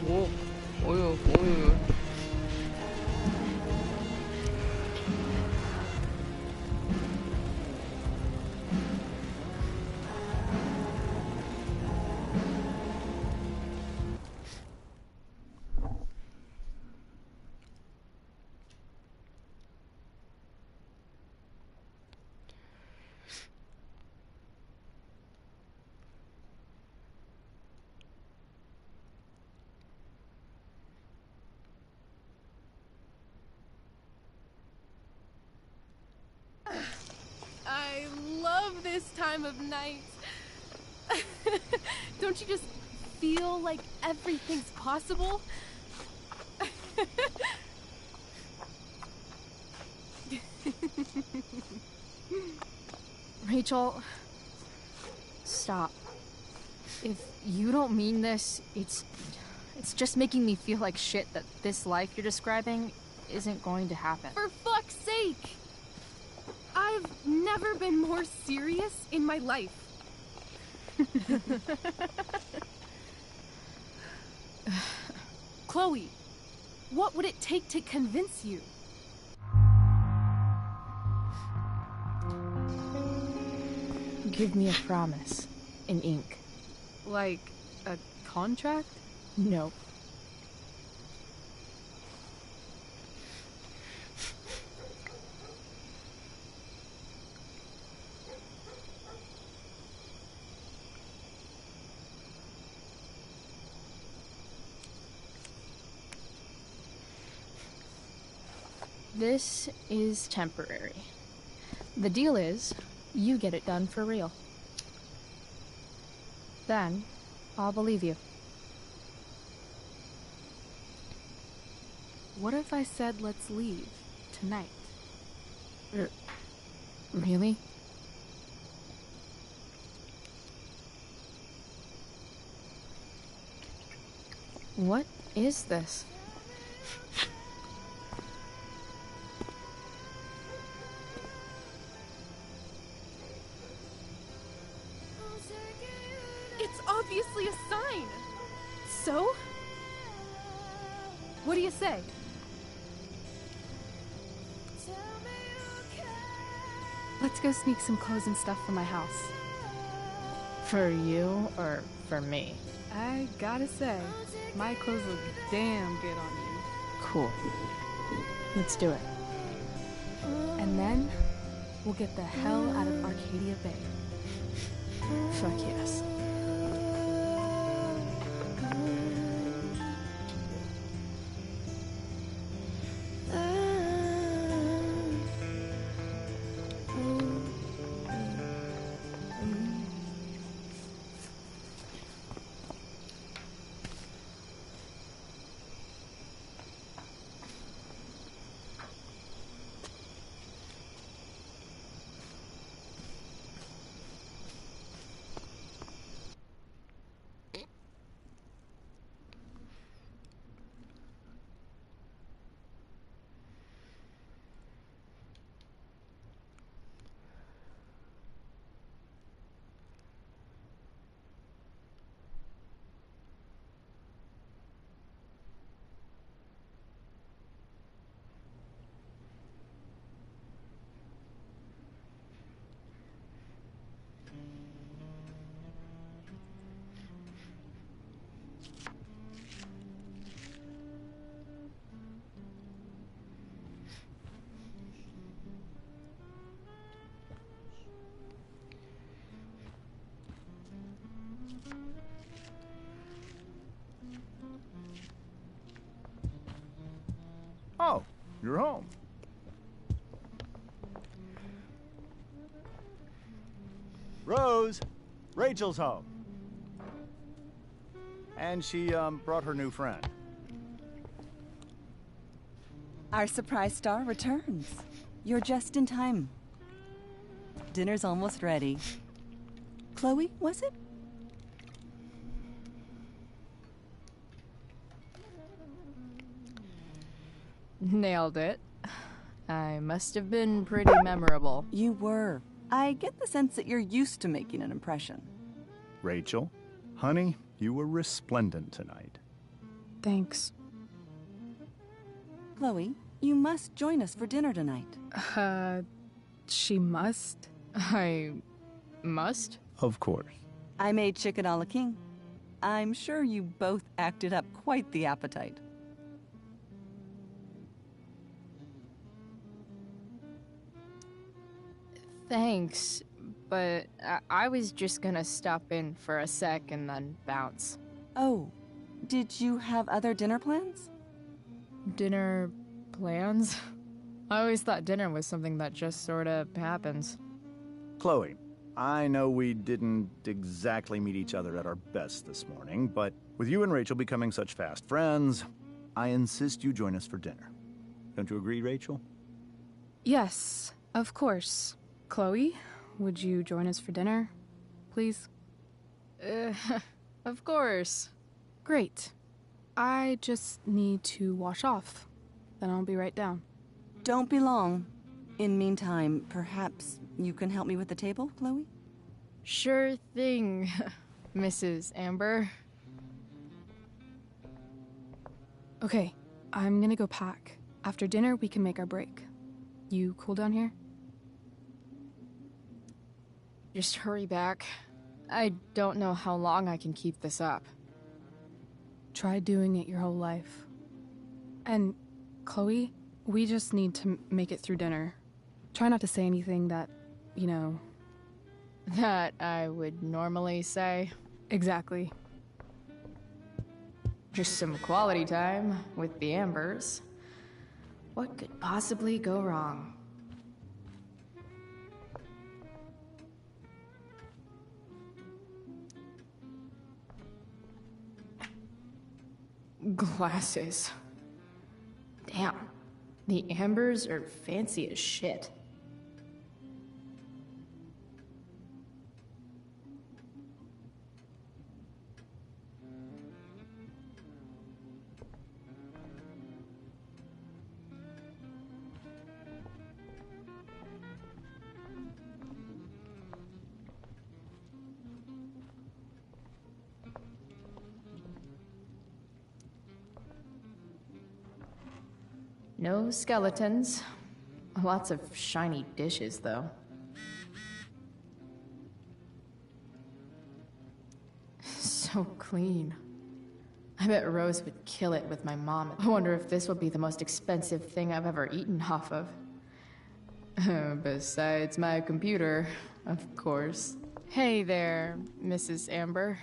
오, 오유, 오유. I love this time of night. Don't you just feel like everything's possible? Rachel, stop. If you don't mean this, it's just making me feel like shit that this life you're describing isn't going to happen. For fuck's sake! I've never been more serious in my life. Chloe, what would it take to convince you? Give me a promise in ink. Like a contract? No. This is temporary. The deal is, you get it done for real. Then, I'll believe you. What if I said let's leave tonight? Really? What is this? It's obviously a sign. So? What do you say? Let's go sneak some clothes and stuff from my house. For you or for me? I gotta say, my clothes look damn good on you. Cool. Let's do it. And then, we'll get the hell out of Arcadia Bay. Fuck yes. Oh, you're home. Rose, Rachel's home. And she, brought her new friend. Our surprise star returns. You're just in time. Dinner's almost ready. Chloe, was it? Nailed it. I must have been pretty memorable. You were. I get the sense that you're used to making an impression. Rachel, honey, you were resplendent tonight. Thanks. Chloe, you must join us for dinner tonight. She must? I must? Of course. I made chicken a la king. I'm sure you both acted up quite the appetite. Thanks, but I was just gonna stop in for a sec and then bounce. Oh, did you have other dinner plans? Dinner plans? I always thought dinner was something that just sorta happens. Chloe, I know we didn't exactly meet each other at our best this morning, but with you and Rachel becoming such fast friends, I insist you join us for dinner. Don't you agree, Rachel? Yes, of course. Chloe, would you join us for dinner, please? Of course. Great. I just need to wash off. Then I'll be right down. Don't be long. In meantime, perhaps you can help me with the table, Chloe? Sure thing, Mrs. Amber. Okay, I'm gonna go pack. After dinner, we can make our break. You cool down here? Just hurry back. I don't know how long I can keep this up. Try doing it your whole life. And, Chloe, we just need to make it through dinner. Try not to say anything that, you know... That I would normally say. Exactly. Just some quality time with the Ambers. What could possibly go wrong? Glasses. Damn. The Ambers are fancy as shit. No skeletons. Lots of shiny dishes, though. So clean. I bet Rose would kill it with my mom. I wonder if this will be the most expensive thing I've ever eaten off of. Besides my computer, of course. Hey there, Mrs. Amber.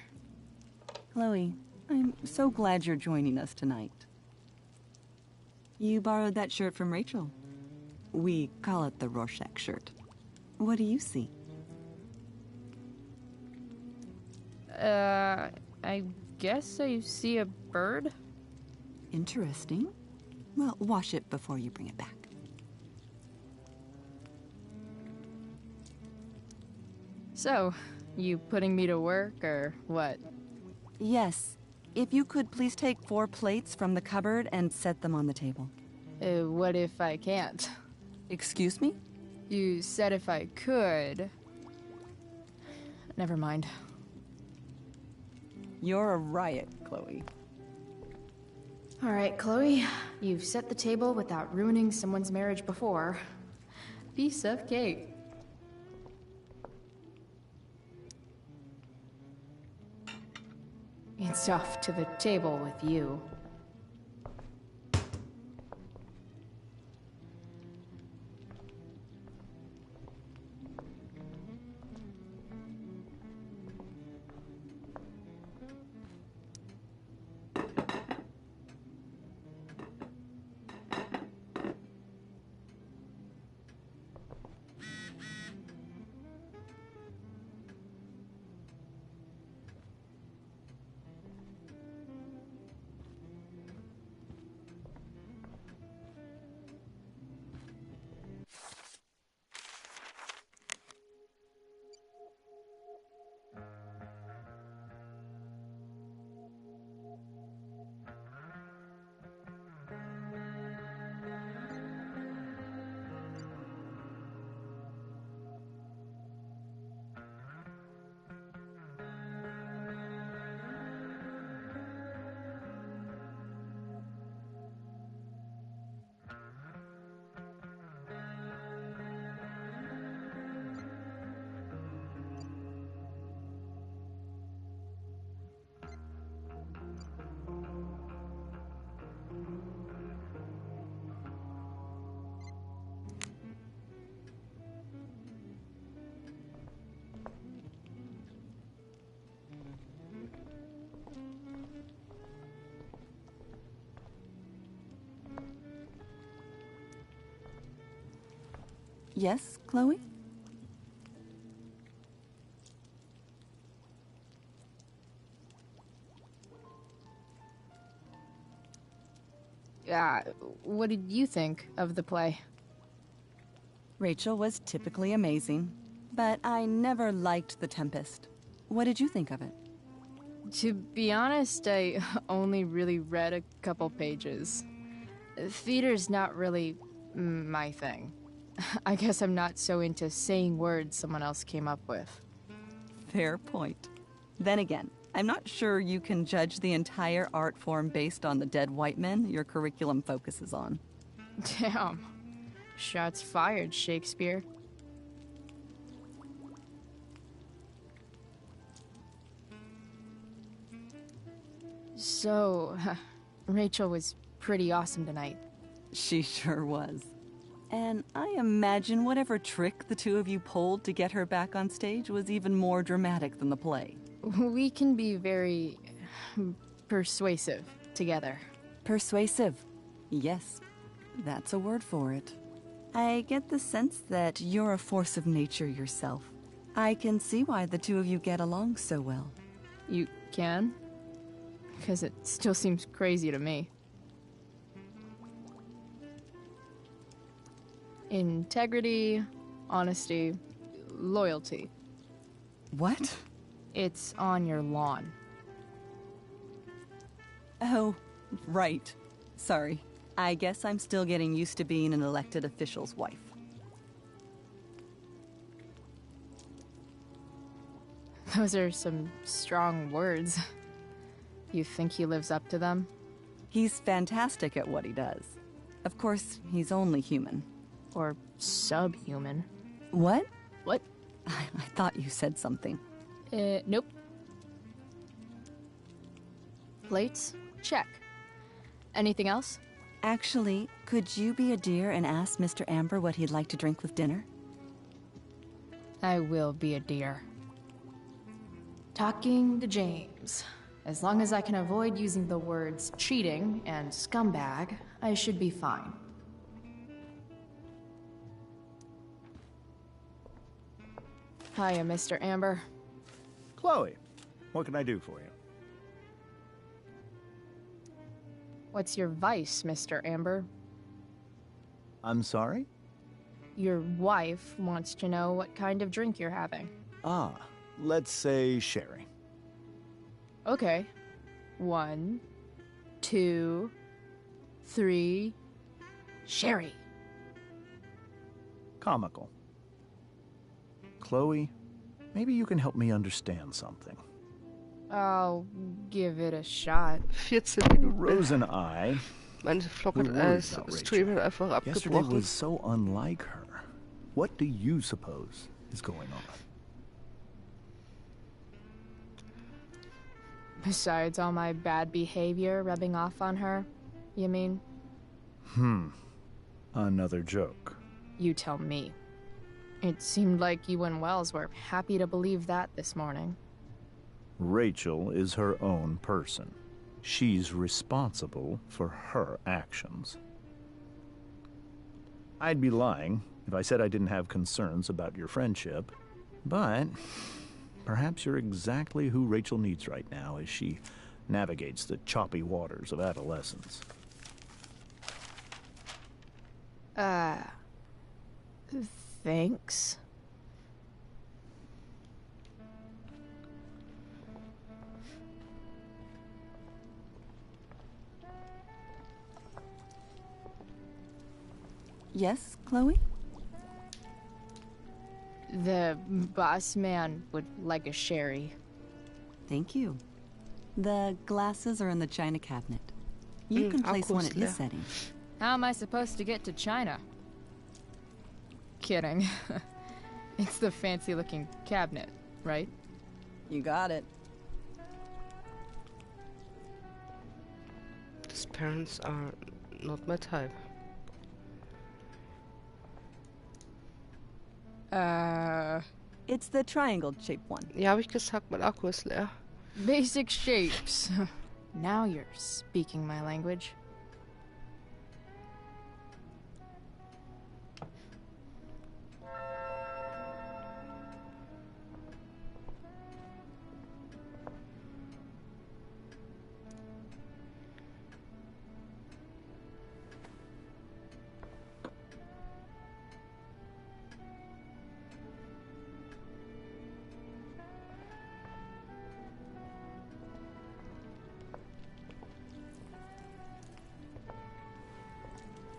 Chloe, I'm so glad you're joining us tonight. You borrowed that shirt from Rachel. We call it the Rorschach shirt. What do you see? I guess I see a bird? Interesting. Well, wash it before you bring it back. So, you putting me to work, or what? Yes. If you could please take 4 plates from the cupboard and set them on the table. What if I can't? Excuse me? You said if I could. Never mind. You're a riot, Chloe. All right, Chloe. You've set the table without ruining someone's marriage before. Piece of cake. It's off to the table with you. Yes, Chloe? What did you think of the play? Rachel was typically amazing, but I never liked The Tempest. What did you think of it? To be honest, I only really read a couple pages. Theater's not really my thing. I guess I'm not so into saying words someone else came up with. Fair point. Then again, I'm not sure you can judge the entire art form based on the dead white men your curriculum focuses on. Damn. Shots fired, Shakespeare. So, Rachel was pretty awesome tonight. She sure was. And I imagine whatever trick the two of you pulled to get her back on stage was even more dramatic than the play. We can be very persuasive together. Persuasive. Yes, that's a word for it. I get the sense that you're a force of nature yourself. I can see why the two of you get along so well. You can? Because it still seems crazy to me. Integrity, honesty, loyalty. What? It's on your lawn. Oh, right. Sorry. I guess I'm still getting used to being an elected official's wife. Those are some strong words. You think he lives up to them? He's fantastic at what he does. Of course, he's only human. Or subhuman? What? What? I thought you said something. Nope. Plates? Check. Anything else? Actually, could you be a dear and ask Mr. Amber what he'd like to drink with dinner? I will be a dear. Talking to James. As long as I can avoid using the words cheating and scumbag, I should be fine. Hiya, Mr. Amber. Chloe, what can I do for you? What's your vice, Mr. Amber? I'm sorry? Your wife wants to know what kind of drink you're having. Ah, let's say sherry. Okay. 1, 2, 3. Sherry. Comical. Chloe, maybe you can help me understand something. I'll give it a shot. 14 Minuten. Rose and I, Mein Vlog we hat were worried als about Stream Rachel. einfach Yesterday abgebrochen. was so unlike her. What do you suppose is going on? Besides all my bad behavior rubbing off on her, you mean? Another joke. You tell me. It seemed like you and Wells were happy to believe that this morning. Rachel is her own person. She's responsible for her actions. I'd be lying if I said I didn't have concerns about your friendship, but perhaps you're exactly who Rachel needs right now as she navigates the choppy waters of adolescence. Thanks. Yes, Chloe? The boss man would like a sherry. Thank you. The glasses are in the china cabinet. You can place one at his Akkus setting. How am I supposed to get to China? Kidding. It's the fancy-looking cabinet, right? You got it. His parents are not my type. It's the triangle-shaped one. Ja, habe ich gesagt, mein Akku ist leer. Basic shapes. Now you're speaking my language.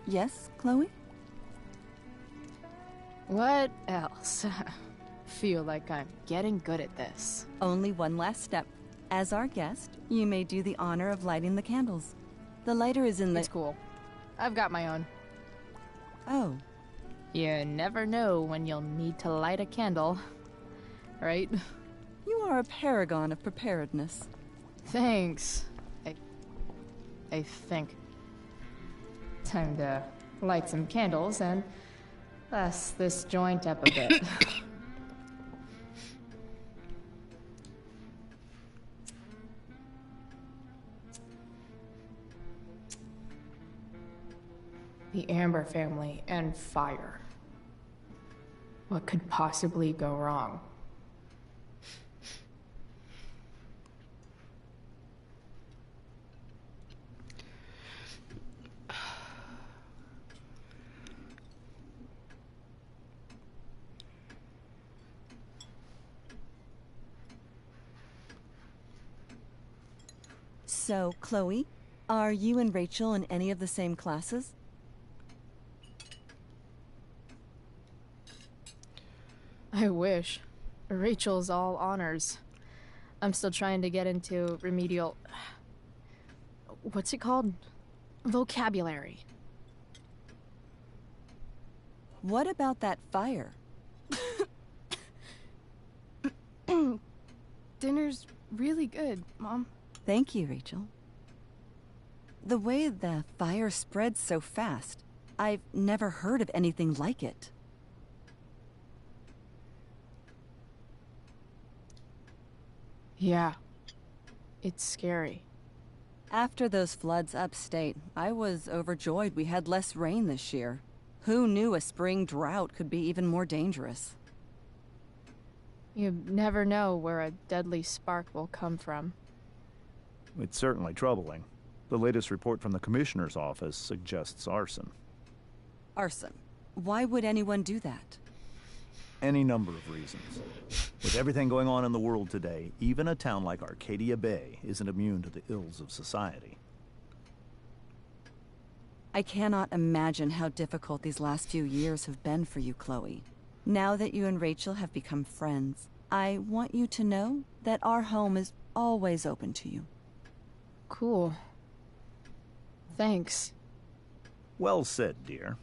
Yes, Chloe? What else? Feel like I'm getting good at this. Only one last step. As our guest, you may do the honor of lighting the candles. The lighter is in the... It's cool. I've got my own. Oh. You never know when you'll need to light a candle, right? You are a paragon of preparedness. Thanks. I think. Time to light some candles and bless this joint up a bit. The Amber family and fire. What could possibly go wrong? So, Chloe, are you and Rachel in any of the same classes? I wish. Rachel's all honors. I'm still trying to get into remedial... What's it called? Vocabulary. What about that fire? Dinner's really good, Mom. Thank you, Rachel. The way the fire spreads so fast, I've never heard of anything like it. Yeah. It's scary. After those floods upstate, I was overjoyed we had less rain this year. Who knew a spring drought could be even more dangerous? You never know where a deadly spark will come from. It's certainly troubling. The latest report from the Commissioner's office suggests arson. Arson. Why would anyone do that? Any number of reasons. With everything going on in the world today, even a town like Arcadia Bay isn't immune to the ills of society. I cannot imagine how difficult these last few years have been for you, Chloe. Now that you and Rachel have become friends, I want you to know that our home is always open to you. Cool. Thanks. Well said, dear.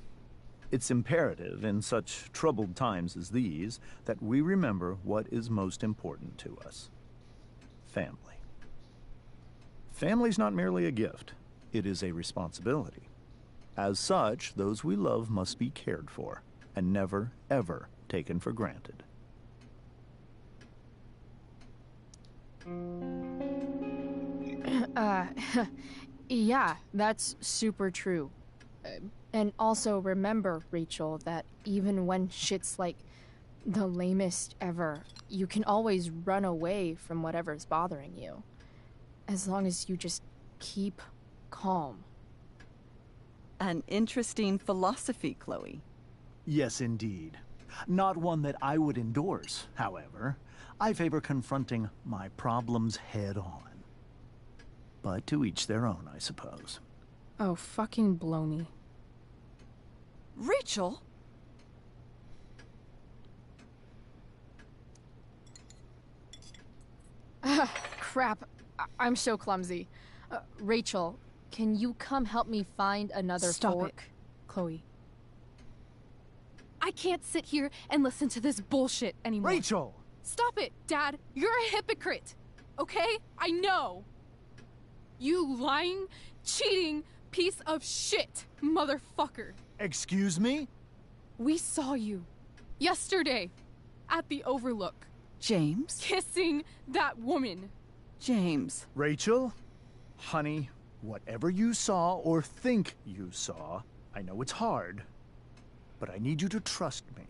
It's imperative in such troubled times as these that we remember what is most important to us. Family. Family's not merely a gift, it is a responsibility. As such, those we love must be cared for and never, ever taken for granted. Yeah, that's super true. And also remember, Rachel, that even when shit's like the lamest ever, you can always run away from whatever's bothering you. As long as you just keep calm. An interesting philosophy, Chloe. Yes, indeed. Not one that I would endorse, however. I favor confronting my problems head on. But to each their own, I suppose. Oh, fucking blow me. Rachel? Crap. I'm so clumsy. Rachel, can you come help me find another Stop fork? it, Chloe. I can't sit here and listen to this bullshit anymore. Rachel! Stop it, Dad. You're a hypocrite. Okay? I know. You lying, cheating piece of shit, motherfucker. Excuse me? We saw you yesterday at the Overlook James? kissing that woman. James. Rachel? Honey, whatever you saw or think you saw, I know it's hard, but I need you to trust me.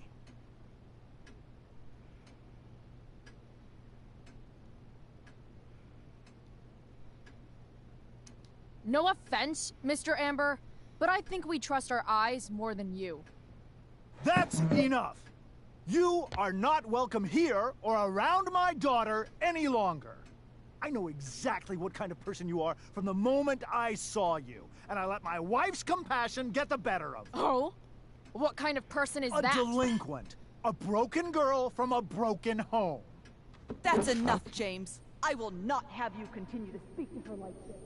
No offense, Mr. Amber, but I think we trust our eyes more than you. That's enough! You are not welcome here or around my daughter any longer. I know exactly what kind of person you are from the moment I saw you. And I let my wife's compassion get the better of me. Oh? What kind of person is A that? delinquent. A broken girl from a broken home. That's enough, James. I will not have you continue to speak to her like this.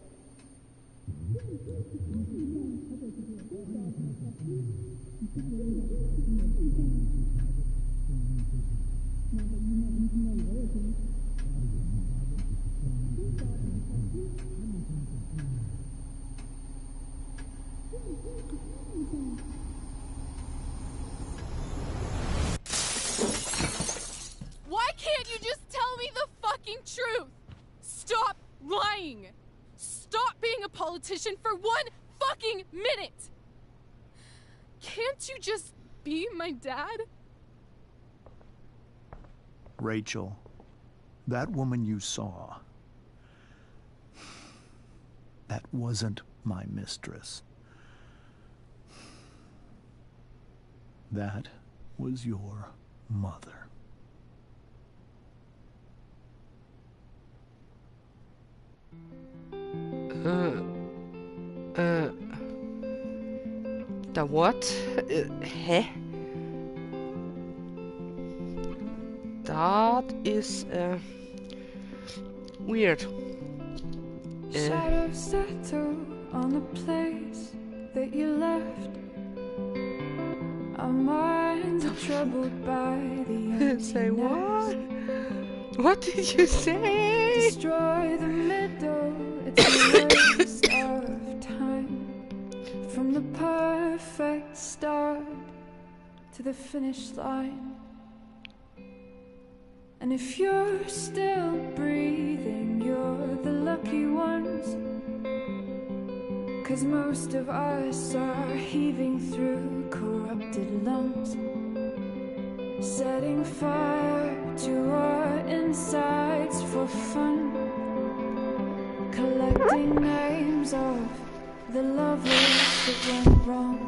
Why can't you just tell me the fucking truth? Stop lying. Stop being a politician for 1 fucking minute. Can't you just be my dad? Rachel, that woman you saw, that wasn't my mistress. That was your mother. The what? Hä? That is weird. Shadows settle on the place that you left. Our minds are troubled by the Say what? emptiness. What did you say? Destroy the middle, it's a waste of time. From the perfect start to the finish line. And if you're still breathing, you're the lucky ones. 'Cause most of us are heaving through corrupted lungs, setting fire to our insides for fun, collecting names of the lovers that went wrong,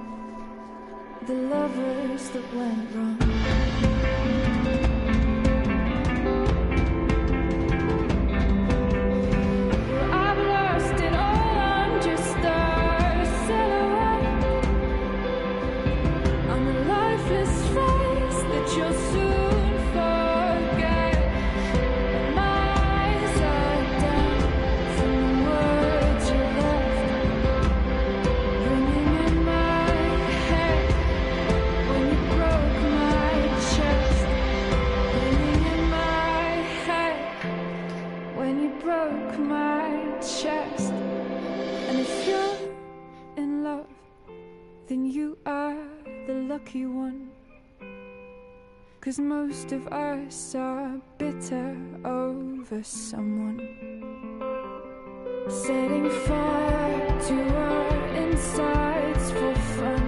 the lovers that went wrong. Lucky one, 'cause most of us are bitter over someone, setting fire to our insides for fun,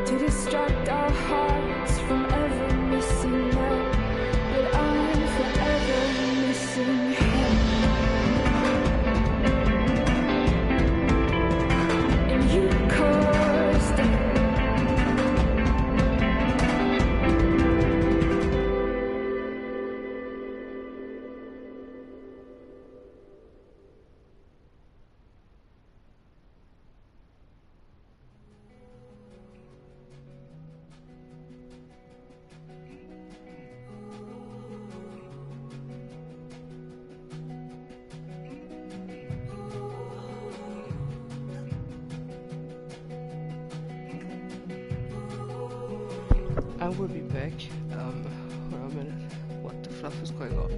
to distract our hearts from ever missing love. But I'm forever missing him. And you caused it. I will be back. Hold on a minute. What the fluff is going on?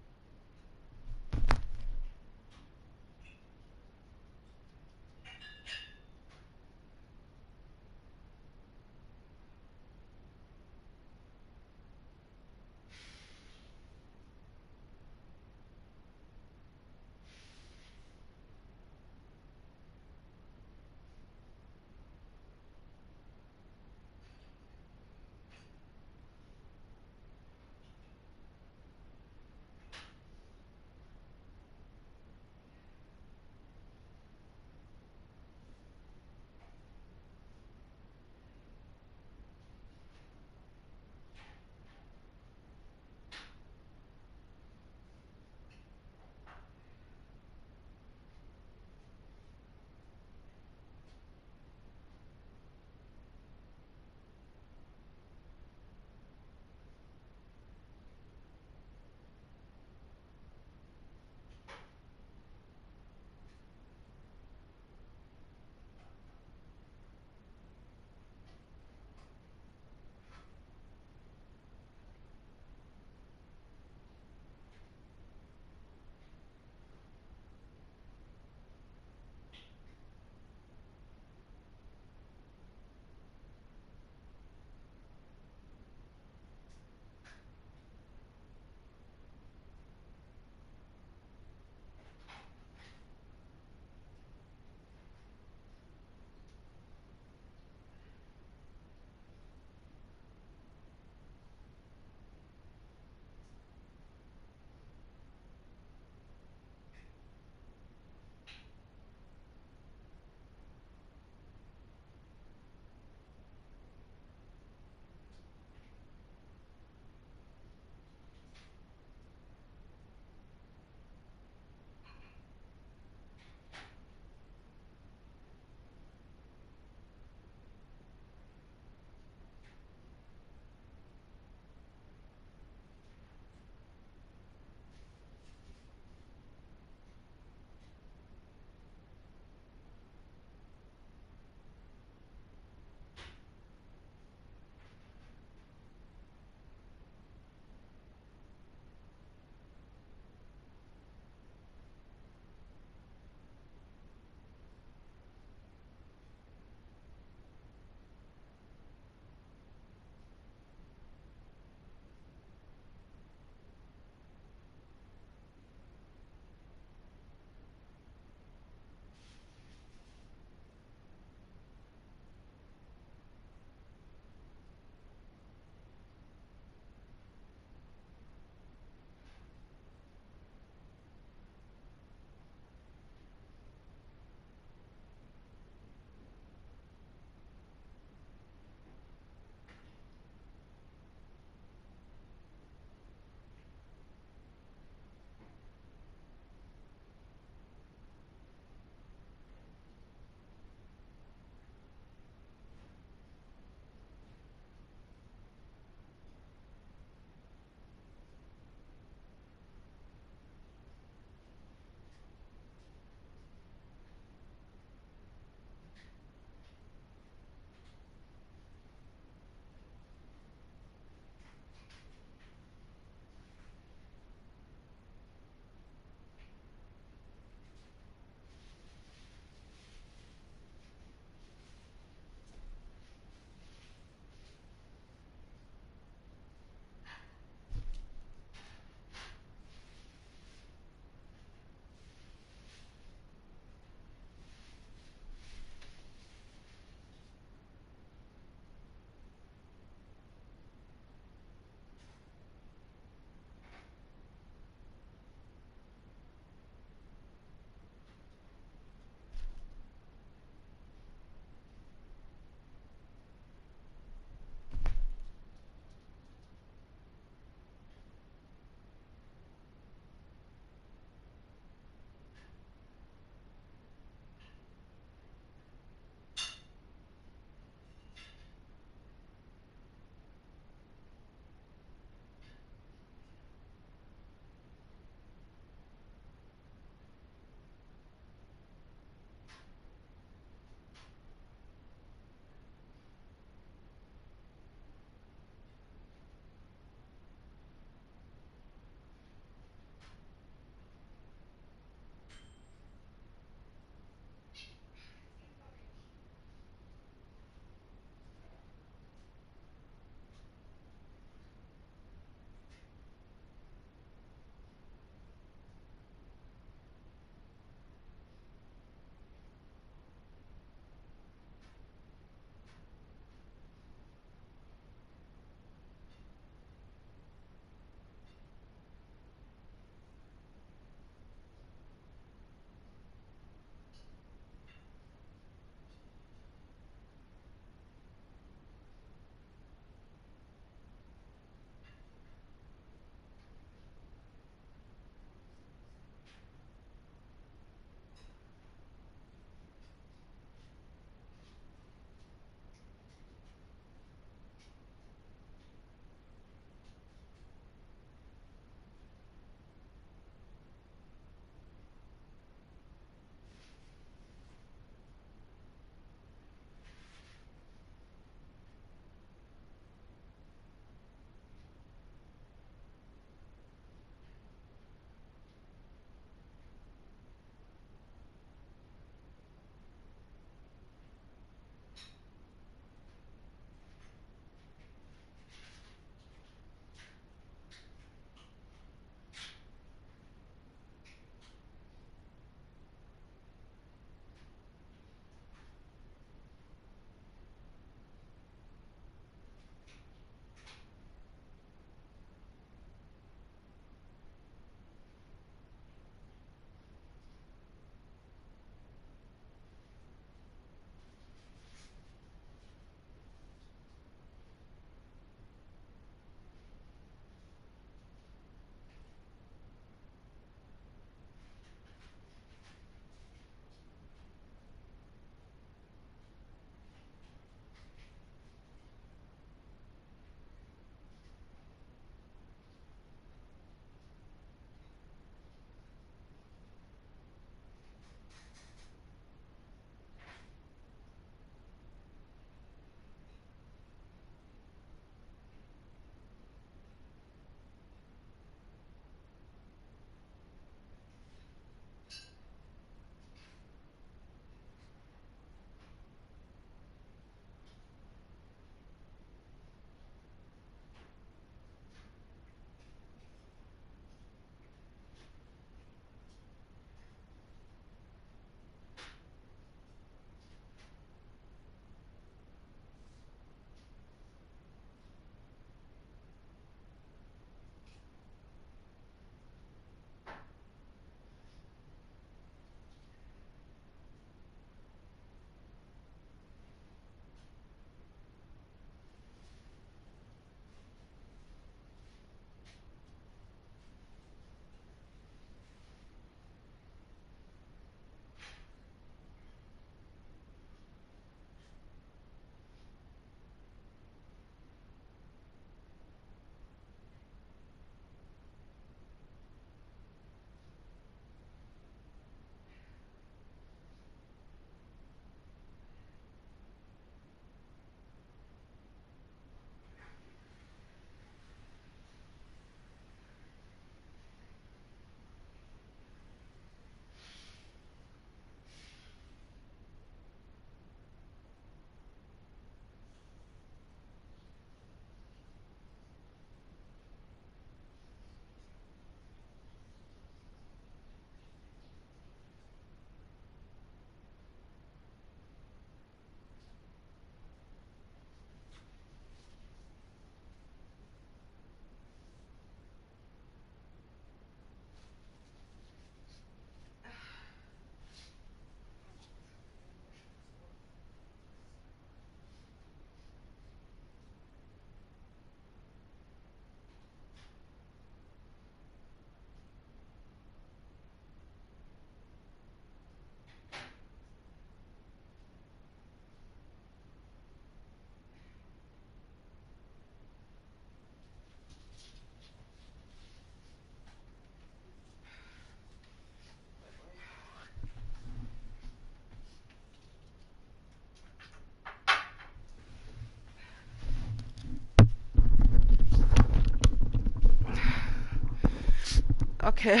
Okay,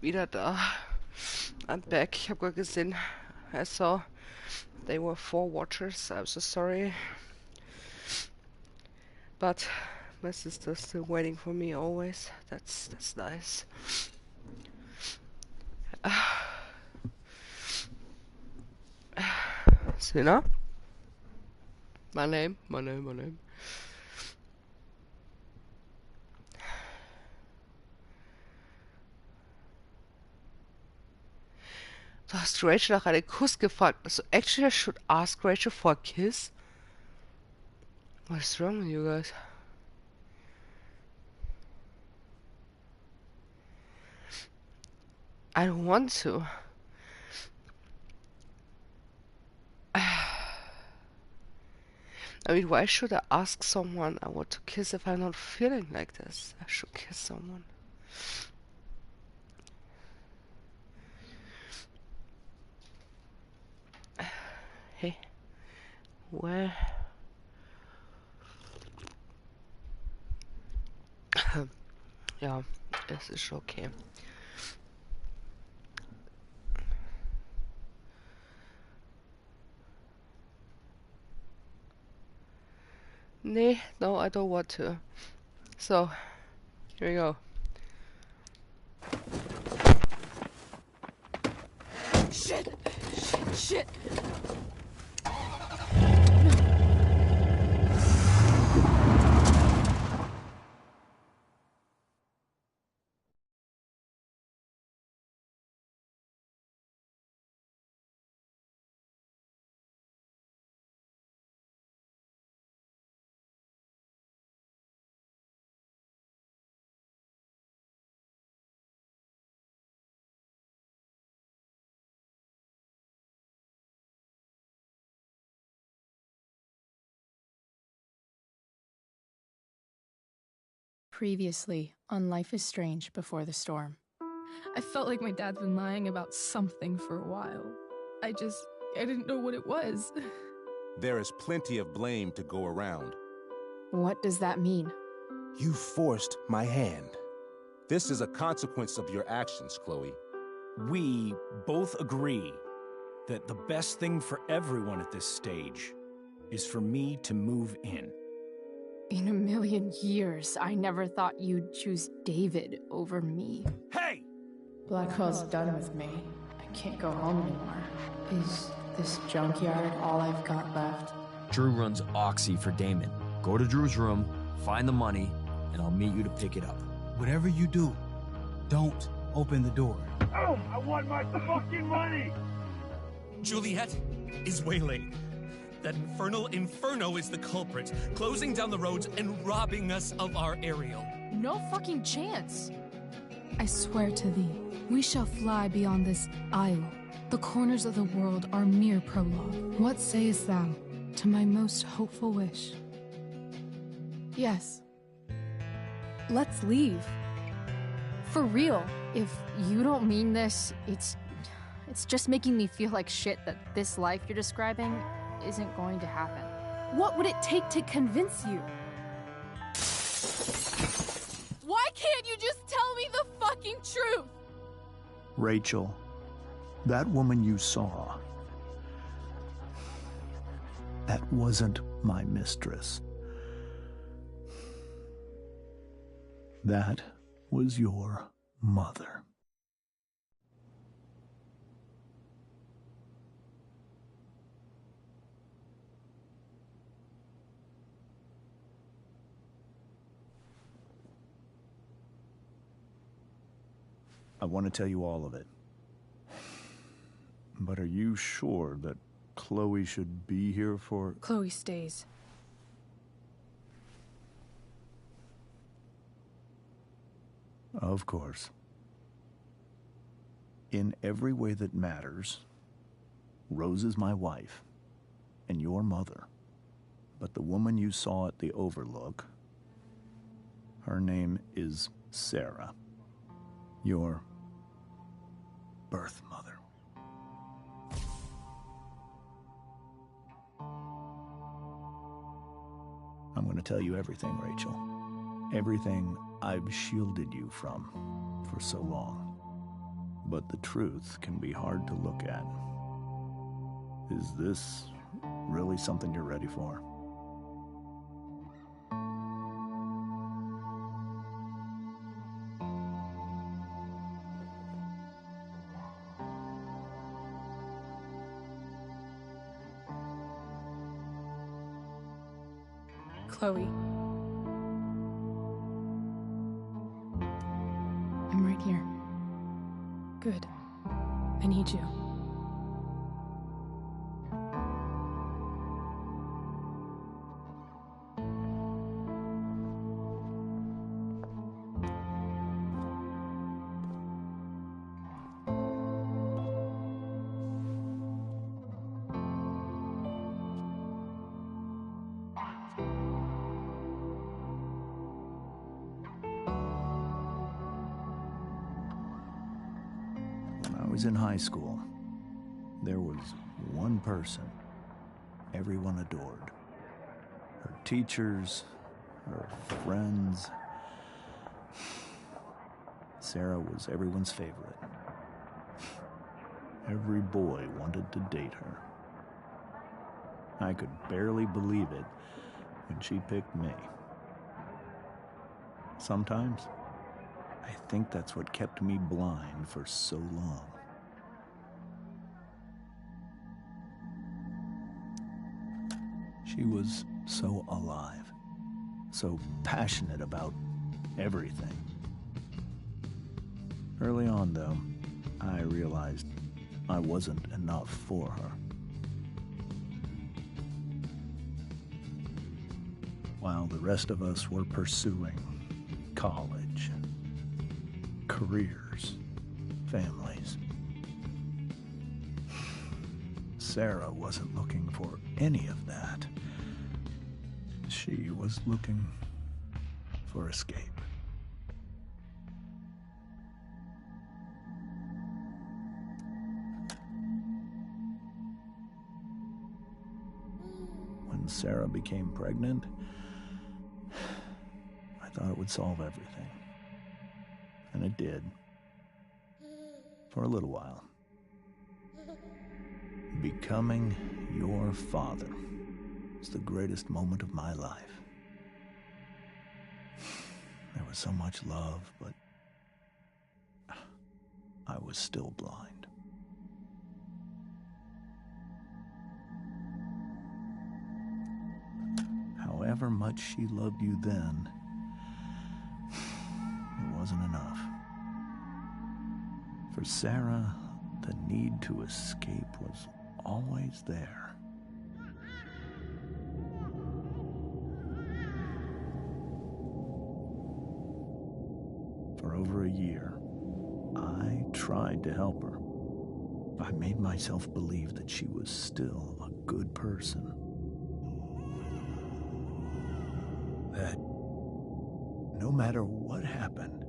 wieder da. I'm back. Ich habe gerade gesehen, I saw they were 4 watchers. I'm so sorry. But my sister's still waiting for me always. That's nice. Sina? My name. Du hast Rachel nach einem Kuss gefragt. So actually I should ask Rachel for a kiss? What's wrong with you guys? I don't want to. I mean, why should I ask someone I want to kiss if I'm not feeling like this? I should kiss someone. Hey, where? Ja, es ist schon okay. Nee, no, I don't want to. So, here we go. Shit! Previously on Life is Strange Before the Storm. I felt like my dad's been lying about something for a while. I didn't know what it was. There is plenty of blame to go around. What does that mean? You forced my hand. This is a consequence of your actions, Chloe. We both agree that the best thing for everyone at this stage is for me to move in. In a million years, I never thought you'd choose David over me. Hey! Blackwell's done with me. I can't go home anymore. Is this junkyard all I've got left? Drew runs Oxy for Damon. Go to Drew's room, find the money, and I'll meet you to pick it up. Whatever you do, don't open the door. Oh, I want my fucking money! Juliet is waylaid. That infernal Inferno is the culprit, closing down the roads and robbing us of our Ariel. No fucking chance. I swear to thee, we shall fly beyond this isle. The corners of the world are mere prologue. What sayest thou to my most hopeful wish? Yes. Let's leave. For real. If you don't mean this, it's just making me feel like shit that this life you're describing isn't going to happen. What would it take to convince you? Why can't you just tell me the fucking truth? Rachel, that woman you saw, that wasn't my mistress. That was your mother. I want to tell you all of it. But are you sure that Chloe should be here for... Chloe stays. Of course. In every way that matters, Rose is my wife and your mother. But the woman you saw at the Overlook, her name is Sarah, your birth mother. I'm going to tell you everything, Rachel. Everything I've shielded you from for so long. But the truth can be hard to look at. Is this really something you're ready for? Chloe. I'm right here. Good. I need you. When I was in high school, there was one person everyone adored. Her teachers, her friends. Sarah was everyone's favorite. Every boy wanted to date her. I could barely believe it when she picked me. Sometimes, I think that's what kept me blind for so long. She was so alive, so passionate about everything. Early on, though, I realized I wasn't enough for her. While the rest of us were pursuing college, careers, families, Sarah wasn't looking for any of that. She was looking for escape. When Sarah became pregnant, I thought it would solve everything. And it did. For a little while. Becoming your father was the greatest moment of my life. There was so much love, but I was still blind. However much she loved you then, it wasn't enough. For Sarah, the need to escape was always there. For over a year, I tried to help her. I made myself believe that she was still a good person. That no matter what happened,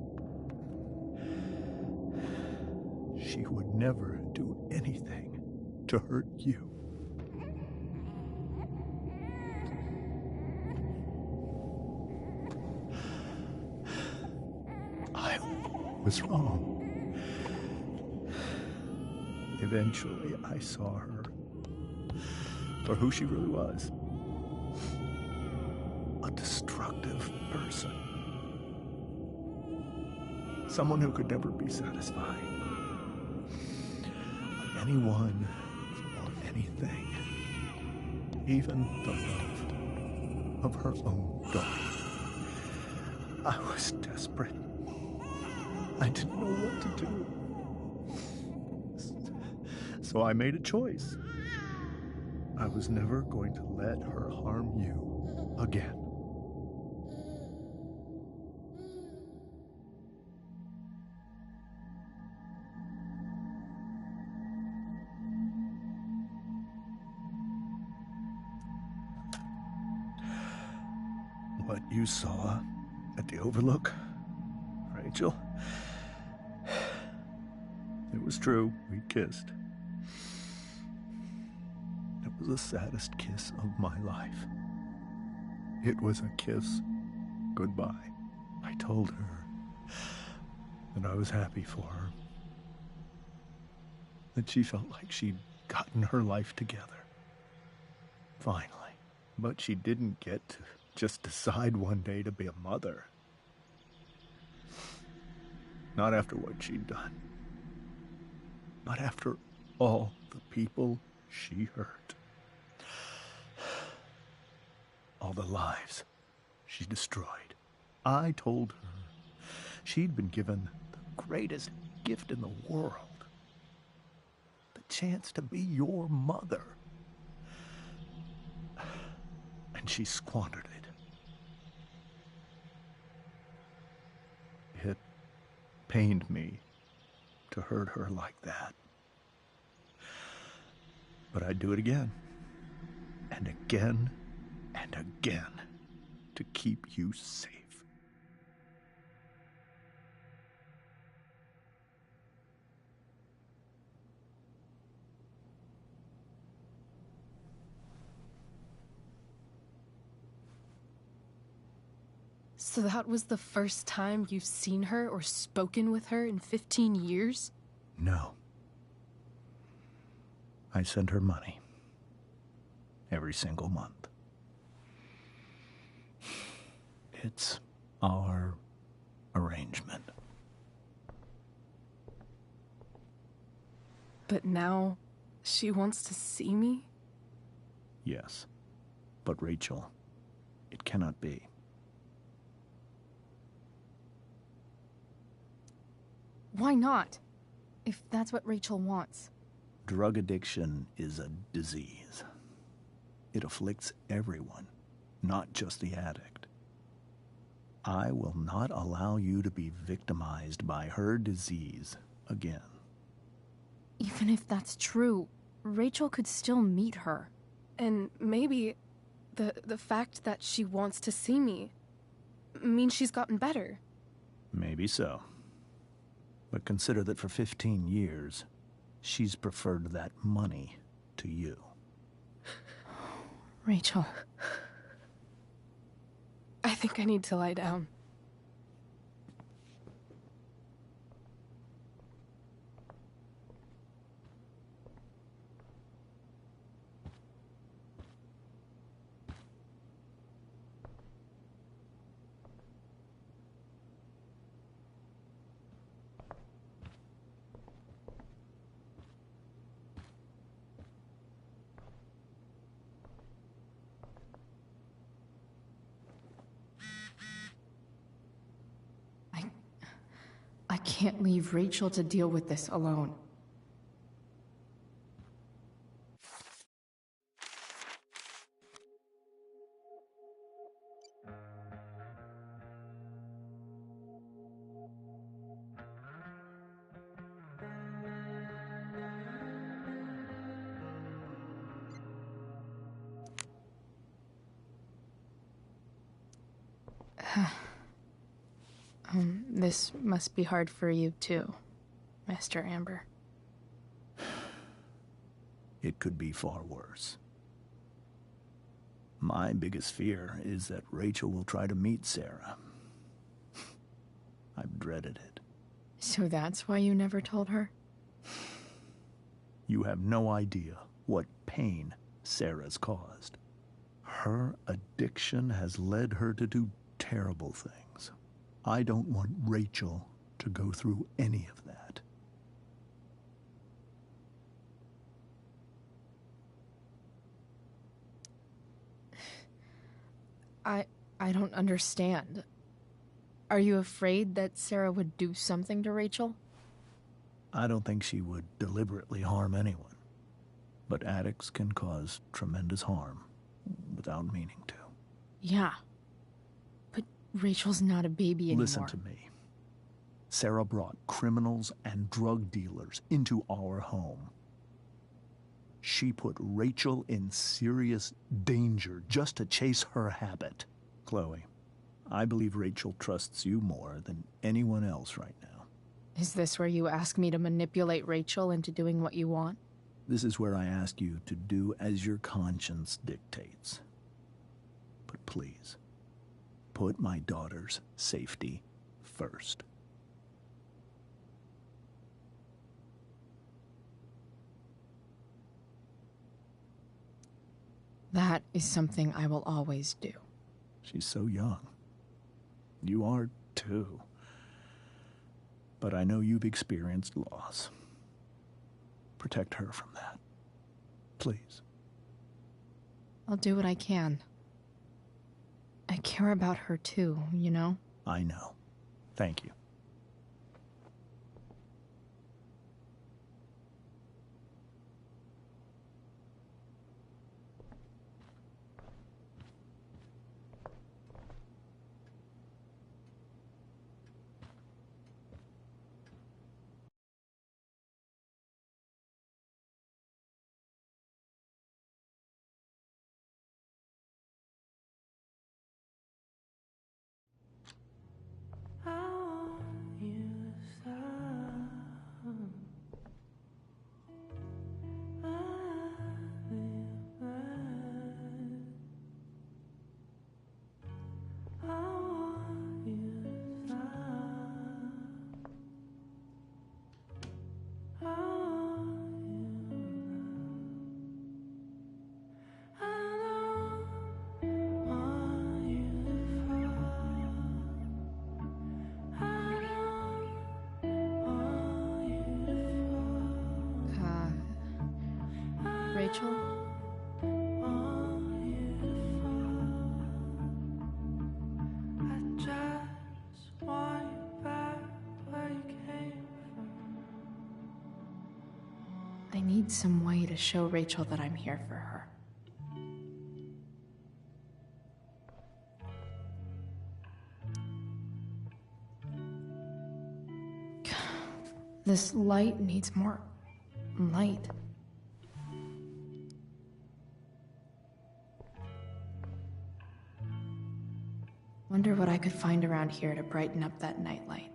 she would never do anything to hurt you. I was wrong. Eventually, I saw her for who she really was. A destructive person. Someone who could never be satisfied by anyone or anything. Even the love of her own daughter. I was desperate. I didn't know what to do. So I made a choice. I was never going to let her harm you again. What you saw at the Overlook, Rachel, it was true. We kissed. It was the saddest kiss of my life. It was a kiss goodbye. I told her that I was happy for her. That she felt like she'd gotten her life together. Finally. But she didn't get to just decide one day to be a mother. Not after what she'd done. Not after all the people she hurt. All the lives she destroyed. I told her she'd been given the greatest gift in the world. The chance to be your mother. And she squandered it. It pained me to hurt her like that. But I'd do it again. And again. And again. To keep you safe. So that was the first time you've seen her or spoken with her in 15 years? No. I send her money. Every single month. It's our arrangement. But now, she wants to see me? Yes. But Rachel, it cannot be. Why not? If that's what Rachel wants. Drug addiction is a disease. It afflicts everyone, not just the addict. I will not allow you to be victimized by her disease again. Even if that's true, Rachel could still meet her. And maybe the fact that she wants to see me means she's gotten better. Maybe so. But consider that for 15 years, she's preferred that money to you. Rachel. I think I need to lie down. I can't leave Rachel to deal with this alone. This must be hard for you too, Mr. Amber. It could be far worse. My biggest fear is that Rachel will try to meet Sarah. I've dreaded it. So that's why you never told her? You have no idea what pain Sarah's caused. Her addiction has led her to do terrible things. I don't want Rachel to go through any of that. I don't understand. Are you afraid that Sarah would do something to Rachel? I don't think she would deliberately harm anyone. But addicts can cause tremendous harm without meaning to. Yeah. But Rachel's not a baby anymore. Listen to me. Sarah brought criminals and drug dealers into our home. She put Rachel in serious danger just to chase her habit. Chloe, I believe Rachel trusts you more than anyone else right now. Is this where you ask me to manipulate Rachel into doing what you want? This is where I ask you to do as your conscience dictates. But please, put my daughter's safety first. That is something I will always do. She's so young. You are too. But I know you've experienced loss. Protect her from that. Please. I'll do what I can. I care about her too, you know? I know. Thank you. Rachel? I need some way to show Rachel that I'm here for her. This light needs more light. Wonder what I could find around here to brighten up that nightlight.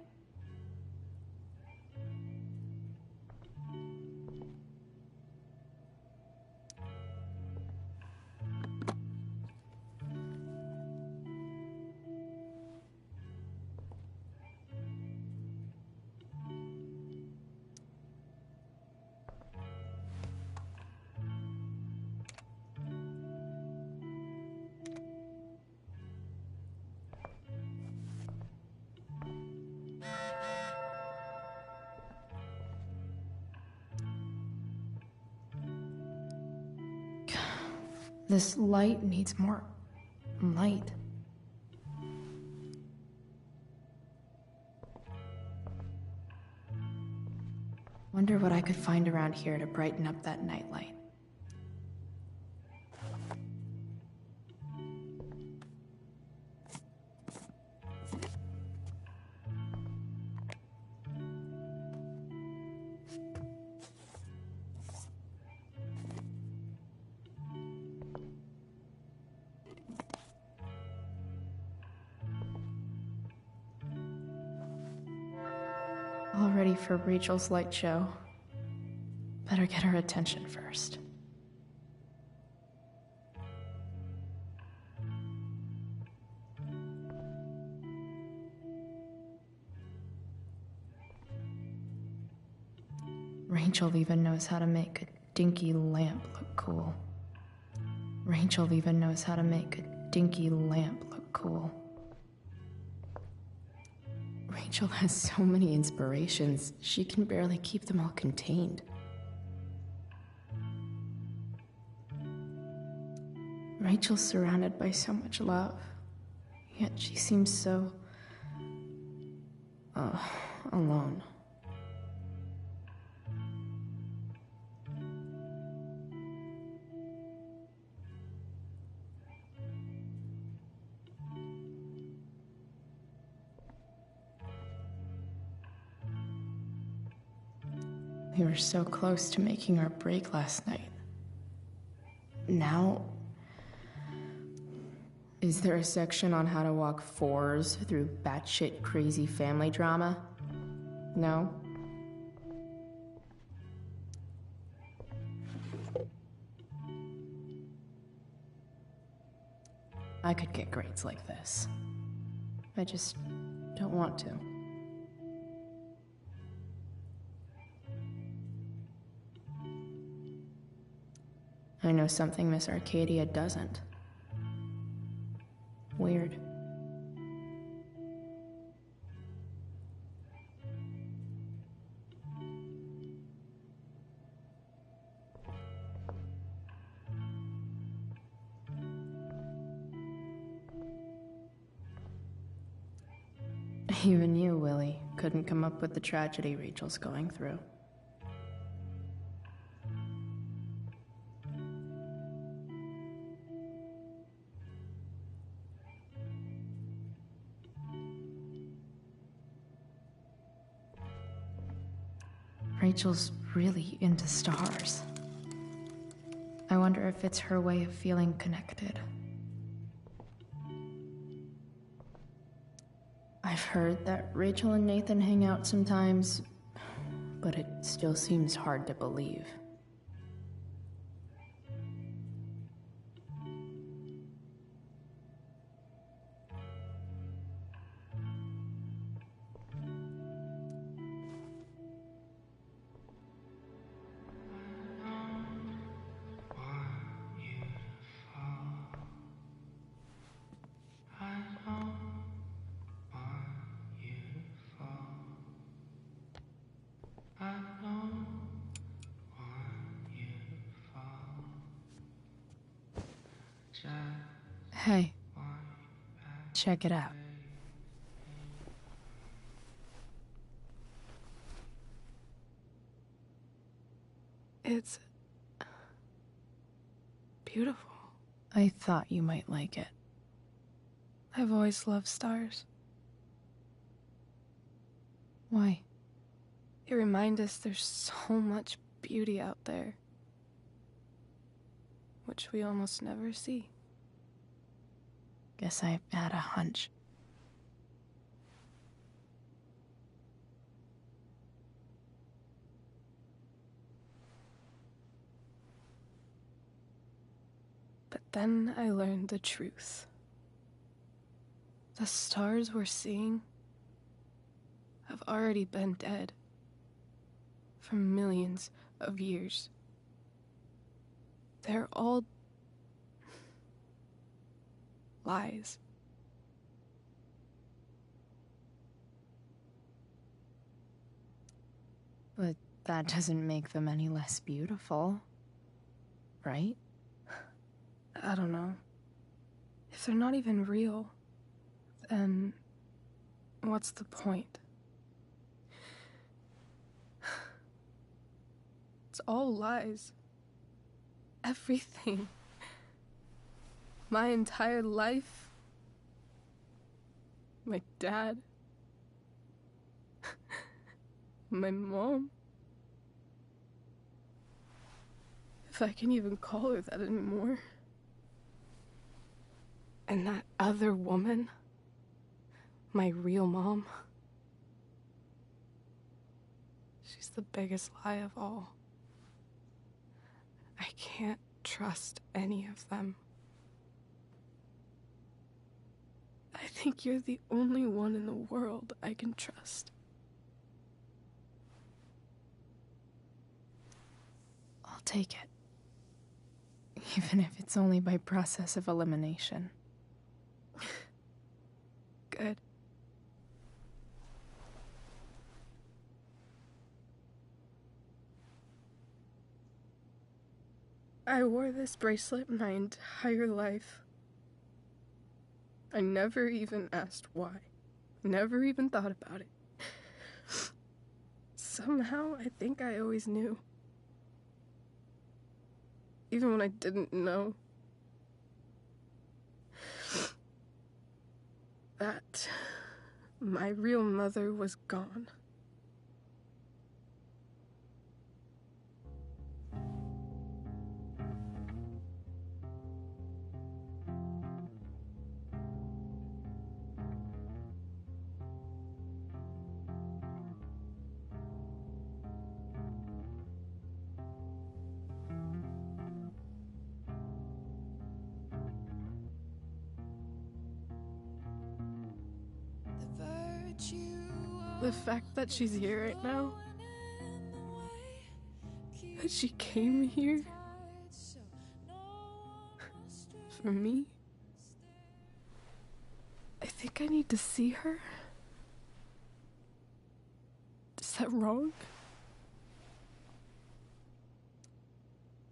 This light needs more light. Wonder what I could find around here to brighten up that nightlight. All ready for Rachel's light show. Better get her attention first. Rachel even knows how to make a dinky lamp look cool. Rachel even knows how to make a dinky lamp look cool. Rachel has so many inspirations, she can barely keep them all contained. Rachel's surrounded by so much love, yet she seems so... alone. We were so close to making our break last night. Now... Is there a section on how to walk fours through batshit crazy family drama? No? I could get grades like this. I just don't want to. I know something Miss Arcadia doesn't. Weird. Even you, Willie, couldn't come up with the tragedy Rachel's going through. Rachel's really into stars. I wonder if it's her way of feeling connected. I've heard that Rachel and Nathan hang out sometimes, but it still seems hard to believe. Hey, check it out. It's beautiful. I thought you might like it. I've always loved stars. Why? They remind us there's so much beauty out there, which we almost never see. Guess I had a hunch. But then I learned the truth. The stars we're seeing have already been dead for millions of years. They're all lies. But that doesn't make them any less beautiful, right? I don't know. If they're not even real, then what's the point? It's all lies. Everything. My entire life. My dad. My mom. If I can even call her that anymore. And that other woman, my real mom, she's the biggest lie of all. I can't trust any of them. I think you're the only one in the world I can trust. I'll take it. Even if it's only by process of elimination. Good. I wore this bracelet my entire life. I never even asked why. Never even thought about it. Somehow, I think I always knew. Even when I didn't know. That my real mother was gone. The fact that she's here right now, that she came here, for me. I think I need to see her. Is that wrong?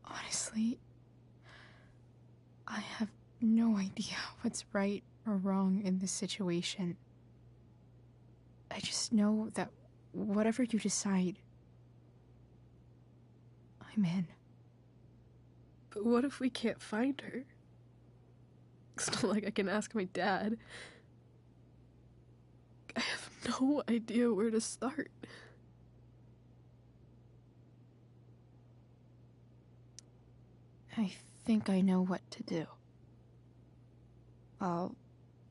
Honestly, I have no idea what's right or wrong in this situation. I just know that whatever you decide, I'm in. But what if we can't find her? It's not like I can ask my dad. I have no idea where to start. I think I know what to do. I'll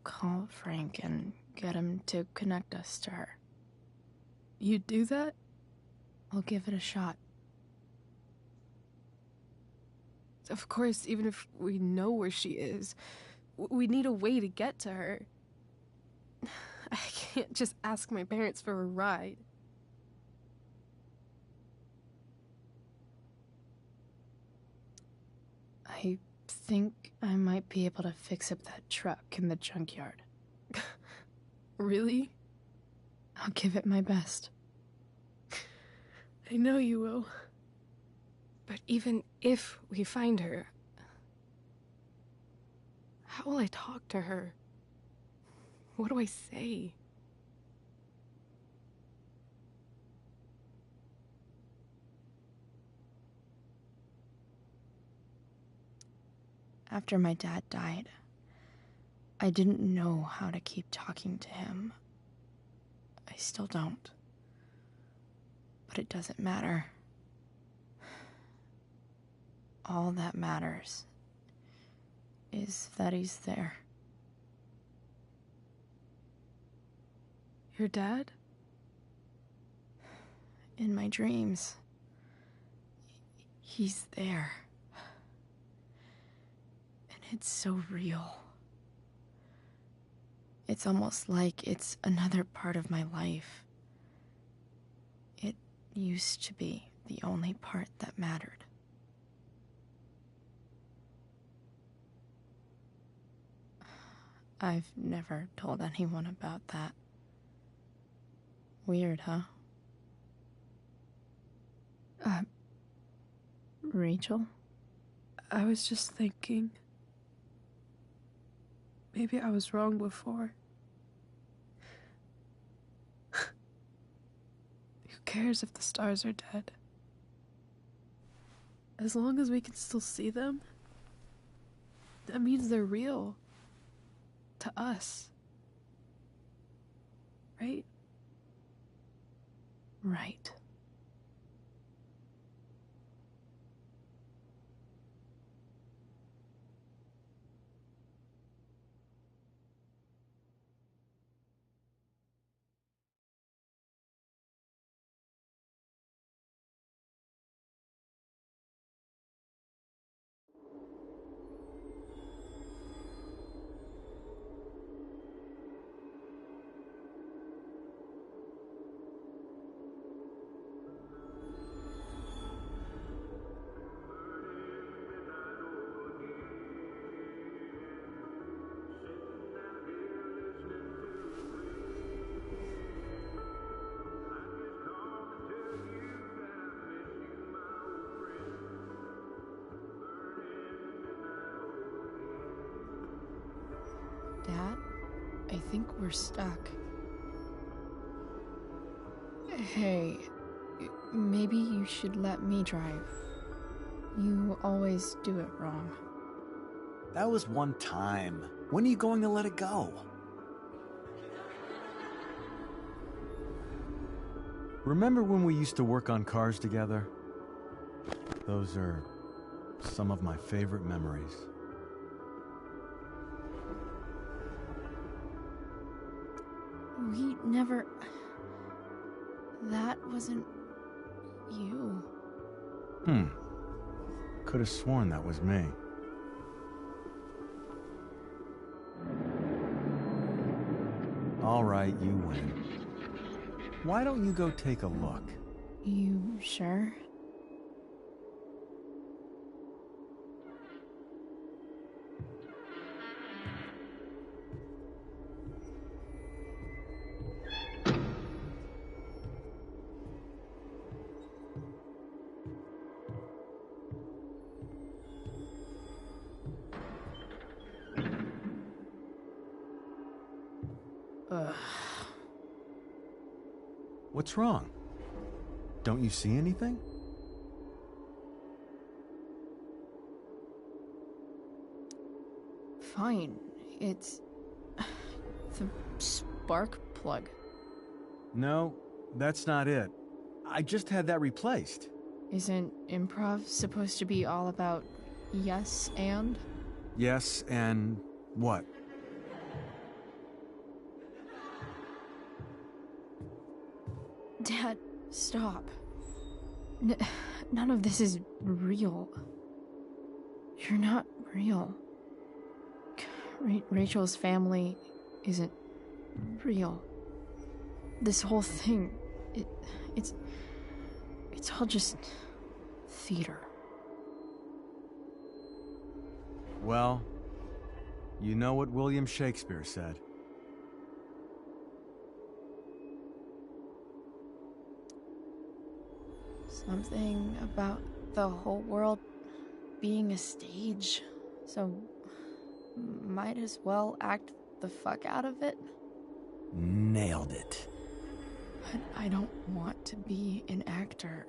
call Frank and get him to connect us to her. You do that? I'll give it a shot. Of course, even if we know where she is, we need a way to get to her. I can't just ask my parents for a ride. I think I might be able to fix up that truck in the junkyard. Really? I'll give it my best. I know you will. But even if we find her, how will I talk to her? What do I say? After my dad died, I didn't know how to keep talking to him. I still don't. But it doesn't matter. All that matters is that he's there. Your dad? In my dreams, he's there. And it's so real. It's almost like it's another part of my life. It used to be the only part that mattered. I've never told anyone about that. Weird, huh? Rachel? I was just thinking. Maybe I was wrong before. Who cares if the stars are dead? As long as we can still see them, that means they're real. To us. Right? Right. Dad, I think we're stuck. Hey, maybe you should let me drive. You always do it wrong. That was one time. When are you going to let it go? Remember when we used to work on cars together? Those are some of my favorite memories. We never... That wasn't... you. Could have sworn that was me. All right, you win. Why don't you go take a look? You sure? Ugh. What's wrong? Don't you see anything? Fine. It's the spark plug. No, that's not it. I just had that replaced. Isn't improv supposed to be all about yes and? Yes, and what? Dad, stop. None of this is real. You're not real. Rachel's family isn't real. This whole thing, it's all just theater. Well, you know what William Shakespeare said. Something about the whole world being a stage, so might as well act the fuck out of it. Nailed it. But I don't want to be an actor.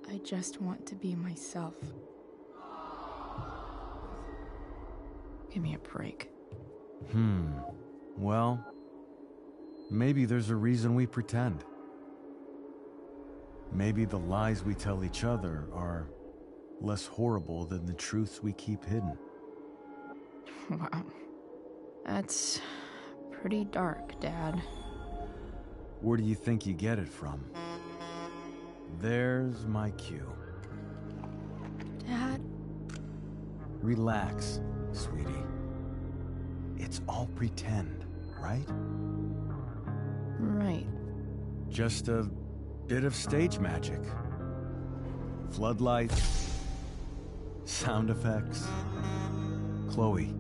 I just want to be myself. Give me a break. Well, maybe there's a reason we pretend. Maybe the lies we tell each other are less horrible than the truths we keep hidden. Wow. That's pretty dark, Dad. Where do you think you get it from? There's my cue. Dad? Relax, sweetie. It's all pretend, right? Right. Just a bit of stage magic. Floodlights, sound effects. Chloe,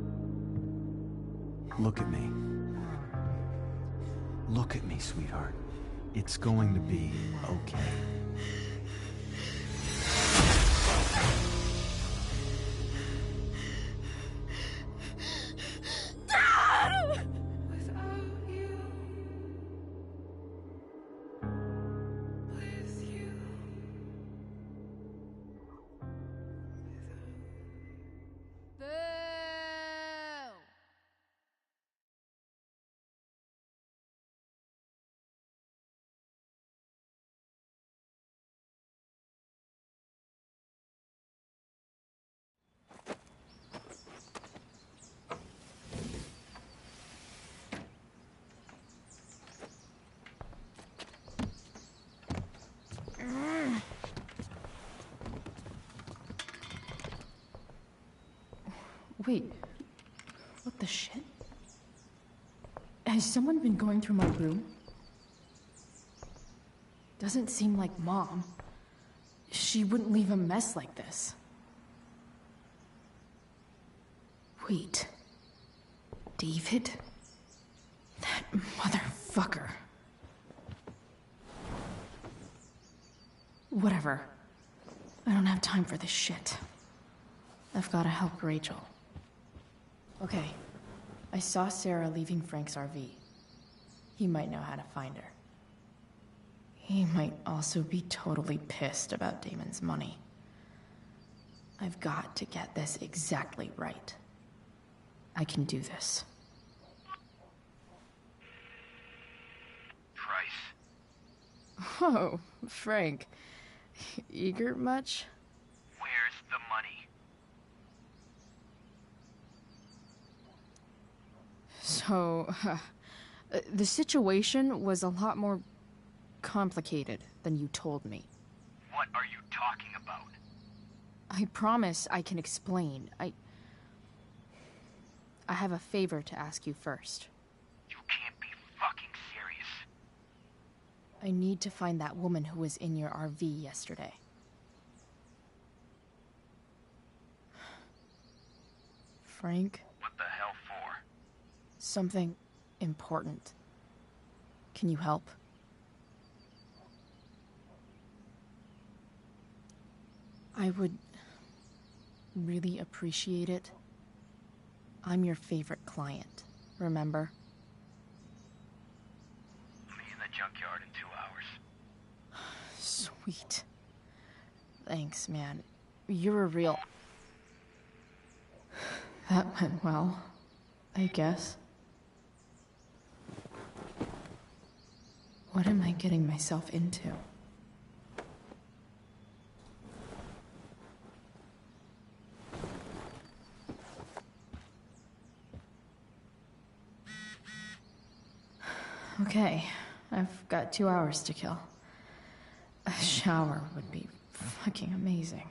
look at me. Look at me, sweetheart. It's going to be okay. Wait, what the shit? Has someone been going through my room? Doesn't seem like Mom. She wouldn't leave a mess like this. Wait. David? That motherfucker. Whatever. I don't have time for this shit. I've gotta help Rachel. Okay. I saw Sarah leaving Frank's RV. He might know how to find her. He might also be totally pissed about Damon's money. I've got to get this exactly right. I can do this. Price. Oh, Frank. Eager much? Where's the money? So, the situation was a lot more complicated than you told me. What are you talking about? I promise I can explain. I have a favor to ask you first. You can't be fucking serious. I need to find that woman who was in your RV yesterday. Frank? What the hell for? Something important. Can you help? I would really appreciate it. I'm your favorite client. remember? Meet in the junkyard in 2 hours. Sweet. Thanks, man. You're a real... That went well, I guess. What am I getting myself into? Okay, I've got 2 hours to kill. A shower would be fucking amazing.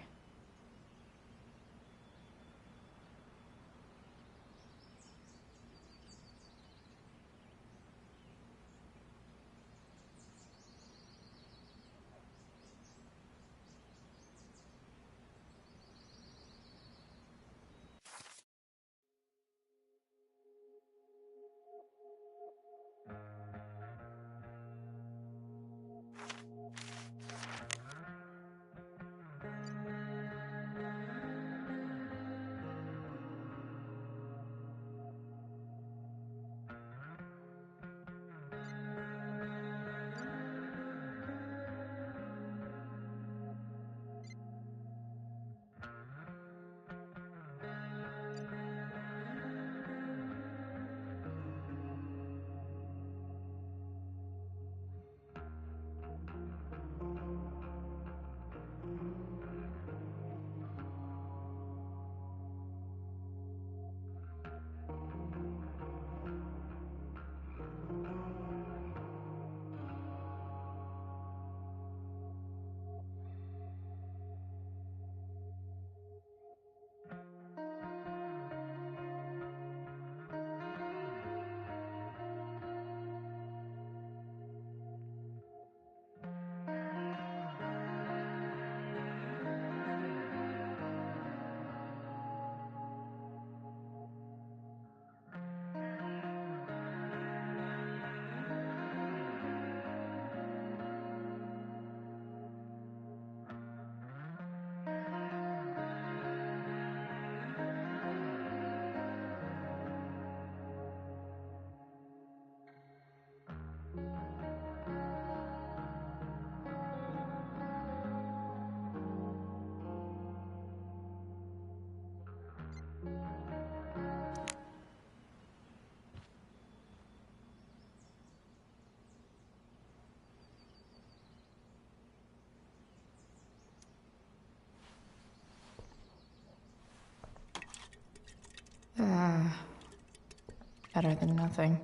Better than nothing.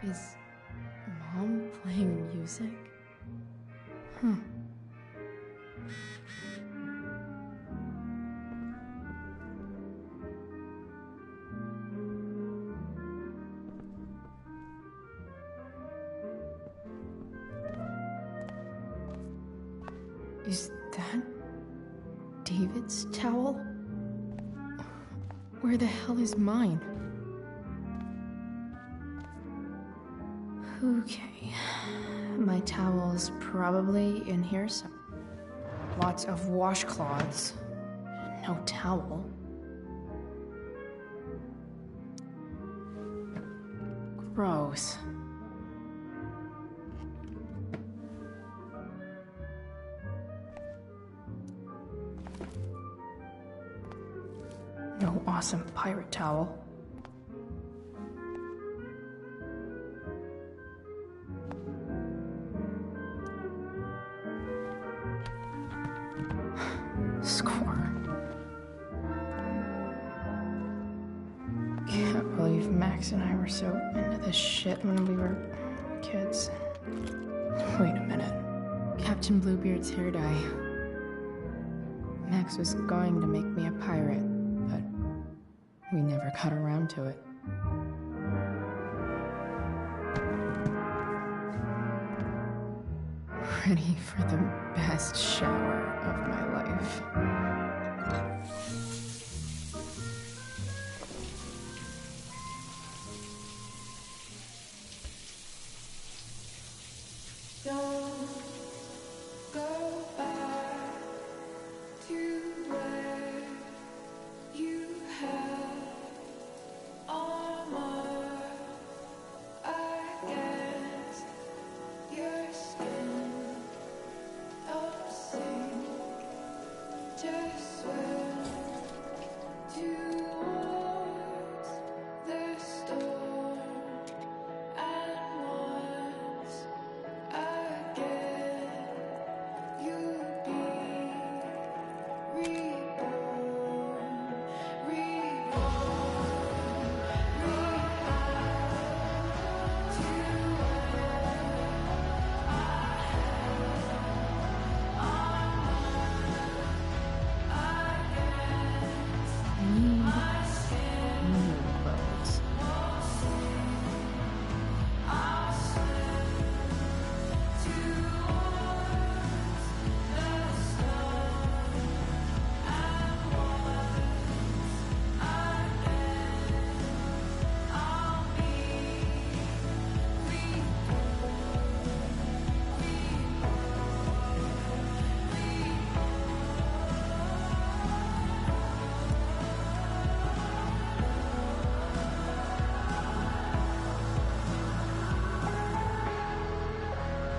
Is Mom playing music? Huh. Is that David's towel? Where the hell is mine? Okay, my towel's probably in here somewhere. Lots of washcloths. No towel. Gross. No awesome pirate towel. Score. Can't believe Max and I were so into this shit when we were kids. Wait a minute. Captain Bluebeard's hair dye. Max was going to make me a pirate, but we never got around to it. Ready for the best shower of my life. Don't go back to where you had armor against your skin. Don't sink, just swim towards the storm. And once again, you'll be reborn, New clothes.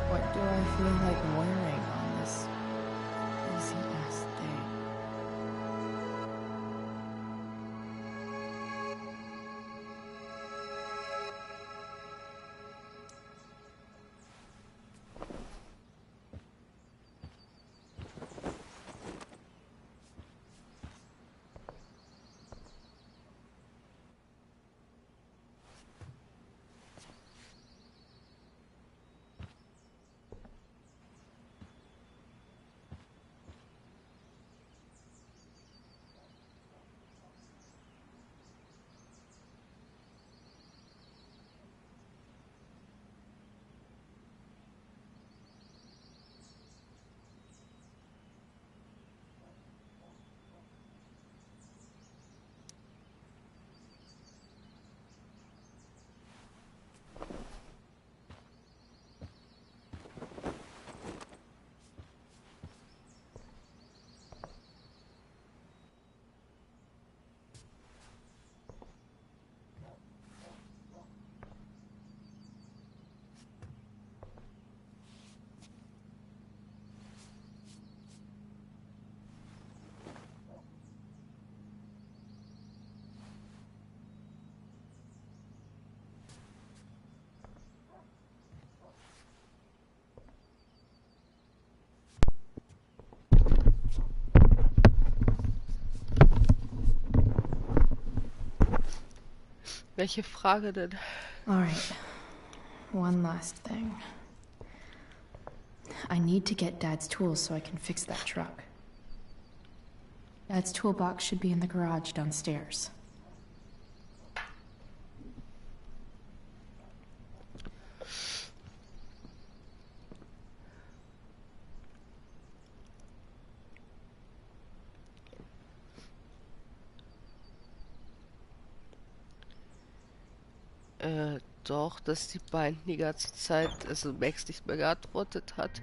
What do I feel like wearing on this easy-ass day? Welche Frage denn? Alright, one last thing. I need to get Dad's tools so I can fix that truck. Dad's toolbox should be in the garage downstairs. Doch, dass die beiden die ganze Zeit, also Max nicht mehr geantwortet hat.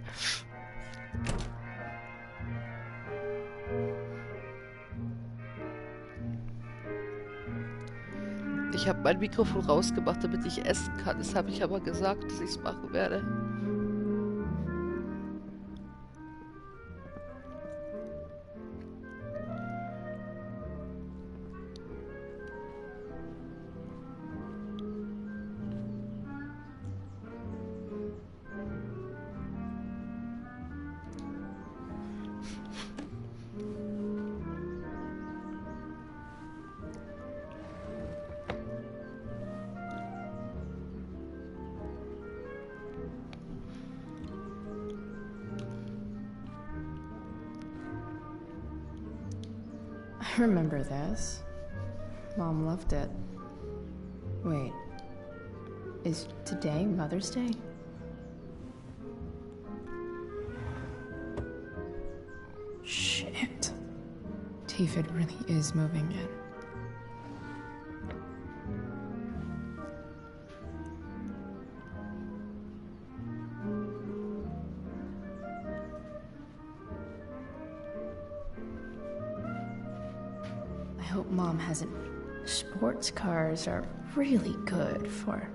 Ich habe mein Mikrofon rausgemacht, damit ich essen kann. Das habe ich aber gesagt, dass ich es machen werde. I remember this. Mom loved it. Wait, is today Mother's Day? Shit. David really is moving in. I hope Mom hasn't. Sports cars are really good for.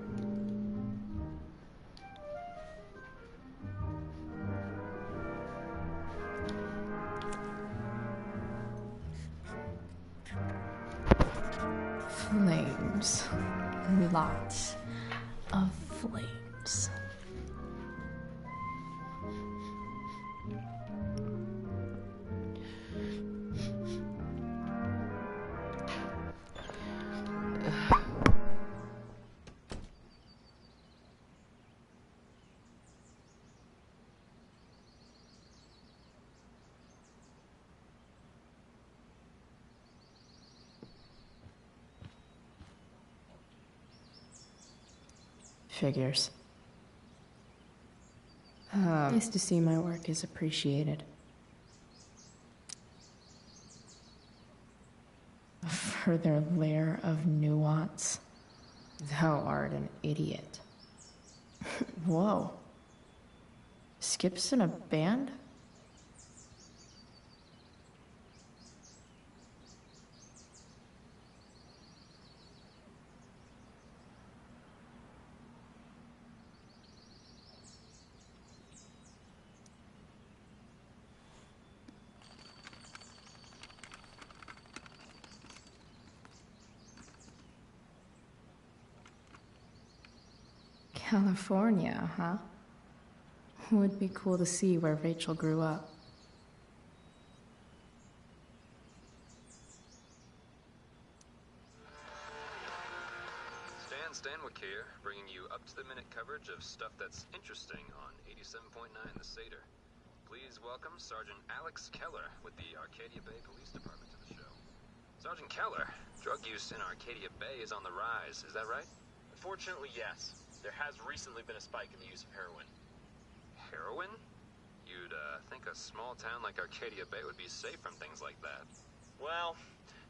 Flames. Lots of flames. Figures. Nice to see my work is appreciated. A further layer of nuance. Thou art an idiot. Whoa. Skip's in a band? California, huh? Would be cool to see where Rachel grew up. Stanwyck here, bringing you up-to-the-minute coverage of stuff that's interesting on 87.9 The Satyr. Please welcome Sergeant Alex Keller with the Arcadia Bay Police Department to the show. Sergeant Keller, drug use in Arcadia Bay is on the rise, is that right? Unfortunately, yes. There has recently been a spike in the use of heroin. Heroin? You'd think a small town like Arcadia Bay would be safe from things like that. Well,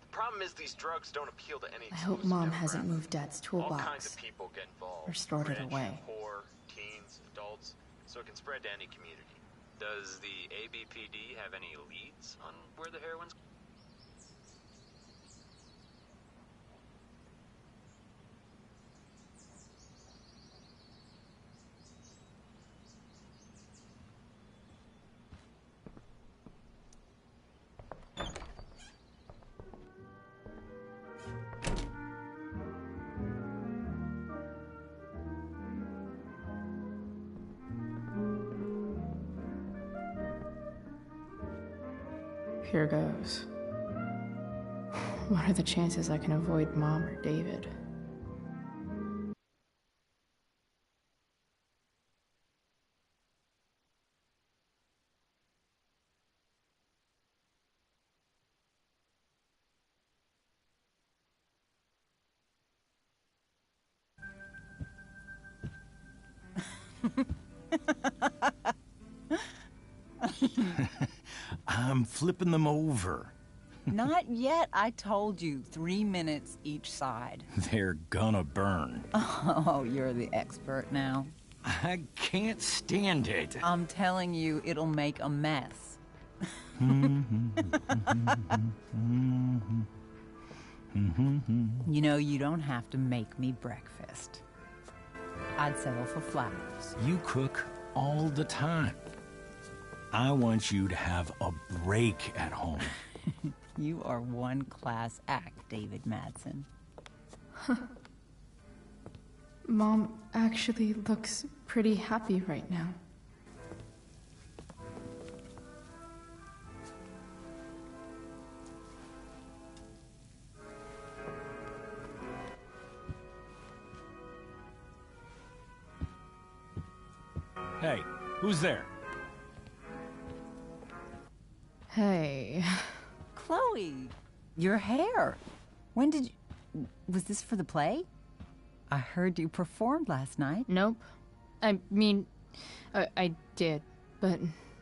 the problem is these drugs don't appeal to any I hope Mom hasn't moved Dad's All kinds toolbox. of people get involved. Or stored it Rich, away. poor, teens, adults, so it can spread to any community. Does the ABPD have any leads on where the heroin's... Here goes. What are the chances I can avoid Mom or David? I'm flipping them over. Not yet. I told you, 3 minutes each side. They're gonna burn. Oh, you're the expert now. I can't stand it. I'm telling you, it'll make a mess. You know, you don't have to make me breakfast. I'd settle for flowers. You cook all the time. I want you to have a break at home. You are one class act, David Madsen. Mom actually looks pretty happy right now. Hey, who's there? Hey. Chloe, Your hair. When did you... Was this for the play? I heard you performed last night. Nope. I mean, I did, but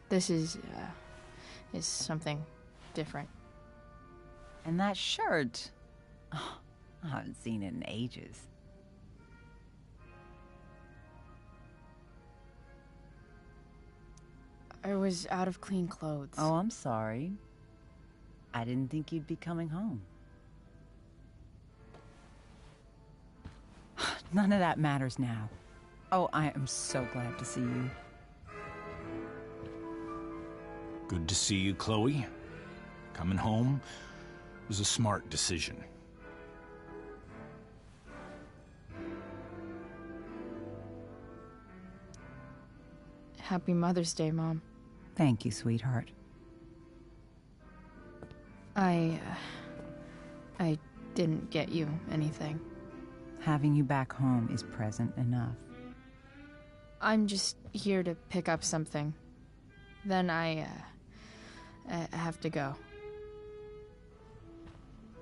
this is something different. And that shirt. Oh, I haven't seen it in ages. I was out of clean clothes. Oh, I'm sorry. I didn't think you'd be coming home. None of that matters now. Oh, I am so glad to see you. Good to see you, Chloe. Coming home was a smart decision. Happy Mother's Day, Mom. Thank you, sweetheart. I didn't get you anything. Having you back home is present enough. I'm just here to pick up something. Then I have to go.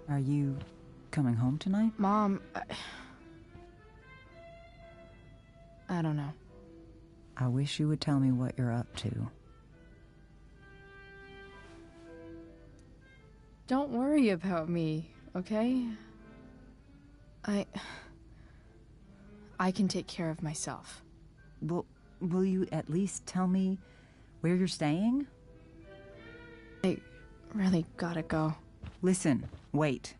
Are you coming home tonight? Mom, I don't know. I wish you would tell me what you're up to. Don't worry about me, okay? I can take care of myself. Will you at least tell me where you're staying? I really gotta go. Listen, wait.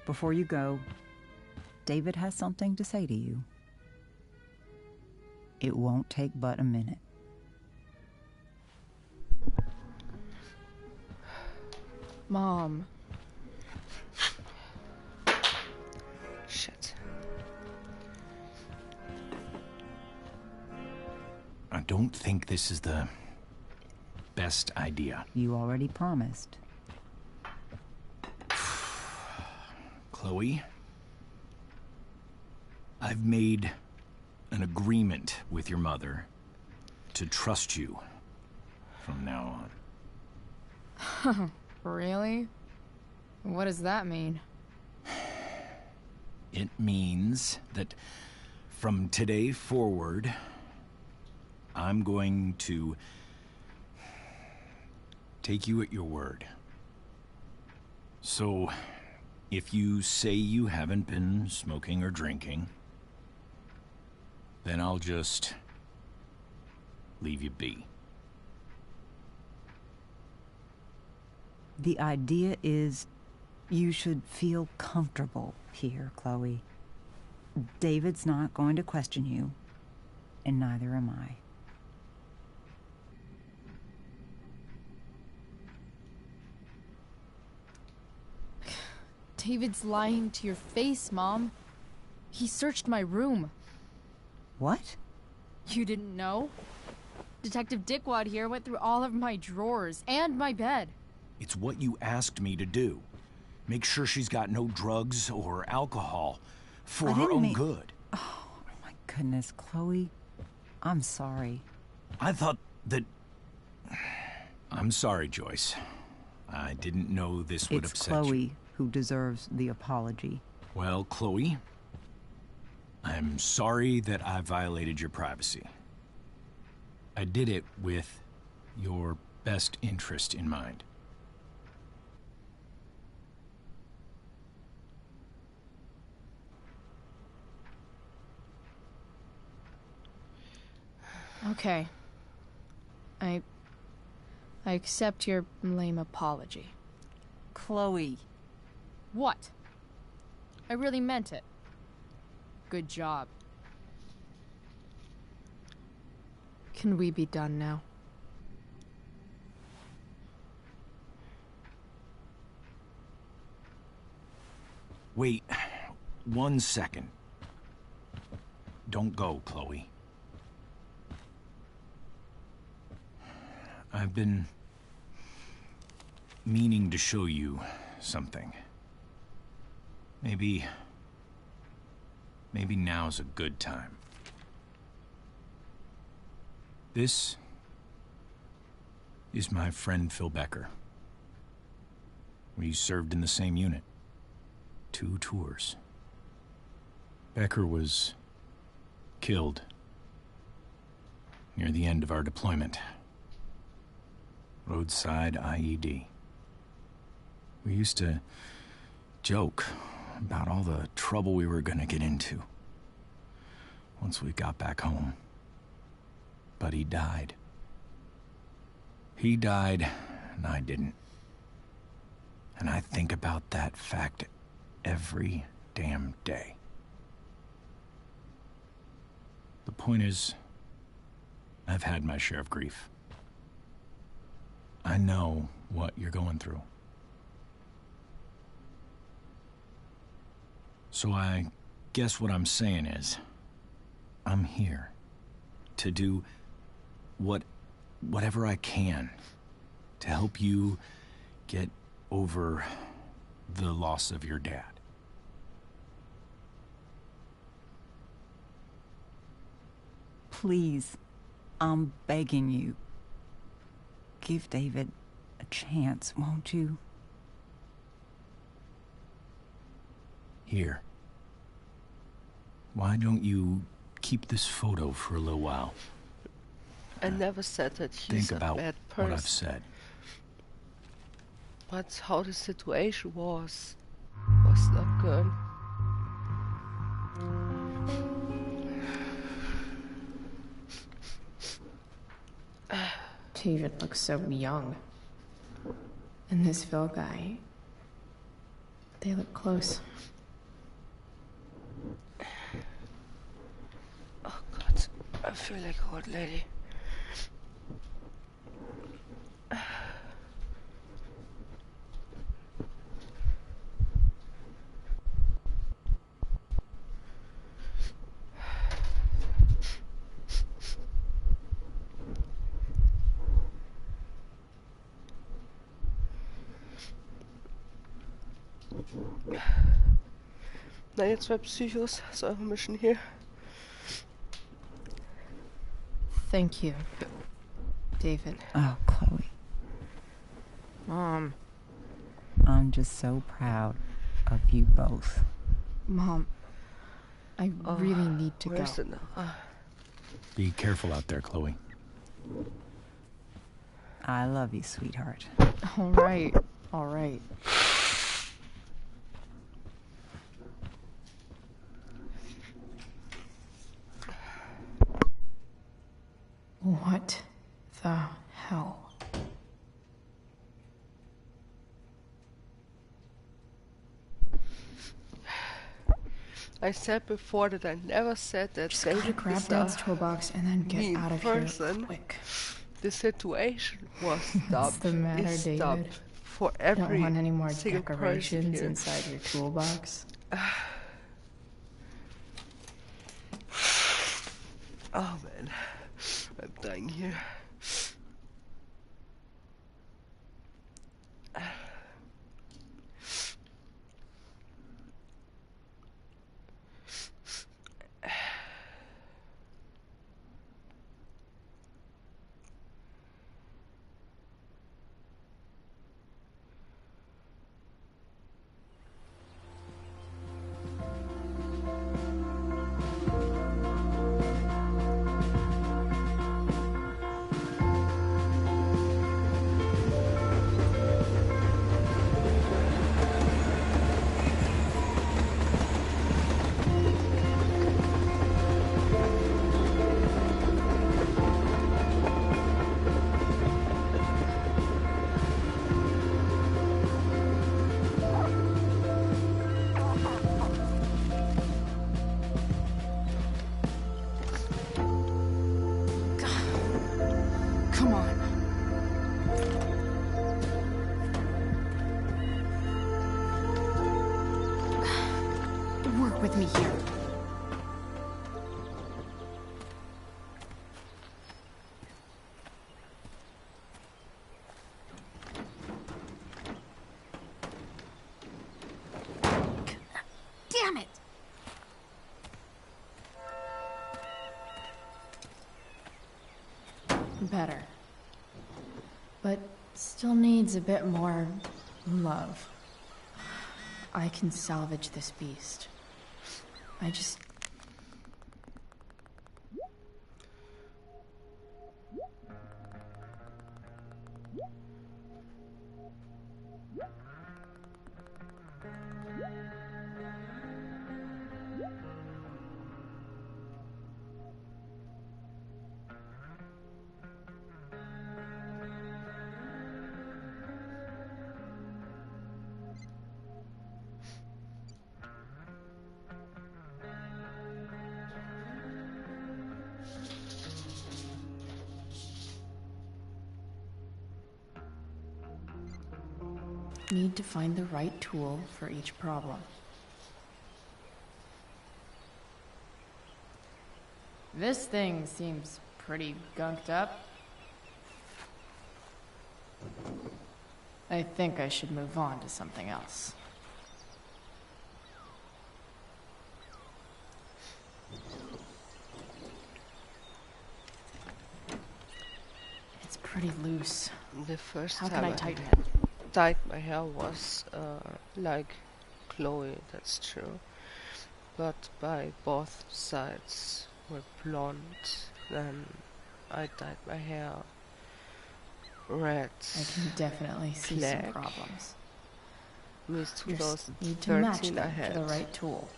Before you go, David has something to say to you. It won't take but a minute. Mom. Shit. I don't think this is the best idea. You already promised. Chloe, I've made an agreement with your mother to trust you from now on. Really? What does that mean? It means that from today forward, I'm going to take you at your word. So, if you say you haven't been smoking or drinking, then I'll just leave you be. The idea is you should feel comfortable here, Chloe. David's not going to question you, and neither am I. David's lying to your face, Mom. He searched my room. What? You didn't know? Detective Dickwad here went through all of my drawers and my bed. It's what you asked me to do. Make sure she's got no drugs or alcohol for her own good. Oh, my goodness, Chloe. I'm sorry. I thought that... I'm sorry, Joyce. I didn't know this would upset you. It's Chloe who deserves the apology. Well, Chloe, I'm sorry that I violated your privacy. I did it with your best interest in mind. Okay. I accept your lame apology. Chloe. What? I really meant it. Good job. Can we be done now? Wait 1 second. Don't go, Chloe. I've been meaning to show you something. Maybe now's a good time. This is my friend Phil Becker. We served in the same unit. 2 tours. Becker was killed near the end of our deployment. Roadside IED. We used to joke about all the trouble we were gonna get into once we got back home. But he died. He died, and I didn't. And I think about that fact every damn day. The point is, I've had my share of grief. I know what you're going through. So I guess what I'm saying is, I'm here to do whatever I can to help you get over the loss of your dad. Please, I'm begging you. Give David a chance, won't you? Here. Why don't you keep this photo for a little while? I never said that he's Think about a bad person. what I've said. But how the situation was not good. David looks so young. And this Phil guy, they look close. Oh God, I feel like a old lady. Na, ihr 2 Psychos aus eurer Mission hier. Thank you, David. Oh, Chloe. Mom. I'm just so proud of you both. Mom, I really need to go. Where's it now? Be careful out there, Chloe. I love you, sweetheart. All right, all right. What the hell? I said before that I never said that Just gotta grab Dad's toolbox and then get out of here quick. The situation was stopped. What's the matter, It's David? stopped for every Don't want any more single person decorations here. inside your toolbox? Oh man, I'm dying here. Come on. Work with me here. Damn it! Better. But still needs a bit more Love. I can salvage this beast. I just... Need to find the right tool for each problem. This thing seems pretty gunked up. I think I should move on to something else. It's pretty loose. The first How time can I tighten it? dyed my hair was like Chloe, that's true. But by both sides were blonde. Then I dyed my hair red. I can definitely see black. some problems. With Just need to match 2013 I them to had the right tool.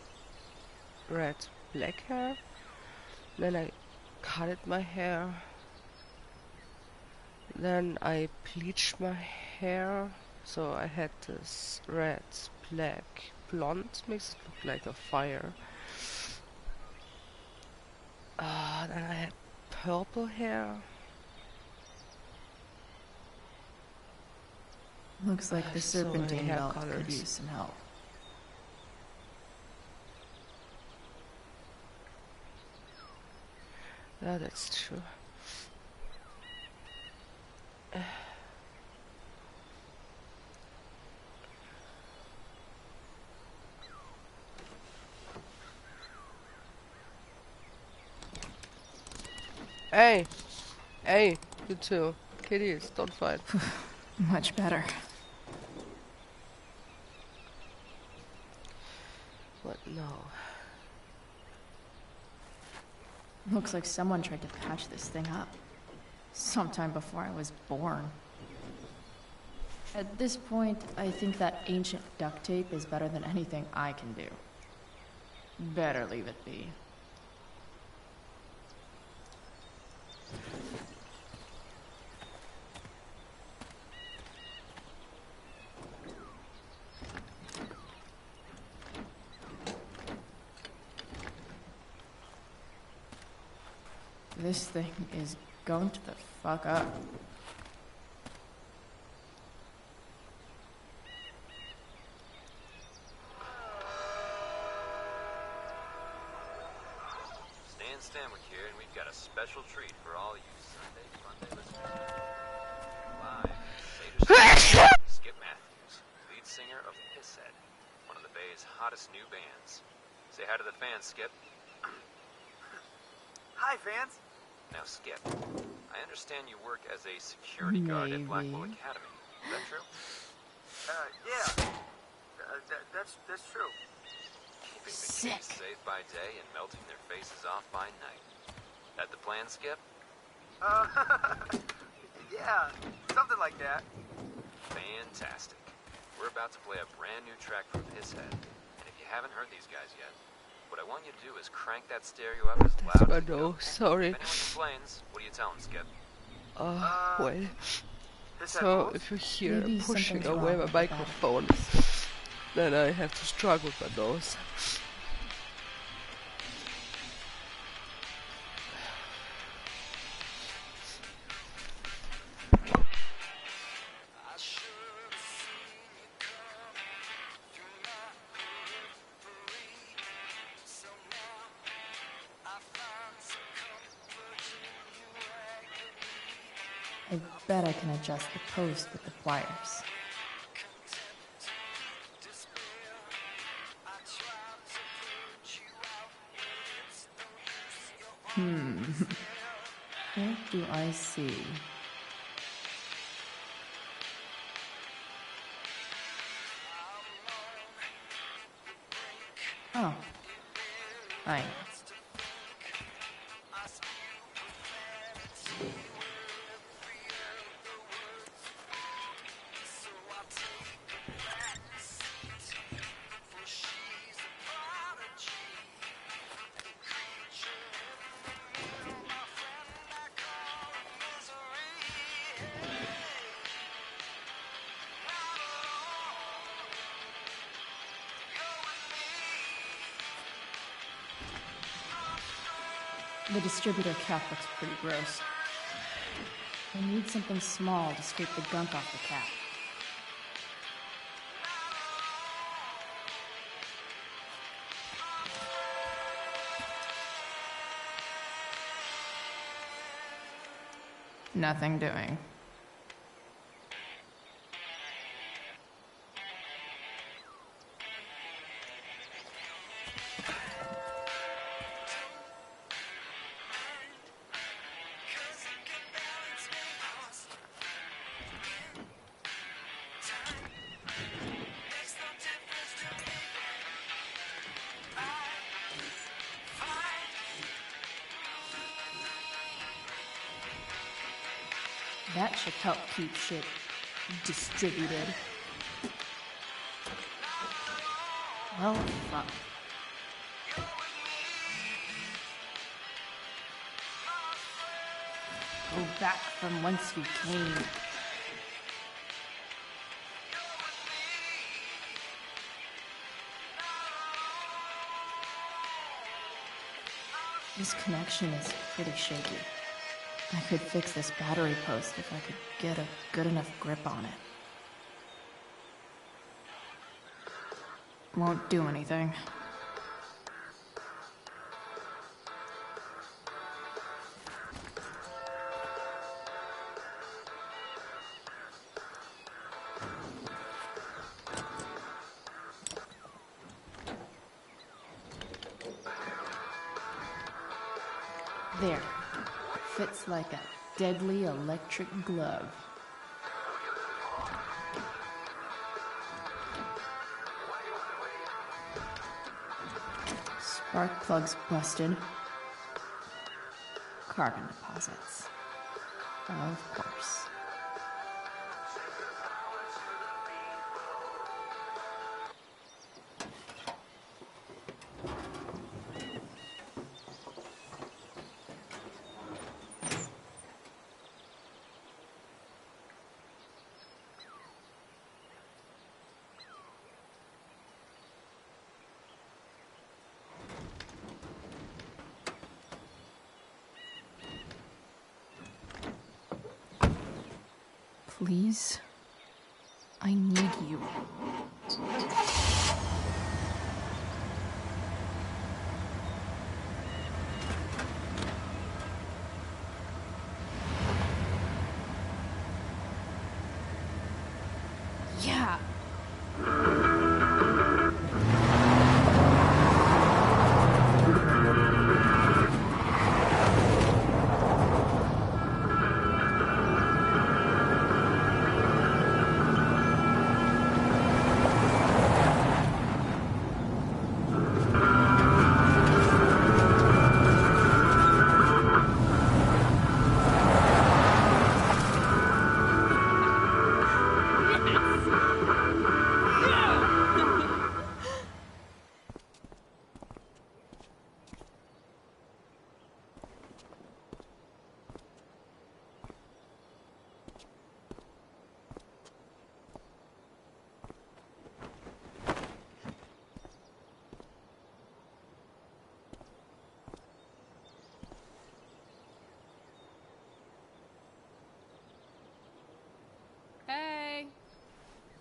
red black hair. Then I cutted my hair. Then I bleached my hair. So I had this red, black, blonde, makes it look like a fire. Then I had purple hair. Looks like the So many serpentine hair belt could colors. use some help. Yeah, that's true. Hey! Hey! You two. Kitties, don't fight. Much better. What? No. Looks like someone tried to patch this thing up. Sometime before I was born. At this point, I think that ancient duct tape is better than anything I can do. Better leave it be. This thing is going to the fuck up. Stan Stanwyck here, and we've got a special treat for all you Sunday Monday listeners. Live, Skip Matthews, lead singer of Pisshead, one of the Bay's hottest new bands. Say hi to the fans, Skip. Hi, fans. Now, Skip, I understand you work as a security guard at Blackwell Academy. Is that true? Yeah. That's true. Keeping the kids safe by day and melting their faces off by night. That the plan, Skip? Yeah, something like that. Fantastic. We're about to play a brand new track from Pisshead. And if you haven't heard these guys yet, what I want you to do is crank that stereo up as loud as you no, can. sorry. If anyone complains, what do you tell them, Skip? Well. Pisshead So rules? if you hear Maybe pushing something's away wrong my with the microphone, then I have to struggle with my nose. I bet I can adjust the post with the pliers. What do I see? Oh. I know. The distributor cap looks pretty gross. I need something small to scrape the gunk off the cap. Nothing doing. That should help keep shit distributed. Well, fuck. Go back from whence we came. This connection is pretty shaky. I could fix this battery post if I could get a good enough grip on it. Won't do anything. There. Fits like a deadly electric glove. Spark plugs busted. Carbon deposits. Of course. Please, I need you. Yeah. Hey!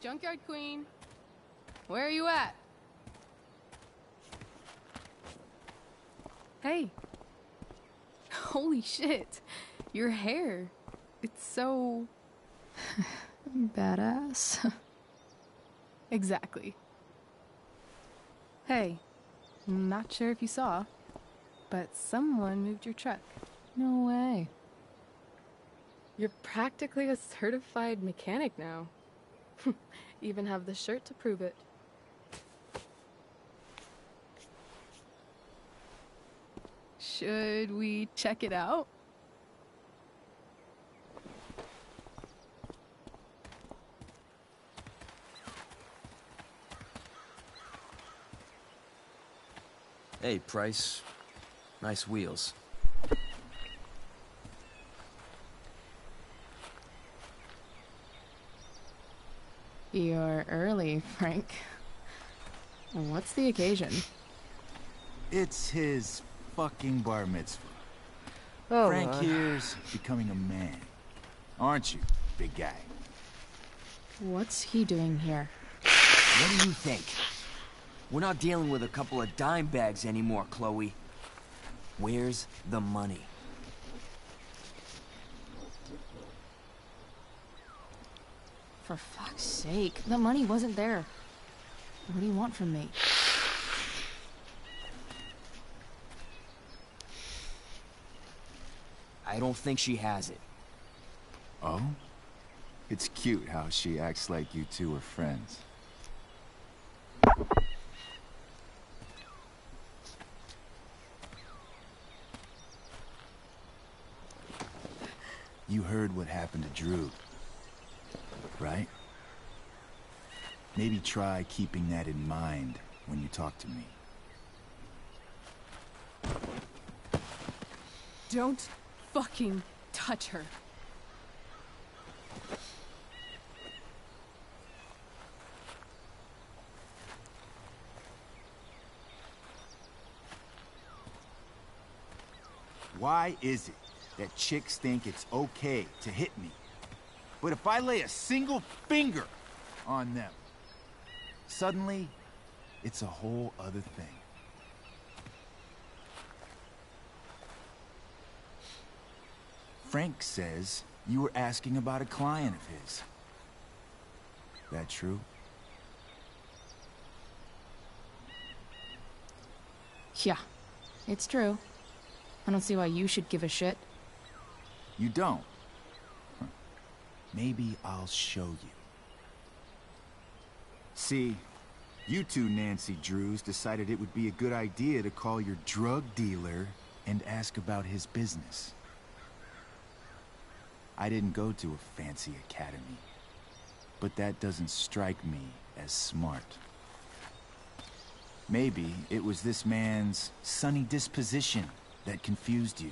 Junkyard Queen! Where are you at? Hey. Holy shit. Your hair. It's so... Badass. Exactly. Hey. Not sure if you saw, but someone moved your truck. No way. You're practically a certified mechanic now. Even have the shirt to prove it. Should we check it out? Hey, Price. Nice wheels. You're early, Frank. What's the occasion? It's his fucking bar mitzvah. Oh, Frank here's becoming a man. Aren't you, big guy? What's he doing here? What do you think? We're not dealing with a couple of dime bags anymore, Chloe. Where's the money? For fuck's sake, the money wasn't there. What do you want from me? I don't think she has it. Oh? It's cute how she acts like you two are friends. You heard what happened to Drew, right? Maybe try keeping that in mind when you talk to me. Don't fucking touch her. Why is it that chicks think it's okay to hit me? But if I lay a single finger on them, suddenly it's a whole other thing. Frank says you were asking about a client of his. That true? Yeah, it's true. I don't see why you should give a shit. You don't? Huh. Maybe I'll show you. See, you two Nancy Drews decided it would be a good idea to call your drug dealer and ask about his business. I didn't go to a fancy academy, but that doesn't strike me as smart. Maybe it was this man's sunny disposition that confused you.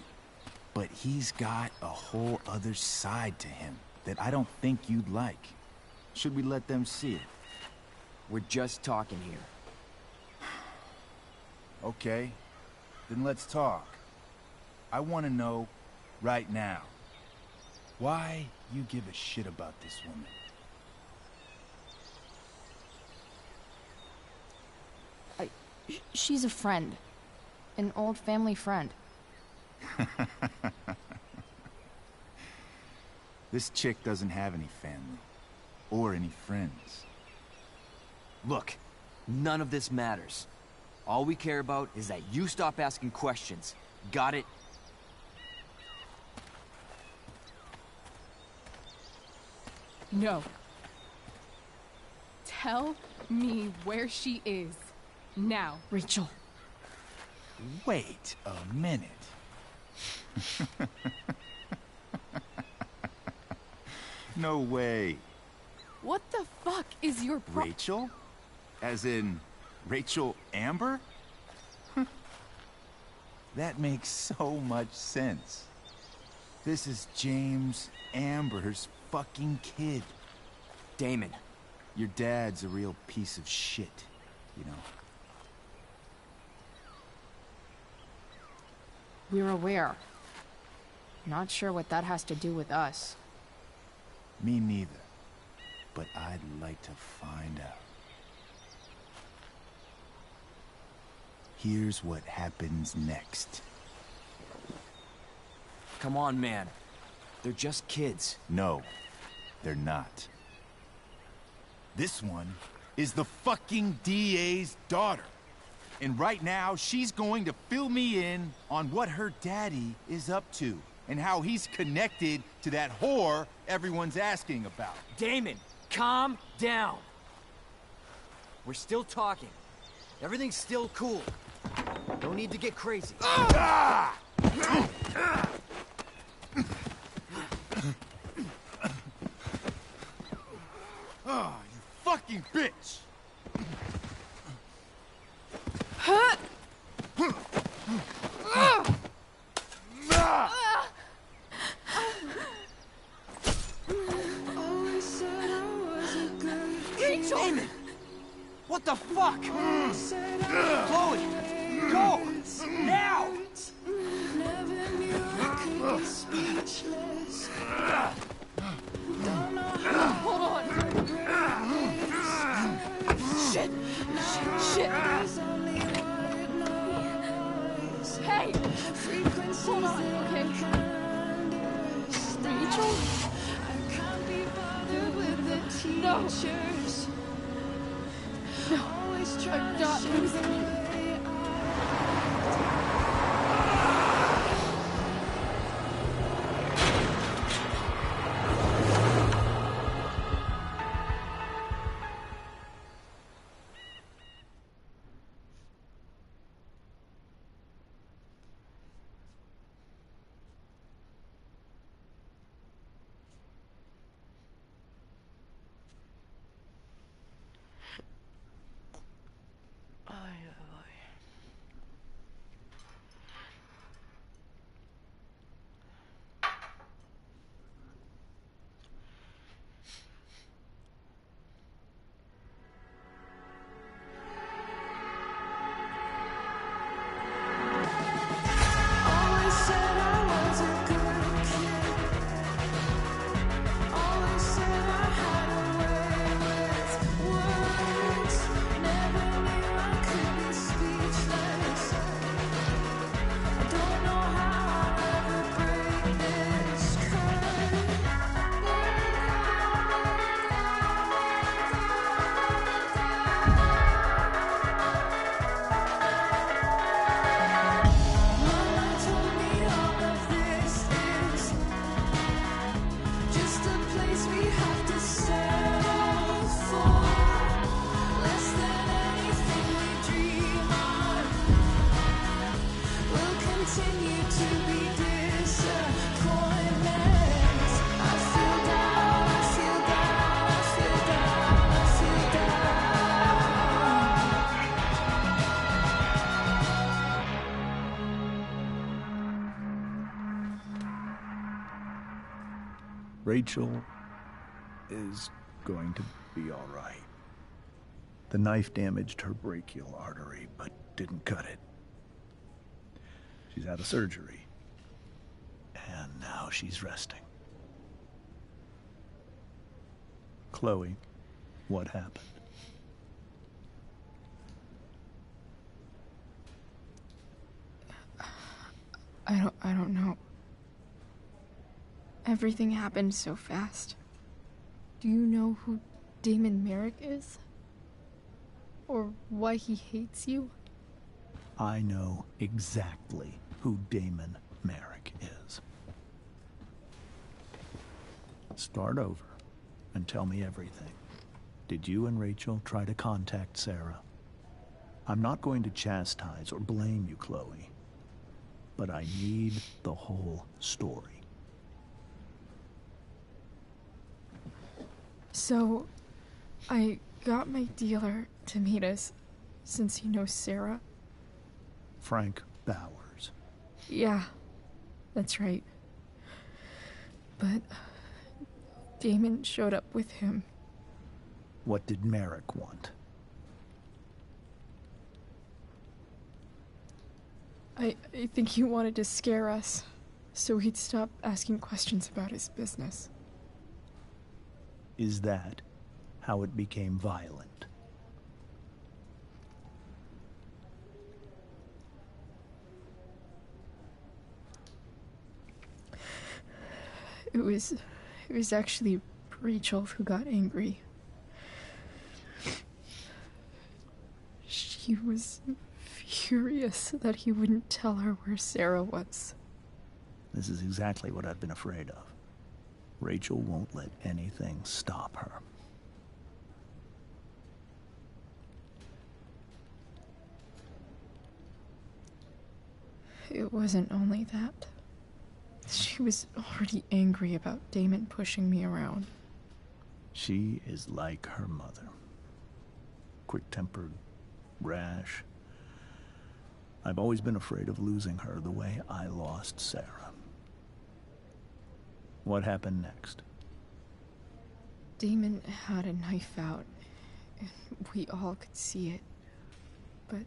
But he's got a whole other side to him that I don't think you'd like. Should we let them see it? We're just talking here. Okay, then let's talk. I want to know right now why you give a shit about this woman. She's a friend. An old family friend. This chick doesn't have any family. Or any friends. Look, none of this matters. All we care about is that you stop asking questions. Got it? No. Tell me where she is. Now. Rachel. Wait a minute. No way. What the fuck is your Rachel? As in, Rachel Amber? That makes so much sense. This is James Amber's fucking kid. Damon. Your dad's a real piece of shit, you know? We're aware. Not sure what that has to do with us. Me neither. But I'd like to find out. Here's what happens next. Come on, man. They're just kids. No, they're not. This one is the fucking DA's daughter. And right now, she's going to fill me in on what her daddy is up to and how he's connected to that whore everyone's asking about. Damon, calm down. We're still talking. Everything's still cool. No need to get crazy. Ah, you fucking bitch! Huh? Rachel! Damon! What the fuck? Chloe! Go! Now! Never knew I could be speechless. Don't know how. Hold on. Shit! Shit! Hey! Hold on, okay? Rachel? No! No! I'm not losing you. Always said I was a good kid. Always said I had a way with words. Never knew I could be speechless. I don't know how I'll ever break this Mama told me all of this is just a place we have to settle for. Less than anything we dream of. We'll continue to be disappointments. I feel down, I feel down, I feel down, I feel Rachel is going to be all right. The knife damaged her brachial artery, but didn't cut it. She's had a surgery, and now she's resting. Chloe, what happened? I don't know. Everything happened so fast. Do you know who Damon Merrick is? Or why he hates you? I know exactly who Damon Merrick is. Start over and tell me everything. Did you and Rachel try to contact Sarah? I'm not going to chastise or blame you, Chloe, but I need the whole story. So, I got my dealer to meet us, since he knows Sarah. Frank Bowers. Yeah, that's right. But Damon showed up with him. What did Merrick want? I think he wanted to scare us, so he'd stop asking questions about his business. Is that how it became violent? It was actually Rachel who got angry. She was furious that he wouldn't tell her where Sarah was. This is exactly what I've been afraid of. Rachel won't let anything stop her. It wasn't only that. She was already angry about Damon pushing me around. She is like her mother. Quick-tempered, rash. I've always been afraid of losing her the way I lost Sarah. What happened next? Damon had a knife out, and we all could see it. But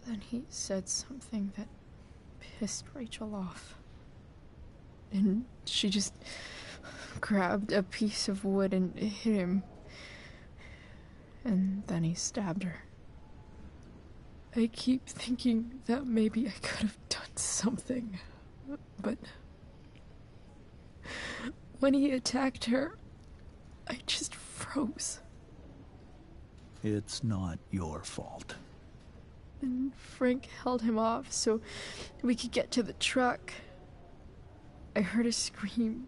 then he said something that pissed Rachel off. And she just grabbed a piece of wood and hit him. And then he stabbed her. I keep thinking that maybe I could have done something, but when he attacked her, I just froze. It's not your fault. And Frank held him off so we could get to the truck. I heard a scream,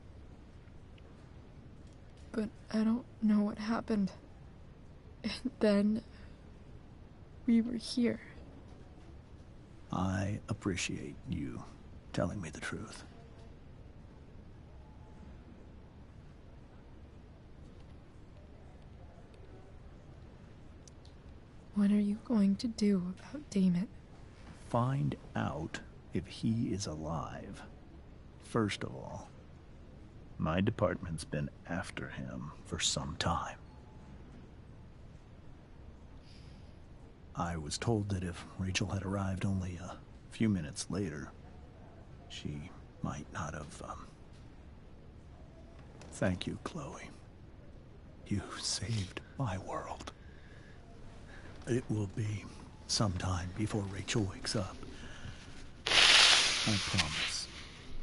but I don't know what happened. And then we were here. I appreciate you telling me the truth. What are you going to do about Damon? Find out if he is alive. First of all, my department's been after him for some time. I was told that if Rachel had arrived only a few minutes later, she might not have, Thank you, Chloe. You saved my world. It will be some time before Rachel wakes up. I promise.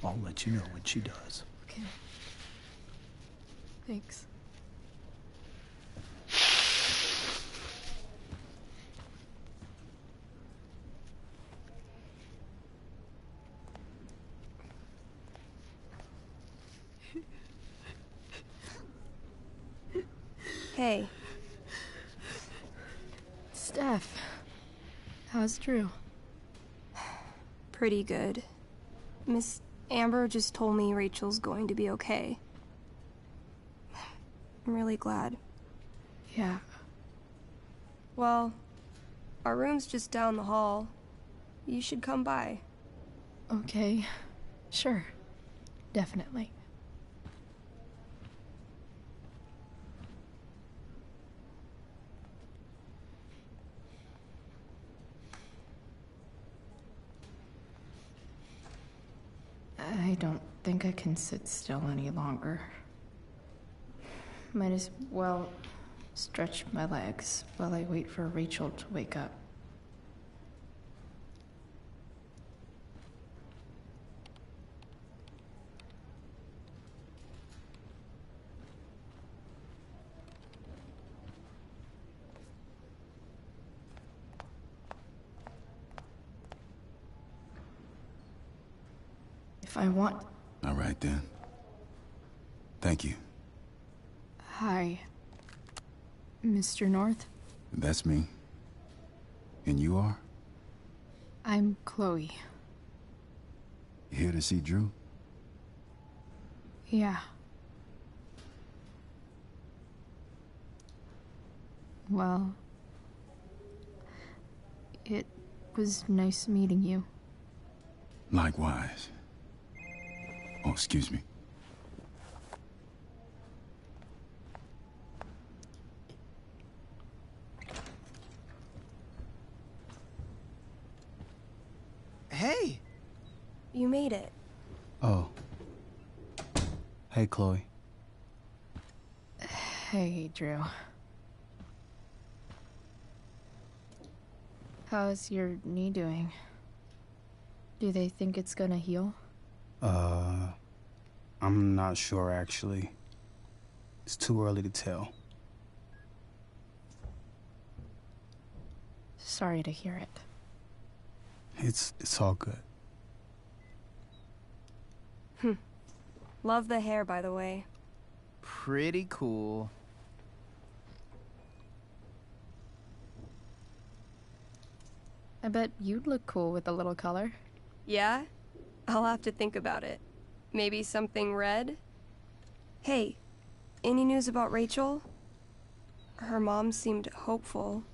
I'll let you know when she does. Okay. Thanks. Hey. Steph, how's Drew? Pretty good. Miss Amber just told me Rachel's going to be okay. I'm really glad. Yeah. Well, our room's just down the hall. You should come by. Okay. Sure. Definitely. I don't think I can sit still any longer. Might as well stretch my legs while I wait for Rachel to wake up. If I want... All right, then. Thank you. Hi, Mr. North. That's me. And you are? I'm Chloe. Here to see Drew? Yeah. Well, it was nice meeting you. Likewise. Oh, excuse me. Hey! You made it. Oh. Hey, Chloe. Hey, Drew. How's your knee doing? Do they think it's gonna heal? I'm not sure, actually. It's too early to tell. Sorry to hear it. It's all good. Love the hair, by the way. Pretty cool. I bet you'd look cool with a little color. Yeah? I'll have to think about it. Maybe something red? Hey, any news about Rachel? Her mom seemed hopeful.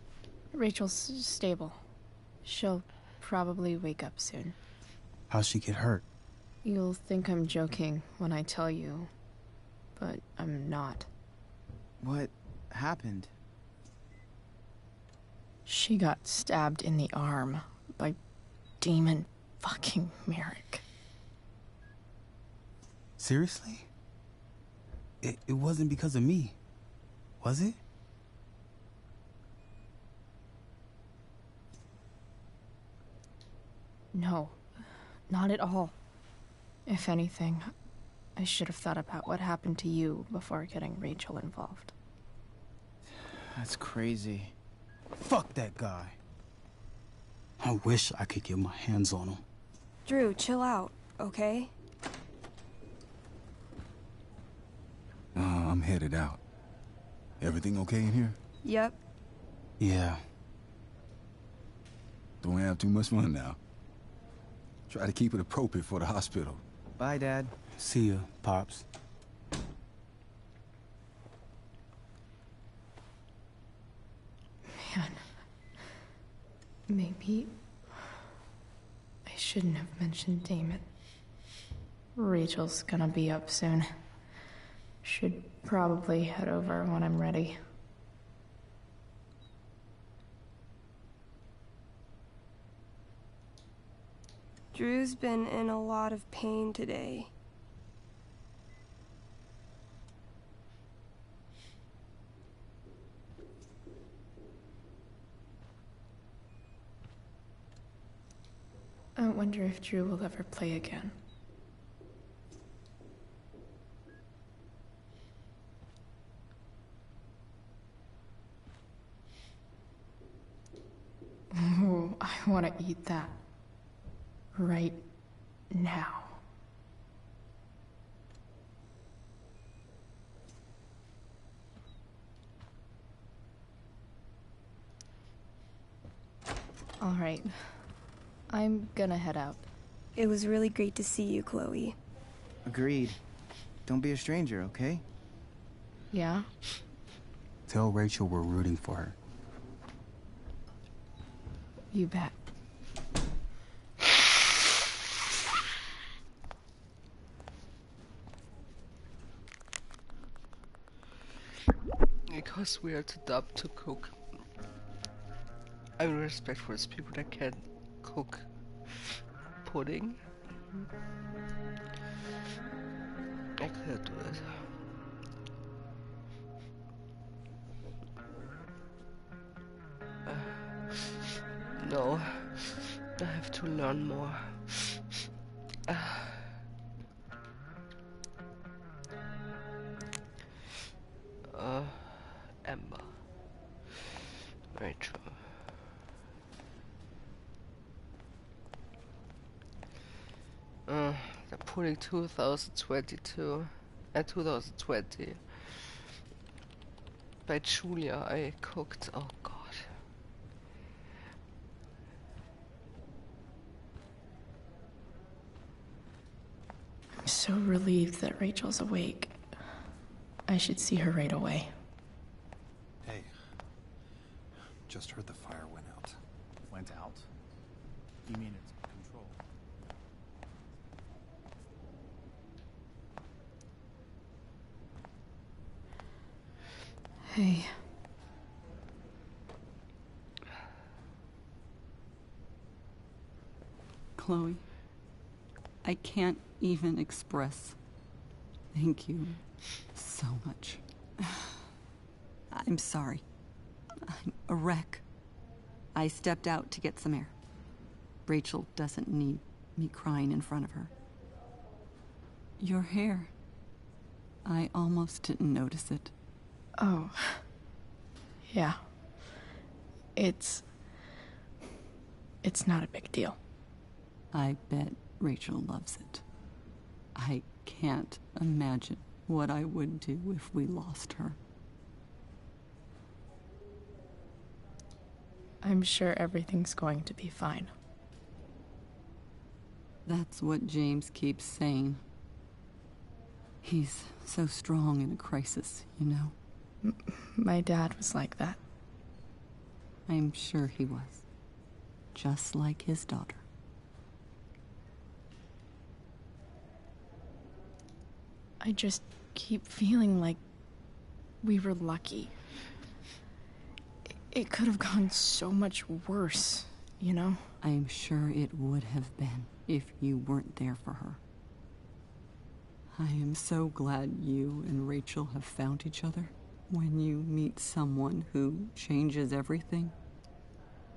Rachel's stable. She'll probably wake up soon. How'd she get hurt? You'll think I'm joking when I tell you, but I'm not. What happened? She got stabbed in the arm by Demon fucking Merrick. Seriously? It wasn't because of me, was it? No, not at all. If anything, I should have thought about what happened to you before getting Rachel involved. That's crazy. Fuck that guy. I wish I could get my hands on him. Drew, chill out, okay? I'm headed out. Everything okay in here? Yep. Yeah. Don't have too much fun now. Try to keep it appropriate for the hospital. Bye, Dad. See ya, Pops. Man, maybe I shouldn't have mentioned Damon. Rachel's gonna be up soon. Should probably head over when I'm ready. Drew's been in a lot of pain today. I wonder if Drew will ever play again. Ooh, I want to eat that. Right now. All right. I'm gonna head out. It was really great to see you, Chloe. Agreed. Don't be a stranger, okay? Yeah? Tell Rachel we're rooting for her. You bet. Because we are too dumb to cook. I have respect for those people that can cook pudding. I couldn't do it. No, I have to learn more. Ember. Rachel. They're putting 2022 and 2020. By Julia I cooked, oh god. I'm so relieved that Rachel's awake. I should see her right away. Hey, just heard the fire went out. Went out? You mean it's control? Hey. Chloe, I can't even express thank you so much. I'm sorry. I'm a wreck. I stepped out to get some air. Rachel doesn't need me crying in front of her. Your hair. I almost didn't notice it. Oh. Yeah. It's not a big deal. I bet Rachel loves it. I can't imagine what I would do if we lost her. I'm sure everything's going to be fine. That's what James keeps saying. He's so strong in a crisis, you know? My dad was like that. I'm sure he was. Just like his daughter. I just keep feeling like we were lucky. It could have gone so much worse, you know? I'm sure it would have been if you weren't there for her. I am so glad you and Rachel have found each other. When you meet someone who changes everything,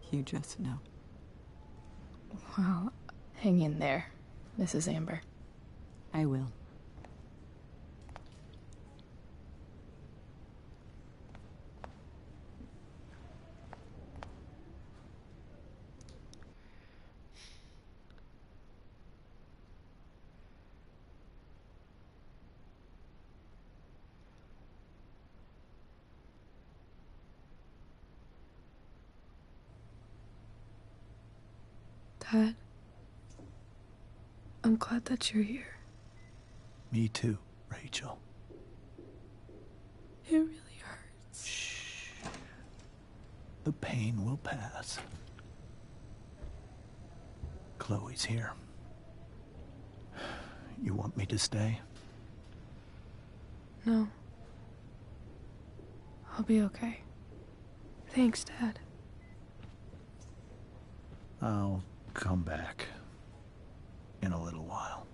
you just know. Well, hang in there, Mrs. Amber. I will. Dad, I'm glad that you're here. Me too, Rachel. It really hurts. Shh. The pain will pass. Chloe's here. You want me to stay? No. I'll be okay. Thanks, Dad. I'll come back in a little while.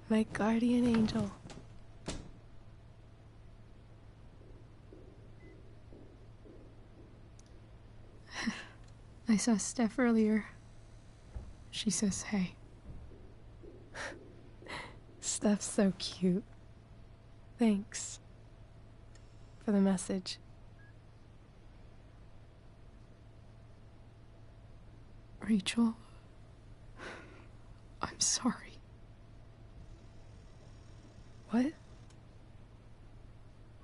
My guardian angel. I saw Steph earlier. She says hey. Steph's so cute. Thanks for the message. Rachel, I'm sorry. What?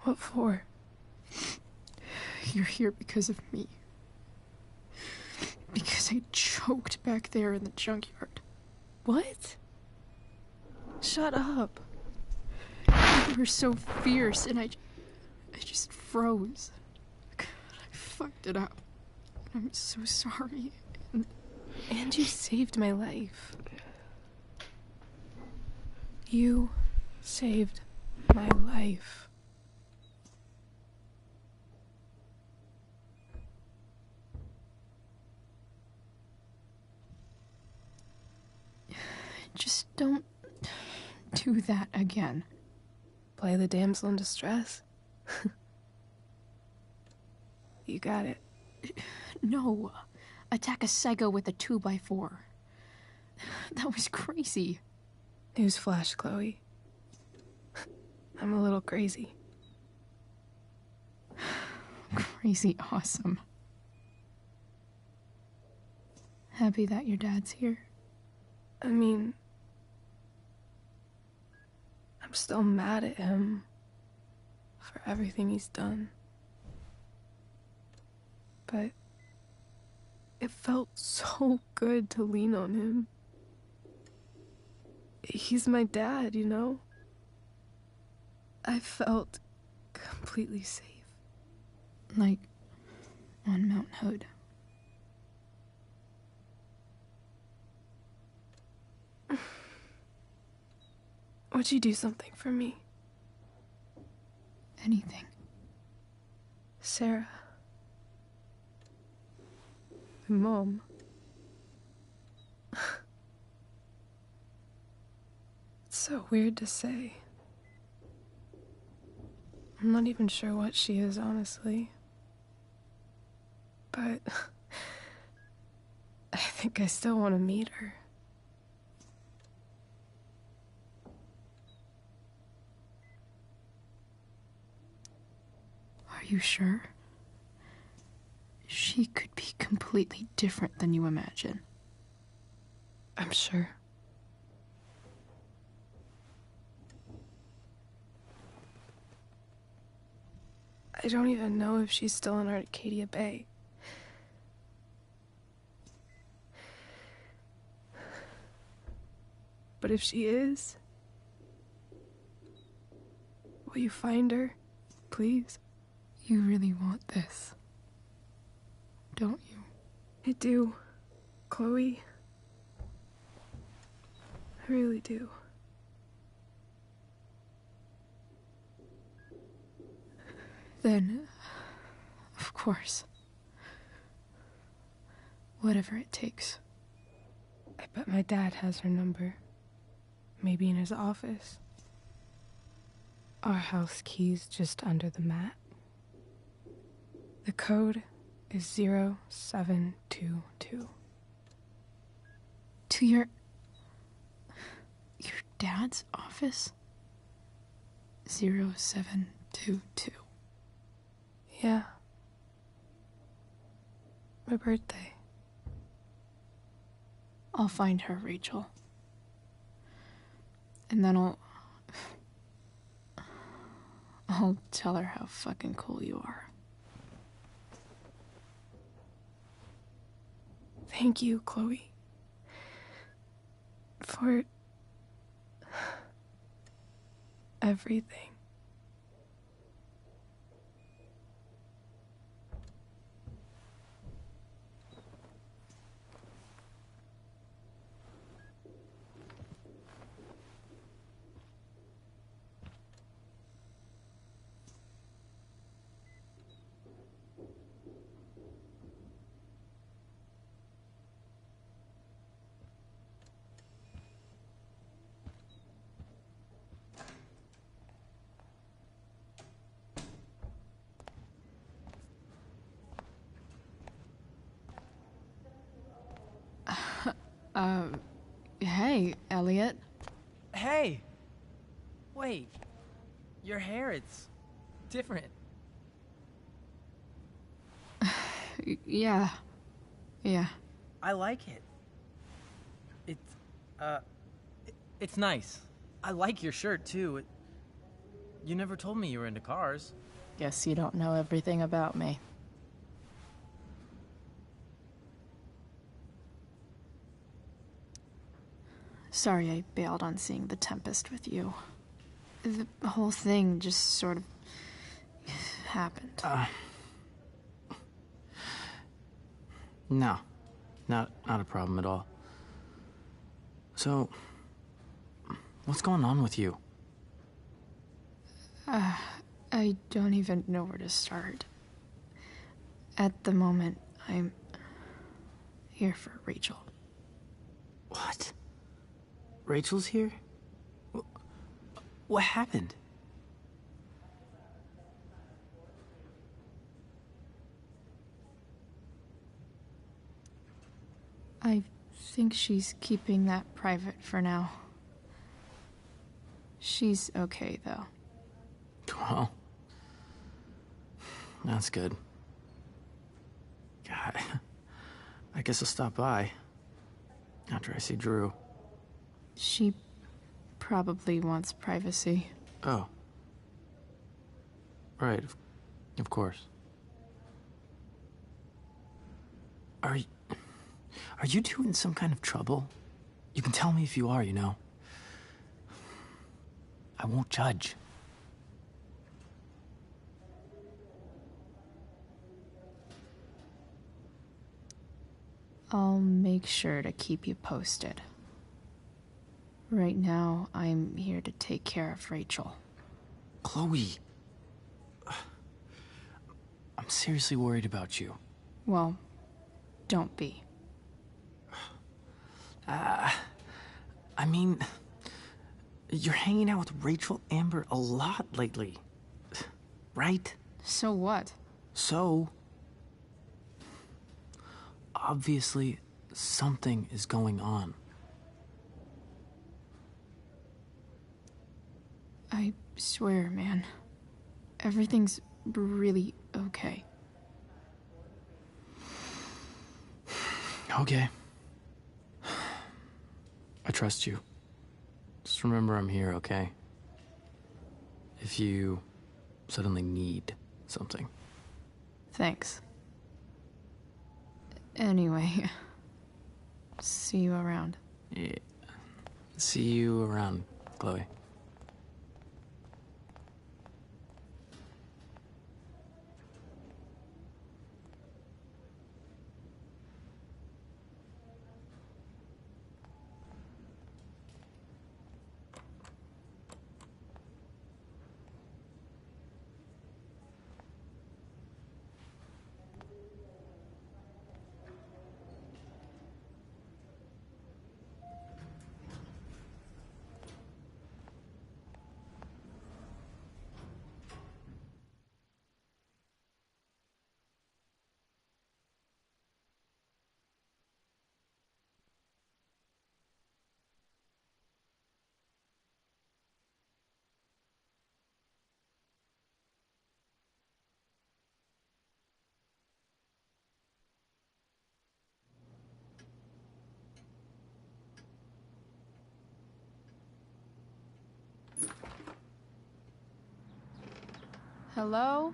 What for? You're here because of me. Because I choked back there in the junkyard. What? Shut up. You were so fierce and I just froze. I fucked it up. I'm so sorry. And you saved my life. You saved my life. Just don't do that again. Play the damsel in distress? You got it. No. Attack a psycho with a 2x4. That was crazy. Newsflash, Chloe. I'm a little crazy. Crazy awesome. Happy that your dad's here. I mean, I'm still mad at him for everything he's done. But it felt so good to lean on him. He's my dad, you know? I felt completely safe. Like on Mount Hood. Would you do something for me? Anything. Sarah. Mom. It's so weird to say. I'm not even sure what she is, honestly. But I think I still want to meet her. Are you sure? She could be completely different than you imagine. I'm sure. I don't even know if she's still in Arcadia Bay. But if she is, will you find her, please? You really want this, don't you? I do, Chloe. I really do. Then, of course. Whatever it takes. I bet my dad has her number. Maybe in his office. Our house key's just under the mat. The code is 0722. To your dad's office? 0722. Yeah. My birthday. I'll find her, Rachel. And then I'll tell her how fucking cool you are. Thank you, Chloe. For everything. Hey, Elliot. Hey! Wait. Your hair, it's different. Yeah. I like it. It's nice. I like your shirt, too. You never told me you were into cars. Guess you don't know everything about me. Sorry I bailed on seeing The Tempest with you. The whole thing just sort of happened. No. Not a problem at all. So, what's going on with you? I don't even know where to start. At the moment, I'm here for Rachel. What? Rachel's here? What happened? I think she's keeping that private for now. She's okay, though. Well, that's good. God, I guess I'll stop by after I see Drew. She probably wants privacy. Oh. Right, of course. Are you two in some kind of trouble? You can tell me if you are, you know. I won't judge. I'll make sure to keep you posted. Right now, I'm here to take care of Rachel. Chloe. I'm seriously worried about you. Well, don't be. I mean, you're hanging out with Rachel Amber a lot lately. Right? So what? So, obviously, something is going on. I swear, man. Everything's really okay. Okay. I trust you. Just remember I'm here, okay? If you suddenly need something. Thanks. Anyway, see you around. Yeah. See you around, Chloe. Hello?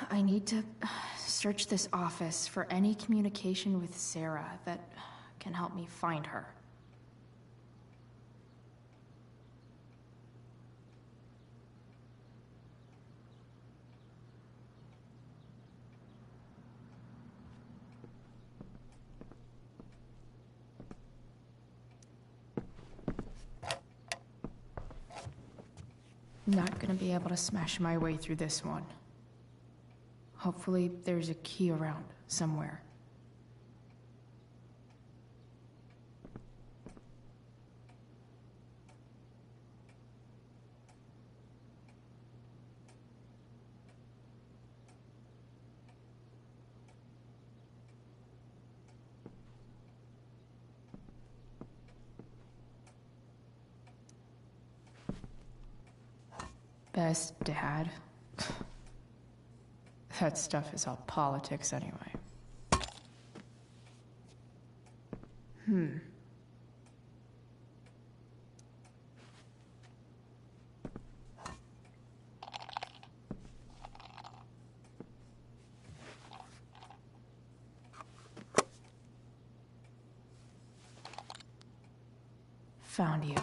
I need to search this office for any communication with Sarah that can help me find her. Not gonna be able to smash my way through this one. Hopefully, there's a key around somewhere. Best dad. That stuff is all politics anyway. Found you.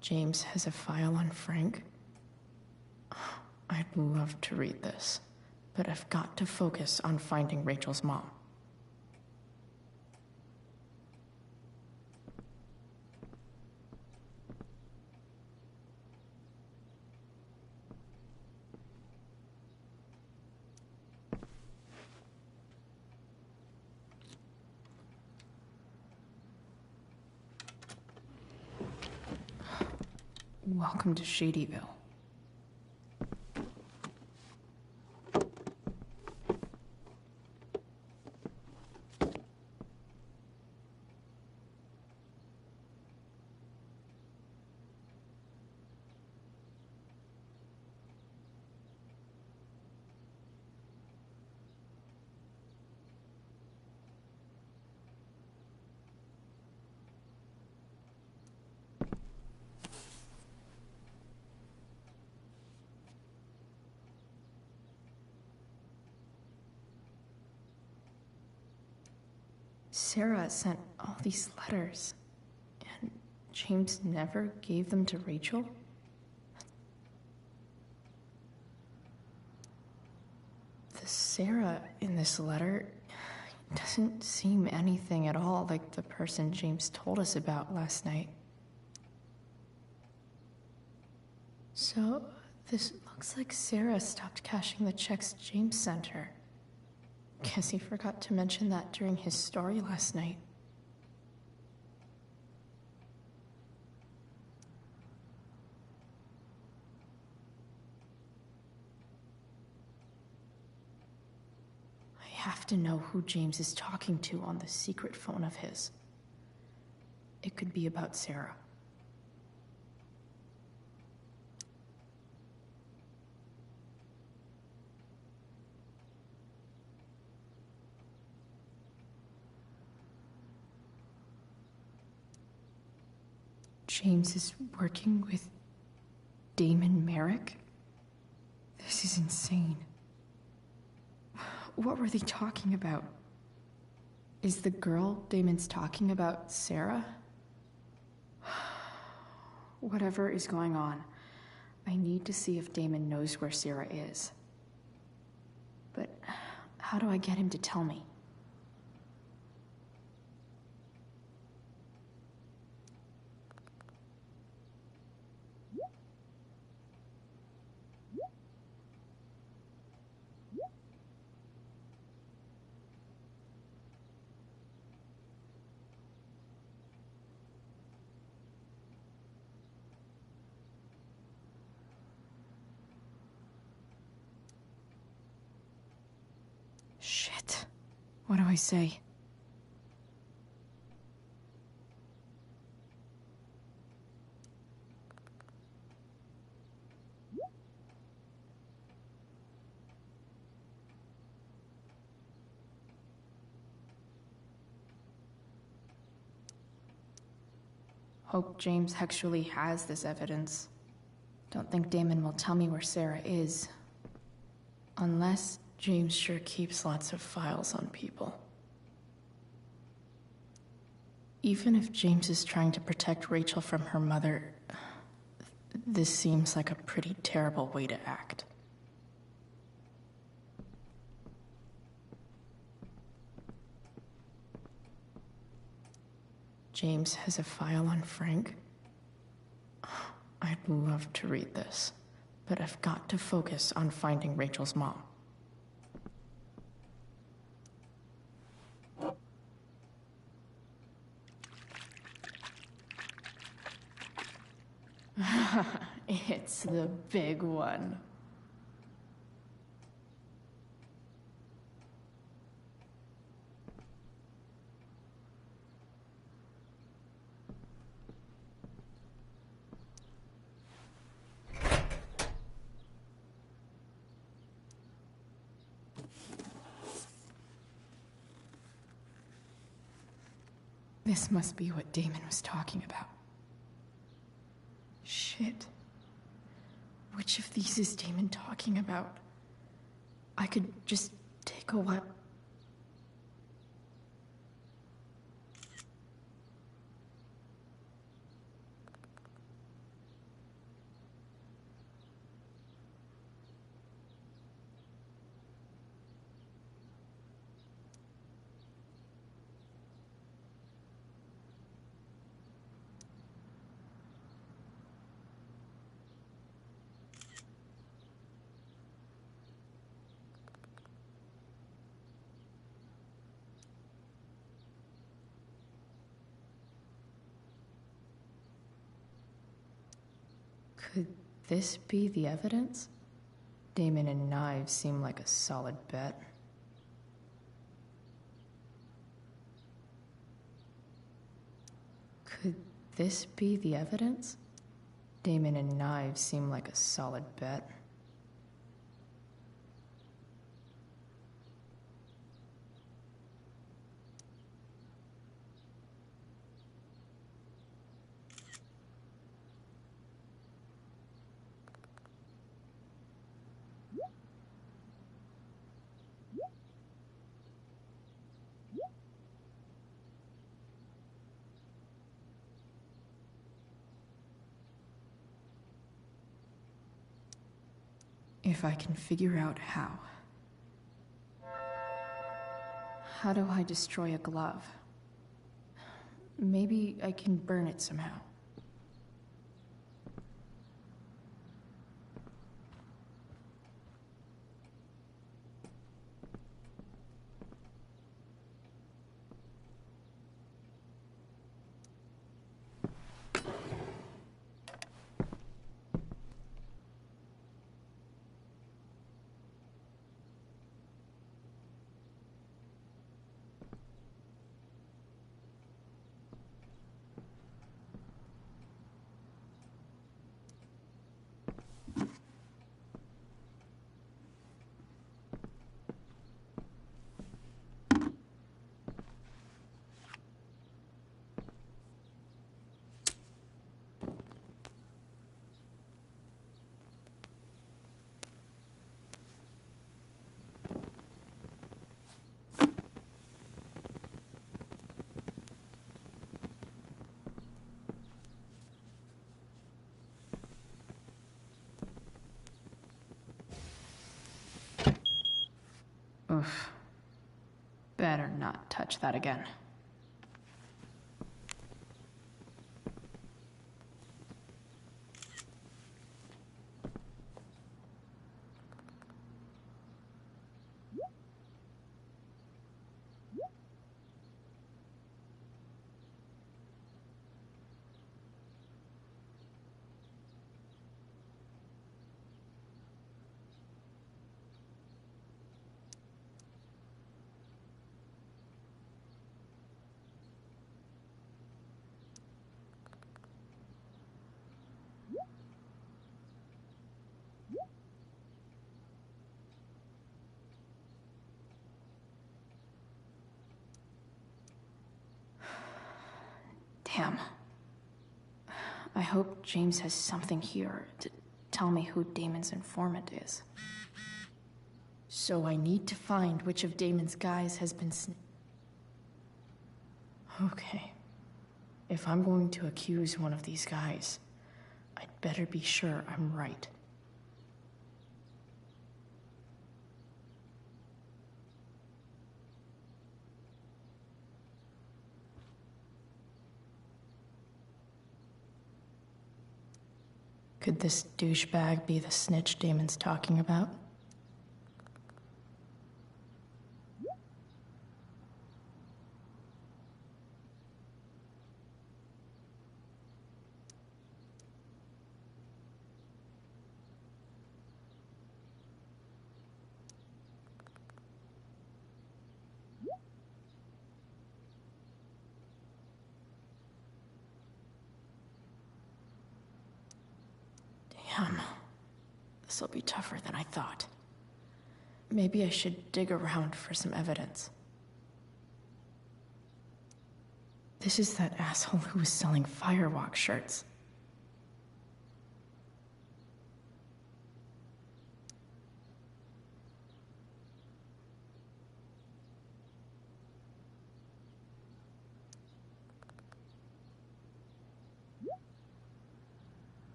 James has a file on Frank. I'd love to read this, but I've got to focus on finding Rachel's mom. Welcome to Shadyville. Sarah sent all these letters, and James never gave them to Rachel? The Sarah in this letter doesn't seem anything at all like the person James told us about last night. So, this looks like Sarah stopped cashing the checks James sent her. Guess he forgot to mention that during his story last night. I have to know who James is talking to on the secret phone of his. It could be about Sarah. James is working with Damon Merrick? This is insane. What were they talking about? Is the girl Damon's talking about Sarah? Whatever is going on, I need to see if Damon knows where Sarah is. But how do I get him to tell me? Shit. What do I say? Hope James actually has this evidence. Don't think Damon will tell me where Sarah is. Unless James sure keeps lots of files on people. Even if James is trying to protect Rachel from her mother, this seems like a pretty terrible way to act. James has a file on Frank. I'd love to read this, but I've got to focus on finding Rachel's mom. It's the big one. This must be what Damon was talking about. Shit. Which of these is Damon talking about? I could just take a while. Could this be the evidence? Damon and knives seem like a solid bet. Could this be the evidence? Damon and knives seem like a solid bet. If I can figure out how. How do I destroy a glove? Maybe I can burn it somehow. Oof. Better not touch that again. Damn. I hope James has something here to tell me who Damon's informant is. So I need to find which of Damon's guys has been Okay. If I'm going to accuse one of these guys, I'd better be sure I'm right. Could this douchebag be the snitch Damon's talking about? Damn. This'll be tougher than I thought. Maybe I should dig around for some evidence. This is that asshole who was selling Firewalk shirts.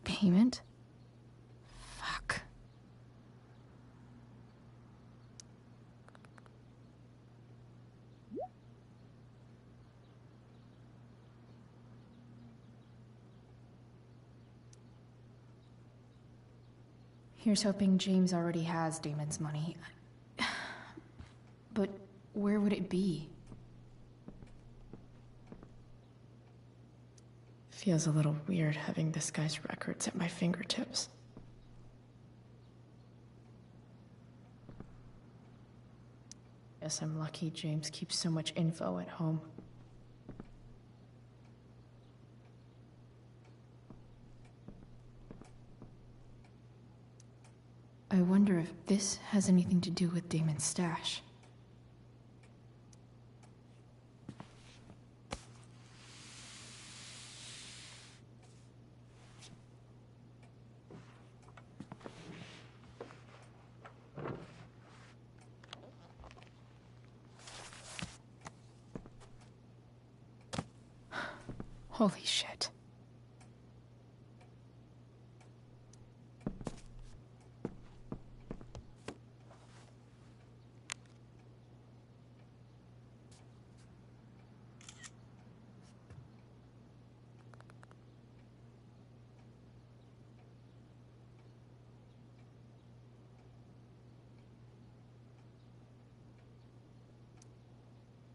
Payment? Fuck. Here's hoping James already has Damon's money. But where would it be? Feels a little weird having this guy's records at my fingertips. Guess I'm lucky James keeps so much info at home. I wonder if this has anything to do with Damon's stash. Holy shit.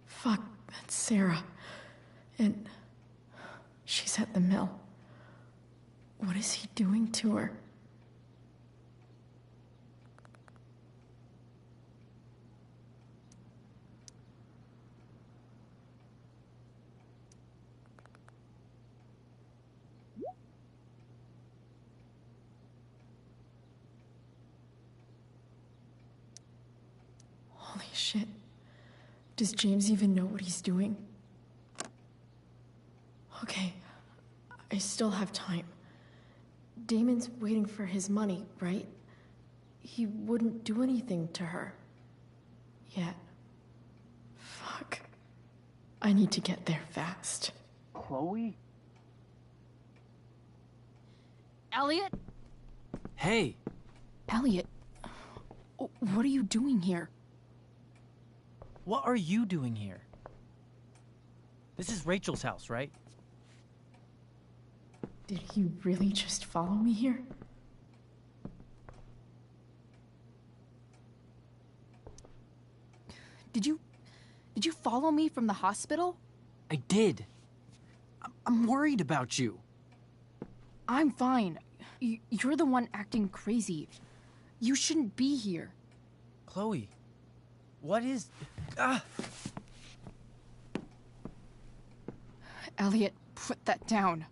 Fuck, that's Sarah. And she's at the mill. What is he doing to her? Shit. Does James even know what he's doing? Okay, I still have time. Damon's waiting for his money, right? He wouldn't do anything to her. Yet. Fuck. I need to get there fast. Chloe? Elliot? Hey! Elliot, what are you doing here? What are you doing here? This is Rachel's house, right? Did he really just follow me here? Did you follow me from the hospital? I did. I'm worried about you. I'm fine. You're the one acting crazy. You shouldn't be here. Chloe, what is... Ah! Elliot, put that down.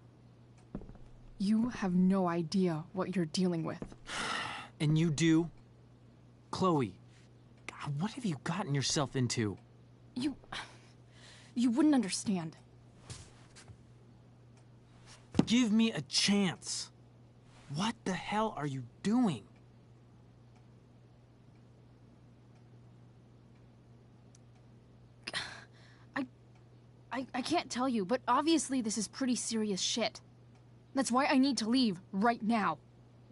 You have no idea what you're dealing with. And you do? Chloe, God, what have you gotten yourself into? You wouldn't understand. Give me a chance. What the hell are you doing? I can't tell you, but obviously this is pretty serious shit. That's why I need to leave right now.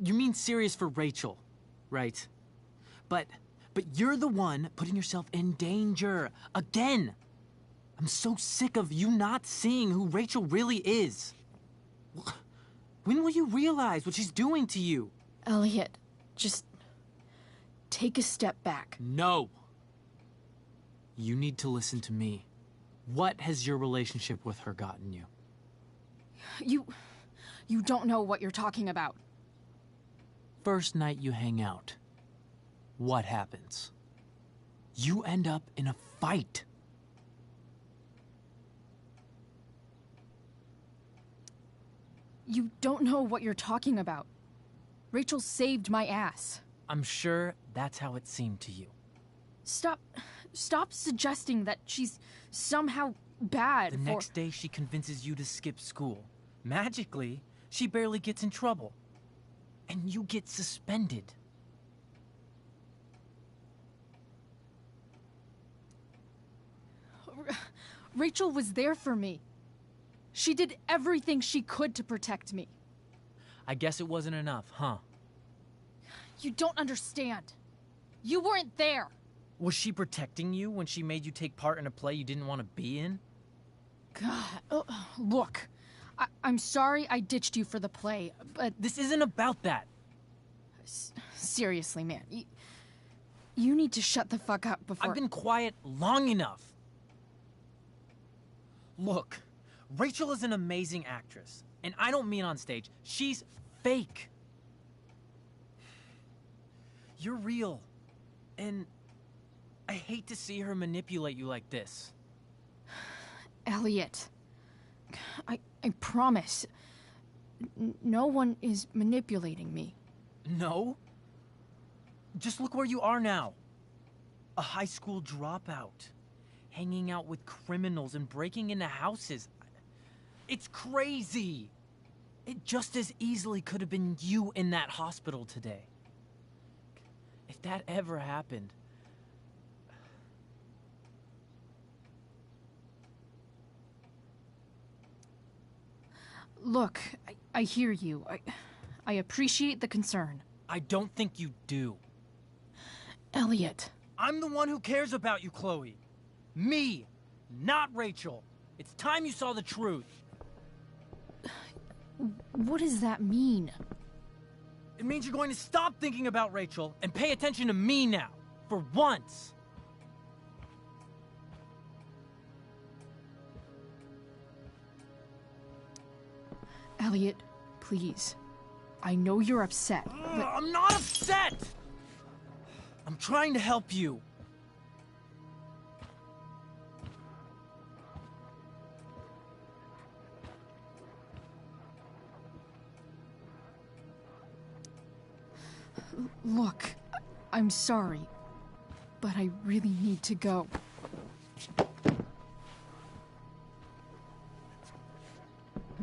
You mean serious for Rachel, right? But you're the one putting yourself in danger. Again! I'm so sick of you not seeing who Rachel really is. When will you realize what she's doing to you? Elliot, just take a step back. No. You need to listen to me. What has your relationship with her gotten you? You don't know what you're talking about. First night you hang out, what happens? You end up in a fight. You don't know what you're talking about. Rachel saved my ass. I'm sure that's how it seemed to you. Stop suggesting that she's somehow bad. The next day she convinces you to skip school. Magically, she barely gets in trouble. And you get suspended. Rachel was there for me. She did everything she could to protect me. I guess it wasn't enough, huh? You don't understand. You weren't there. Was she protecting you when she made you take part in a play you didn't want to be in? God, look. I'm sorry I ditched you for the play, but... This isn't about that. Seriously, man. You need to shut the fuck up before... I've been quiet long enough. Look, Rachel is an amazing actress. And I don't mean on stage. She's fake. You're real. And I hate to see her manipulate you like this. Elliot, I promise. No one is manipulating me. No? Just look where you are now. A high school dropout. Hanging out with criminals and breaking into houses. It's crazy. It just as easily could have been you in that hospital today. If that ever happened... Look, I hear you. I appreciate the concern. I don't think you do. Elliot. I'm the one who cares about you, Chloe. Me, not Rachel. It's time you saw the truth. What does that mean? It means you're going to stop thinking about Rachel and pay attention to me now. For once. Elliot, please. I know you're upset, but... I'm not upset! I'm trying to help you. Look, I'm sorry. but I really need to go.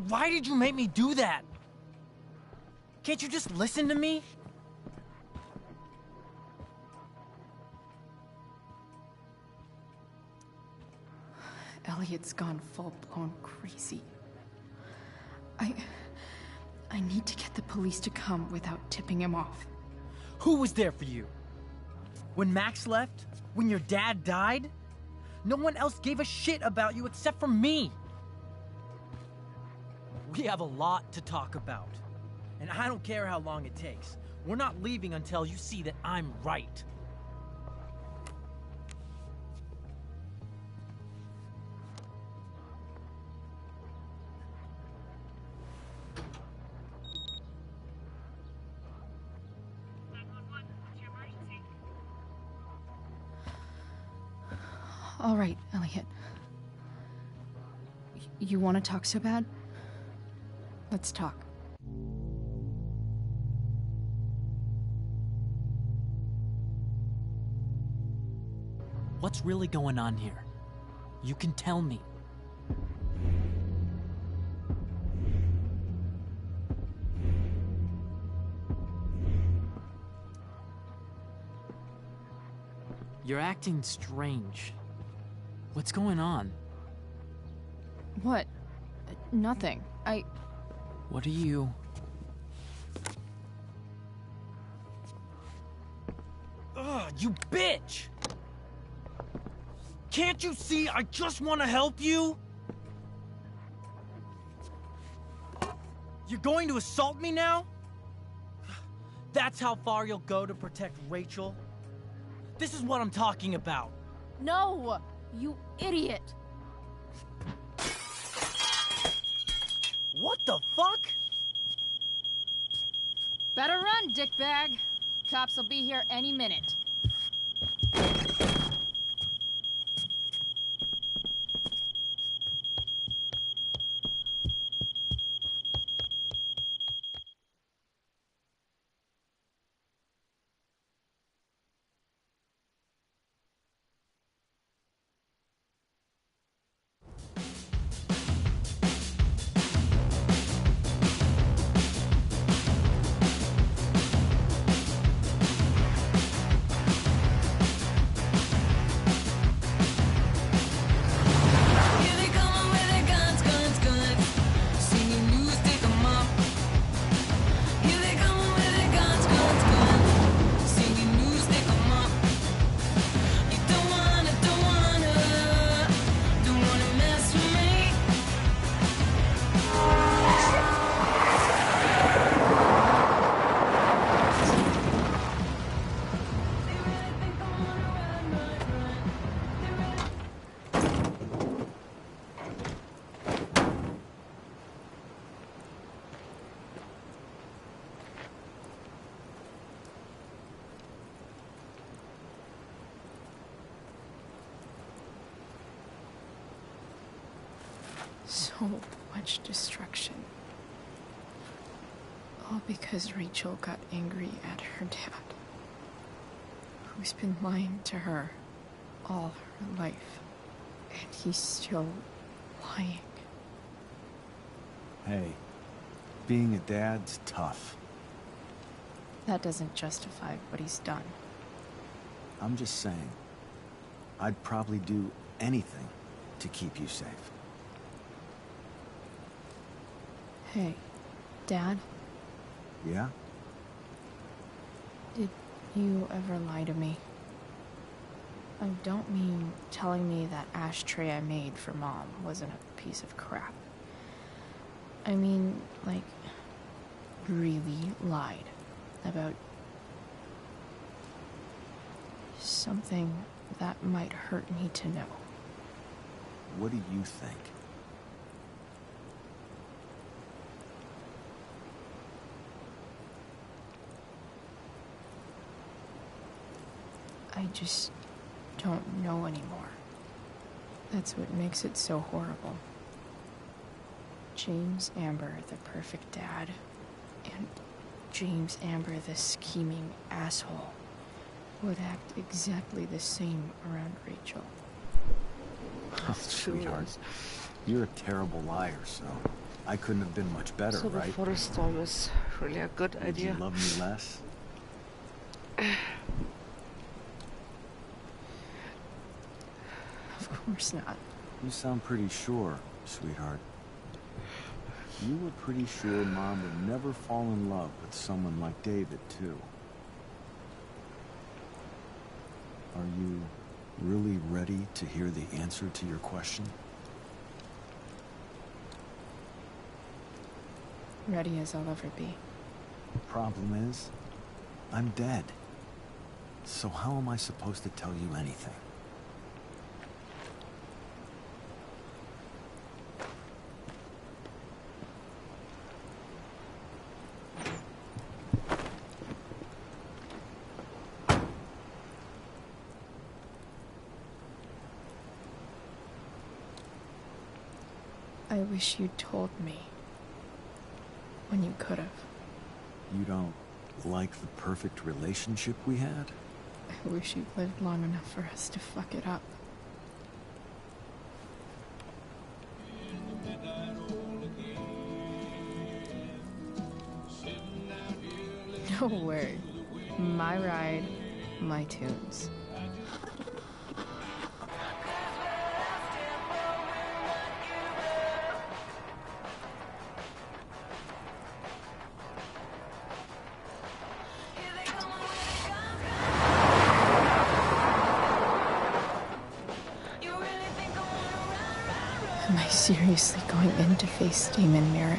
Why did you make me do that? Can't you just listen to me? Elliot's gone full-blown crazy. I need to get the police to come without tipping him off. Who was there for you? When Max left? When your dad died? No one else gave a shit about you except for me. We have a lot to talk about. And I don't care how long it takes. We're not leaving until you see that I'm right. All right, Elliot. You want to talk so bad? Let's talk. What's really going on here? You can tell me. You're acting strange. What's going on? What? Nothing. What are you... Ugh, you bitch! Can't you see I just want to help you? You're going to assault me now? That's how far you'll go to protect Rachel? This is what I'm talking about. No! You idiot! What the fuck? Better run, dickbag. Cops will be here any minute. So much destruction. All because Rachel got angry at her dad, who's been lying to her all her life. And he's still lying. Hey, being a dad's tough. That doesn't justify what he's done. I'm just saying, I'd probably do anything to keep you safe. Hey, Dad? Yeah? Did you ever lie to me? I don't mean telling me that ashtray I made for Mom wasn't a piece of crap. I mean, like, really lied about something that might hurt me to know. What do you think? I just don't know anymore. That's what makes it so horrible. James Amber, the perfect dad, and James Amber, the scheming asshole. would act exactly the same around Rachel. Oh, sweetheart. You're a terrible liar, so I couldn't have been much better, So the right? forest storm is really a good Would idea. you love me less? Of course not. You sound pretty sure, sweetheart. You were pretty sure Mom would never fall in love with someone like David, too. Are you really ready to hear the answer to your question? Ready as I'll ever be. The problem is, I'm dead. So how am I supposed to tell you anything? I wish you'd told me. When you could have. You don't like the perfect relationship we had? I wish you'd lived long enough for us to fuck it up. No way. My ride, my tunes. Am I seriously going in to face Damon Merrick?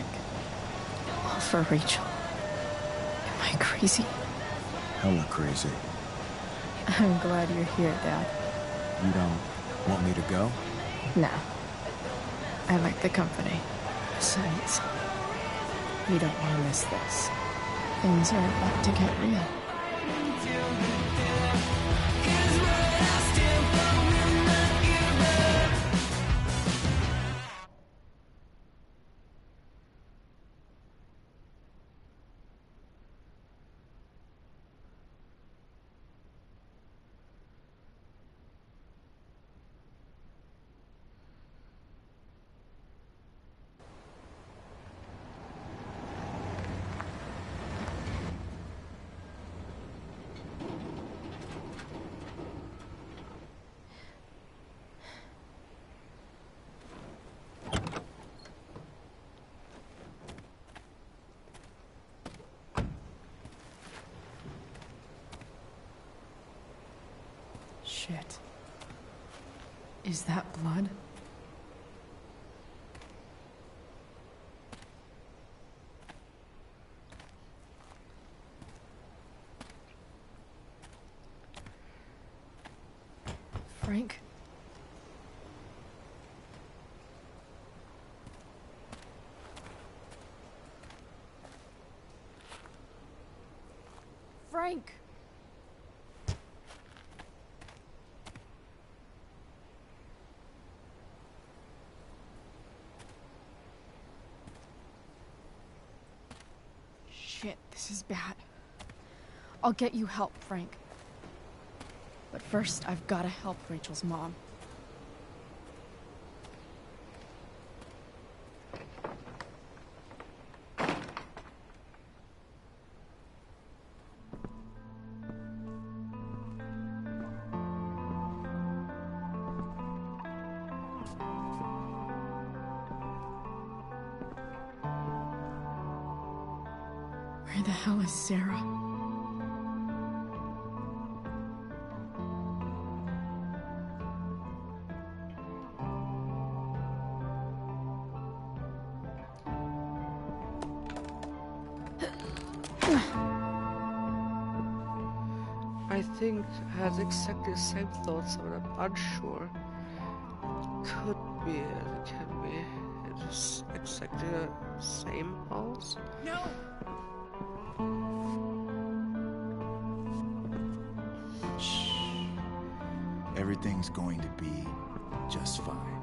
All for Rachel? Am I crazy? Hella crazy. I'm glad you're here, Dad. You don't want me to go? No. I like the company. Besides, you don't want to miss this. Things are about to get real. Shit. Is that blood? Frank? Frank! Shit, this is bad. I'll get you help, Frank. But first, I've gotta help Rachel's mom. Where the hell is Sarah? I think I had exactly the same thoughts, but I'm unsure. Could be, it can be. It is exactly the same house. No! Everything's going to be just fine.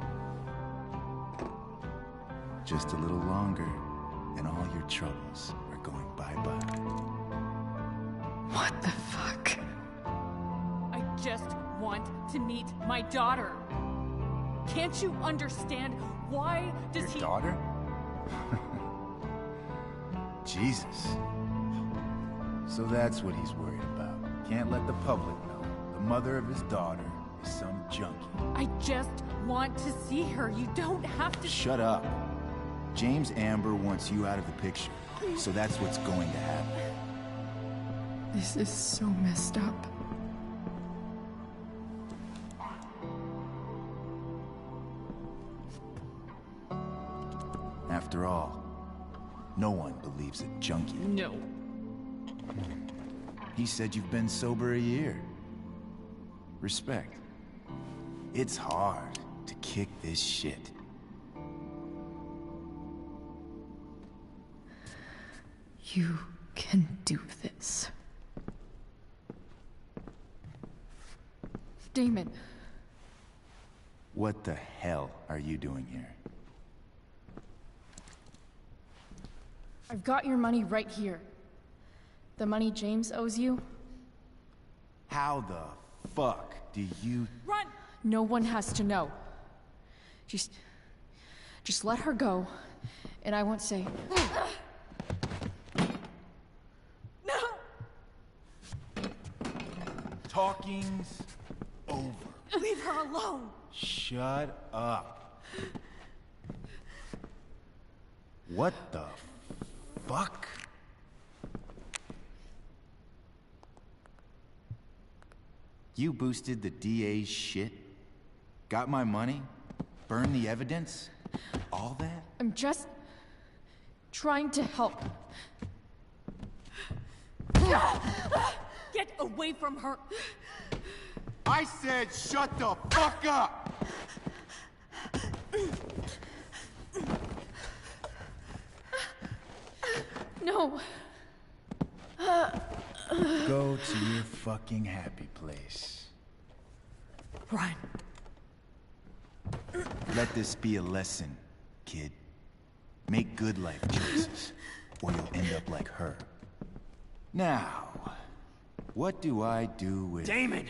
Just a little longer, and all your troubles are going bye-bye. What the fuck? just want to meet my daughter. Can't you understand? Why does Your daughter? Jesus. So that's what he's worried about. Can't let the public know. The mother of his daughter is some junkie. I just want to see her. You don't have to. Shut up. James Amber wants you out of the picture. So that's what's going to happen. This is so messed up. After all, no one believes a junkie. No. He said you've been sober a year. Respect. It's hard to kick this shit. You can do this. Damon. What the hell are you doing here? I've got your money right here. The money James owes you. How the fuck do you... Run! No one has to know. Just let her go, and I won't say. No! Talking's over. Leave her alone! Shut up. What the fuck? You boosted the DA's shit? Got my money? Burned the evidence? All that? I'm just trying to help. Get away from her! I said shut the fuck up! No. Go to your fucking happy place. Run. Let this be a lesson, kid. Make good life choices, or you'll end up like her. Now, what do I do with... Damon!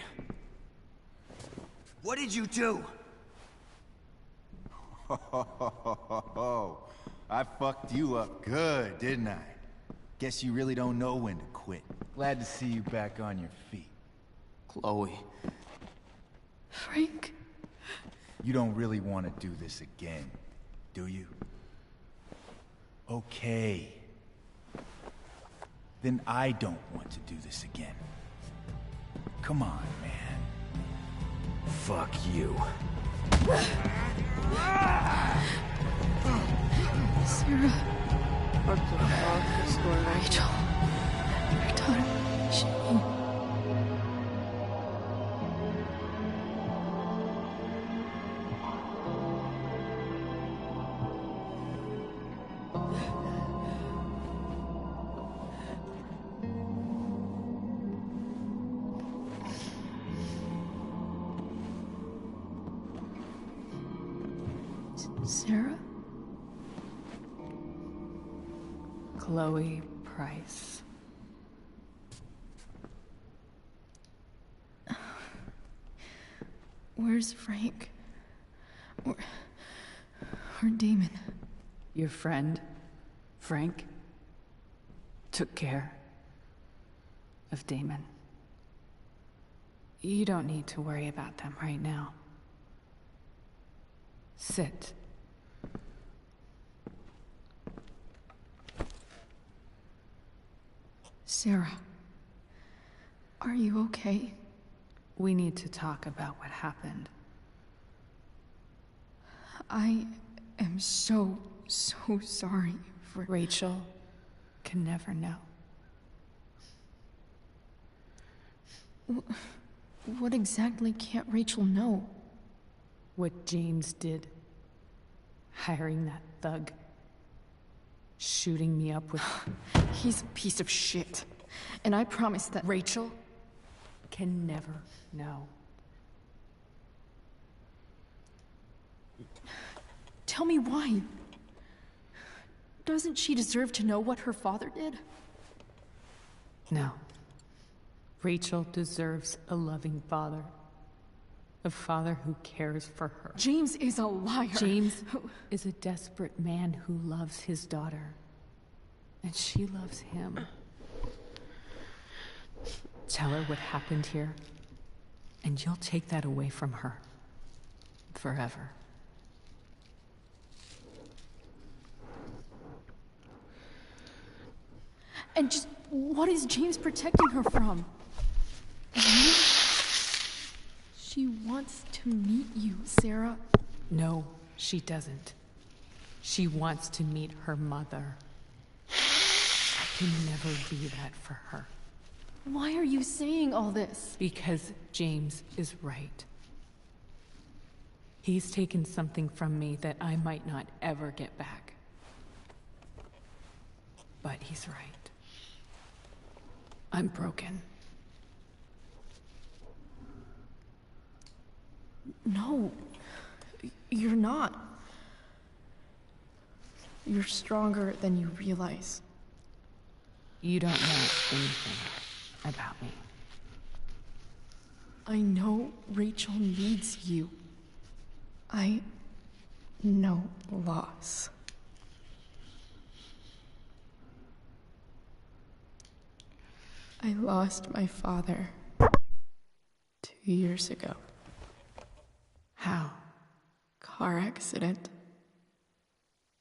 What did you do? I fucked you up good, didn't I? Guess you really don't know when to quit. Glad to see you back on your feet. Chloe. Frank? You don't really want to do this again, do you? Okay. Then I don't want to do this again. Come on, man. Fuck you. Sarah. What the fuck is going on? Rachel. Your daughter. She... Sarah? Chloe Price. Where's Frank? Or Damon? Your friend, Frank, took care of Damon. You don't need to worry about them right now. Sit. Sarah, are you okay? We need to talk about what happened. I am so sorry for... Rachel can never know. What exactly can't Rachel know? What James did. Hiring that thug. Shooting me up with... He's a piece of shit. And I promise that... Rachel can never know. Tell me why. Doesn't she deserve to know what her father did? No. Rachel deserves a loving father. A father who cares for her. James is a liar. James is a desperate man who loves his daughter. And she loves him. Tell her what happened here, and you'll take that away from her. Forever. And just what is James protecting her from? She wants to meet you, Sarah. No, she doesn't. She wants to meet her mother. I can never be that for her. Why are you saying all this? Because James is right. He's taken something from me that I might not ever get back. But he's right. I'm broken. No, you're not. You're stronger than you realize. You don't know anything about me. I know Rachel needs you. I know loss. I lost my father 2 years ago. How? Car accident.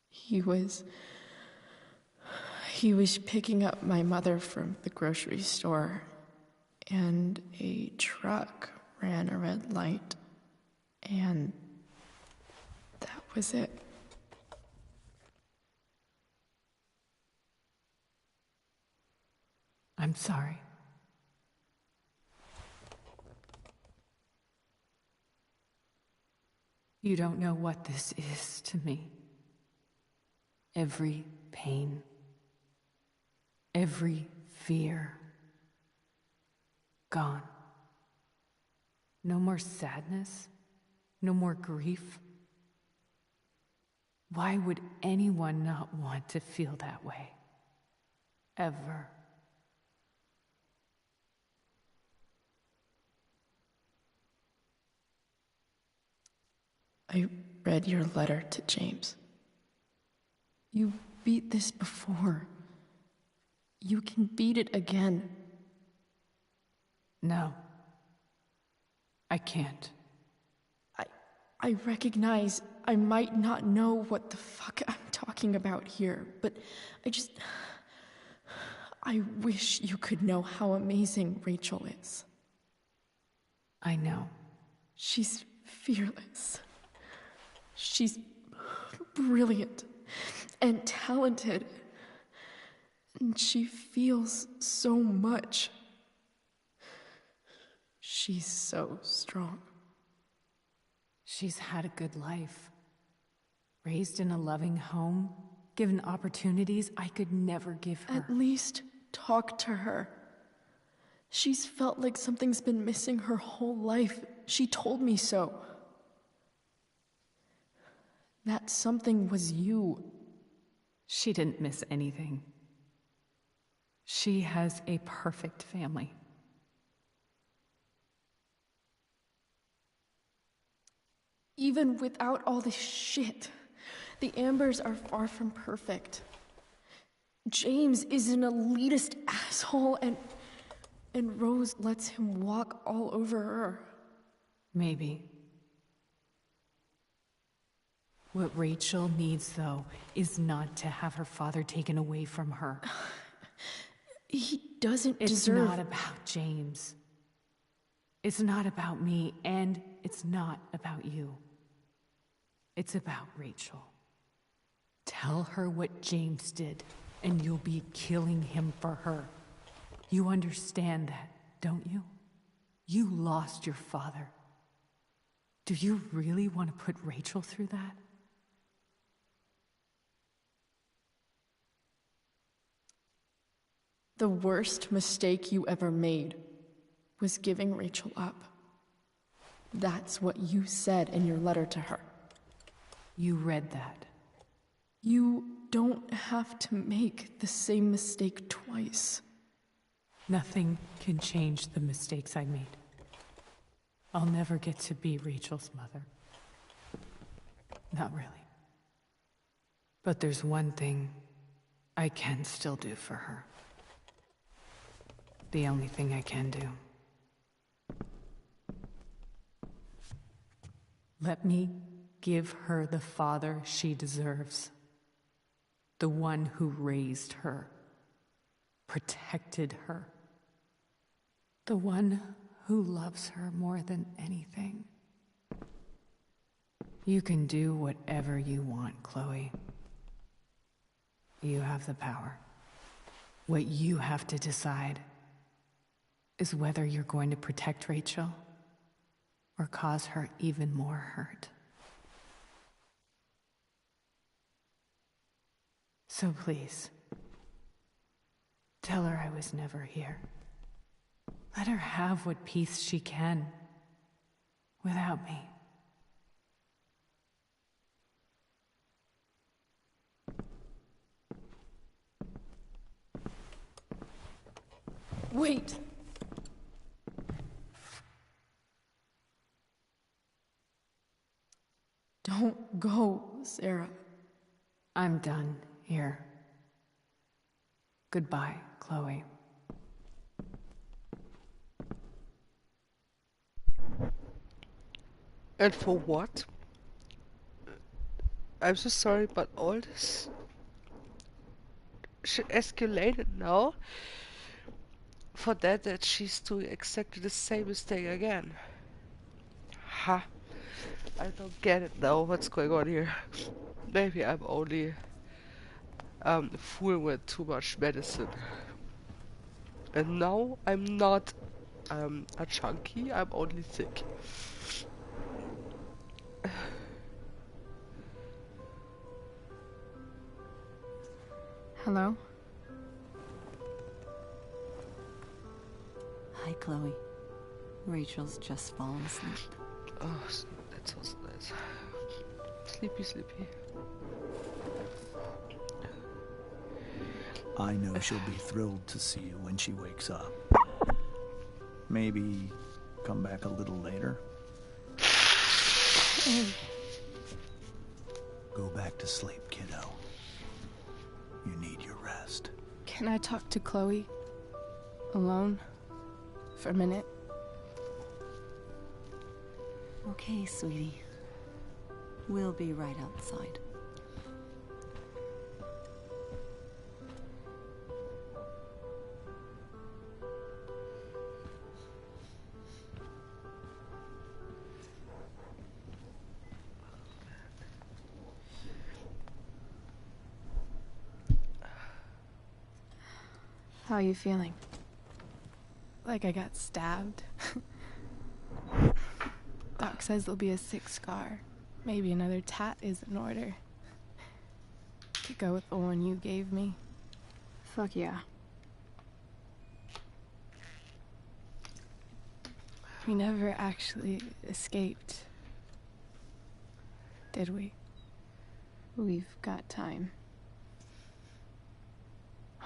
He was picking up my mother from the grocery store, and a truck ran a red light, and that was it. I'm sorry. You don't know what this is to me. Every pain, every fear, gone. No more sadness, no more grief. Why would anyone not want to feel that way? Ever. I read your letter to James. You beat this before. You can beat it again. No. I can't. I recognize I might not know what the fuck I'm talking about here, but I wish you could know how amazing Rachel is. I know. She's fearless. She's brilliant and talented. And she feels so much. She's so strong. She's had a good life. Raised in a loving home, given opportunities I could never give her. At least talk to her. She's felt like something's been missing her whole life. She told me so. That something was you. She didn't miss anything. She has a perfect family. Even without all this shit, the Ambers are far from perfect. James is an elitist asshole, and Rose lets him walk all over her. Maybe. What Rachel needs, though, is not to have her father taken away from her. He doesn't deserve... It's not about James. It's not about me, and it's not about you. It's about Rachel. Tell her what James did, and you'll be killing him for her. You understand that, don't you? You lost your father. Do you really want to put Rachel through that? The worst mistake you ever made was giving Rachel up. That's what you said in your letter to her. You read that. You don't have to make the same mistake twice. Nothing can change the mistakes I made. I'll never get to be Rachel's mother. Not really. But there's one thing I can still do for her. The only thing I can do. Let me give her the father she deserves. The one who raised her, protected her. The one who loves her more than anything. You can do whatever you want, Chloe. You have the power. What you have to decide is whether you're going to protect Rachel or cause her even more hurt. So please, tell her I was never here. Let her have what peace she can without me. Wait! Don't go, Sarah. I'm done here. Goodbye, Chloe. And for what? I'm so sorry, but all this should escalate now. For that she's doing exactly the same mistake again. Ha! I don't get it now. What's going on here? Maybe I'm only fooling with too much medicine. And now I'm not a junkie. I'm only sick. Hello? Hi, Chloe. Rachel's just fallen asleep. Oh, that's so nice. Sleepy, sleepy. I know she'll be thrilled to see you when she wakes up. Maybe come back a little later. Go back to sleep, kiddo. You need your rest. Can I talk to Chloe? Alone? For a minute? Okay, sweetie. We'll be right outside. How are you feeling? Like I got stabbed? Doc says there'll be a 6 scar. Maybe another tat is in order. Could go with the one you gave me. Fuck yeah. We never actually escaped, did we? We've got time.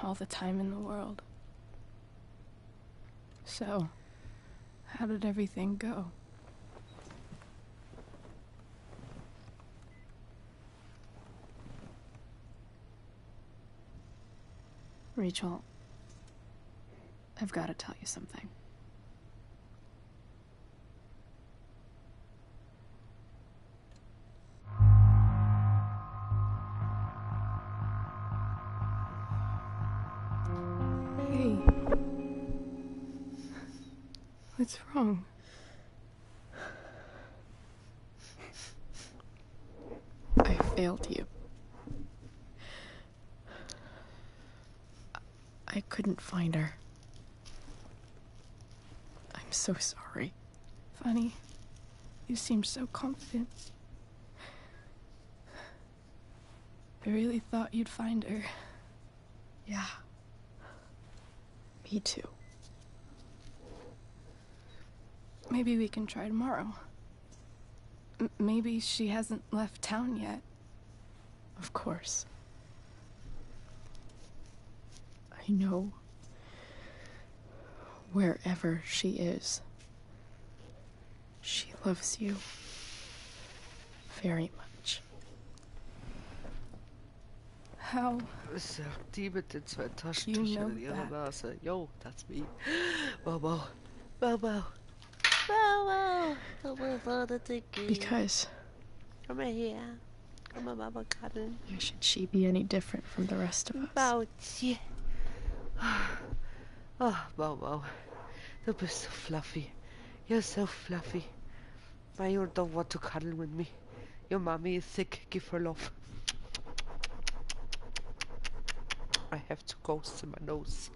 All the time in the world. So, how did everything go? Rachel, I've got to tell you something. Hey. What's wrong? I failed you. I couldn't find her. I'm so sorry. Funny. You seemed so confident. I really thought you'd find her. Yeah. Me too. Maybe we can try tomorrow. Maybe she hasn't left town yet. Of course. I know. wherever she is. She loves you very much. How? Sagt die mit den zwei You Taschentüchern know in ihrer that. Nase. Yo, that's me. Bobo. Bobo. Bobo. Bobo for the ticket. Because Come here. Come on, Mama, cuddle. why should she be any different from the rest of us? Boutje. Oh, Bobo. Du bist so fluffy. You're so fluffy. Why you don't want to cuddle with me? Your mommy is sick. Give her love. I have to ghost in my nose.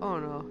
Oh no.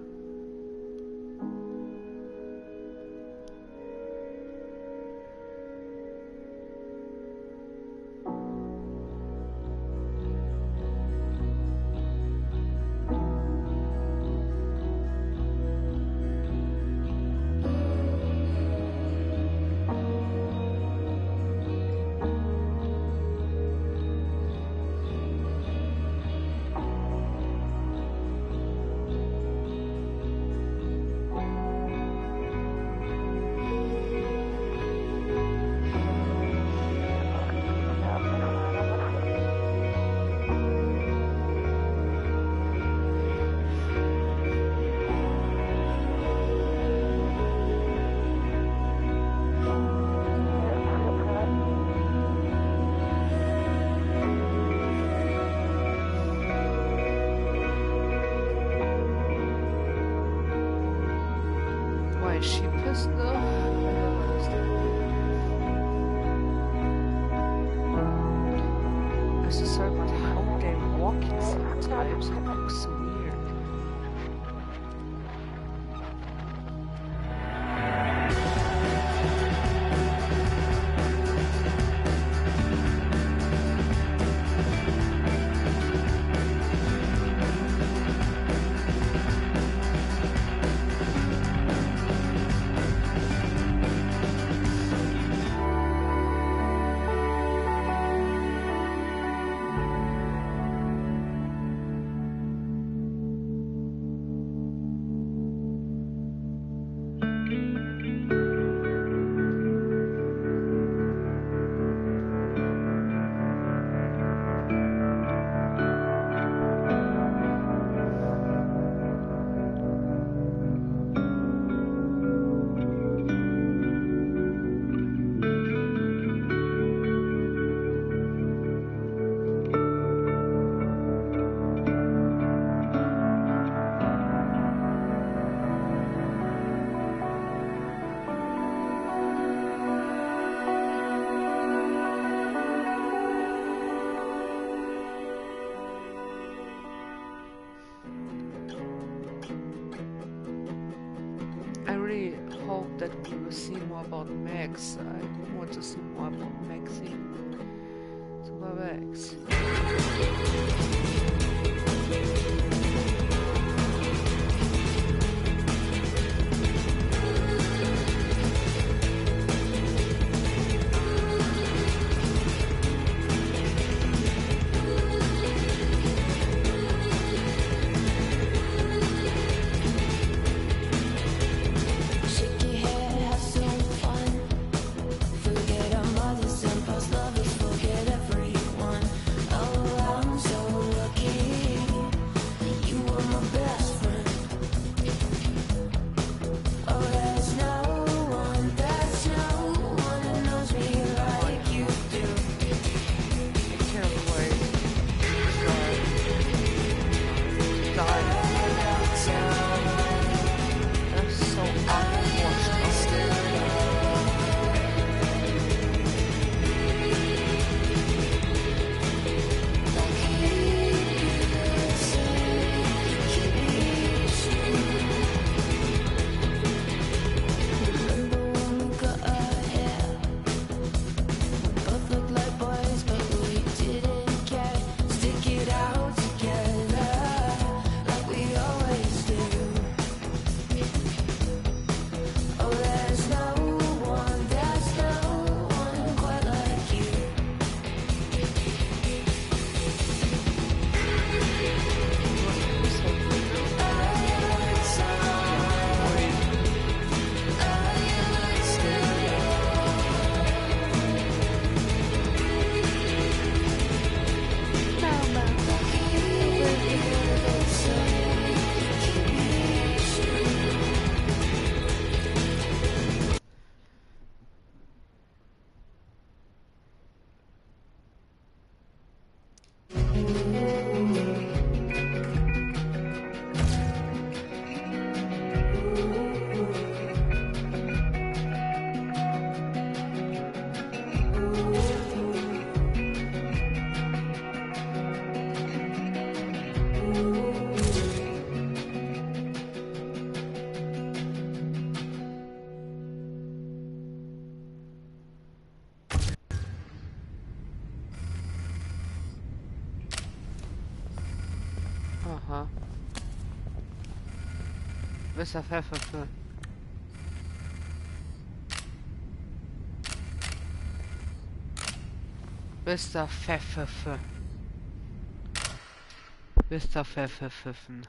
Why is she pissed though? I don't understand. I just heard about how they're walking sometimes. It looks so weird. I really hope that we will see more about Max. I want to see more about Maxine. Super Max. Shake your head, have some fun. Forget our mothers and past lovers, forget everyone. Oh, I'm so lucky. Mr. Pfeffer. Mr. Pfeffer. Mr. Pfeffer.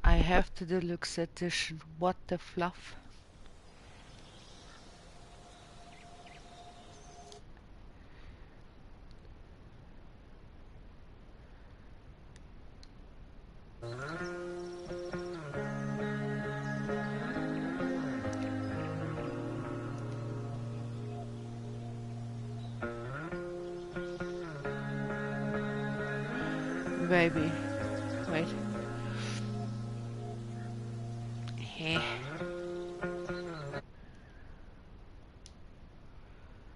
I have the deluxe edition. What the fluff? Maybe. Wait.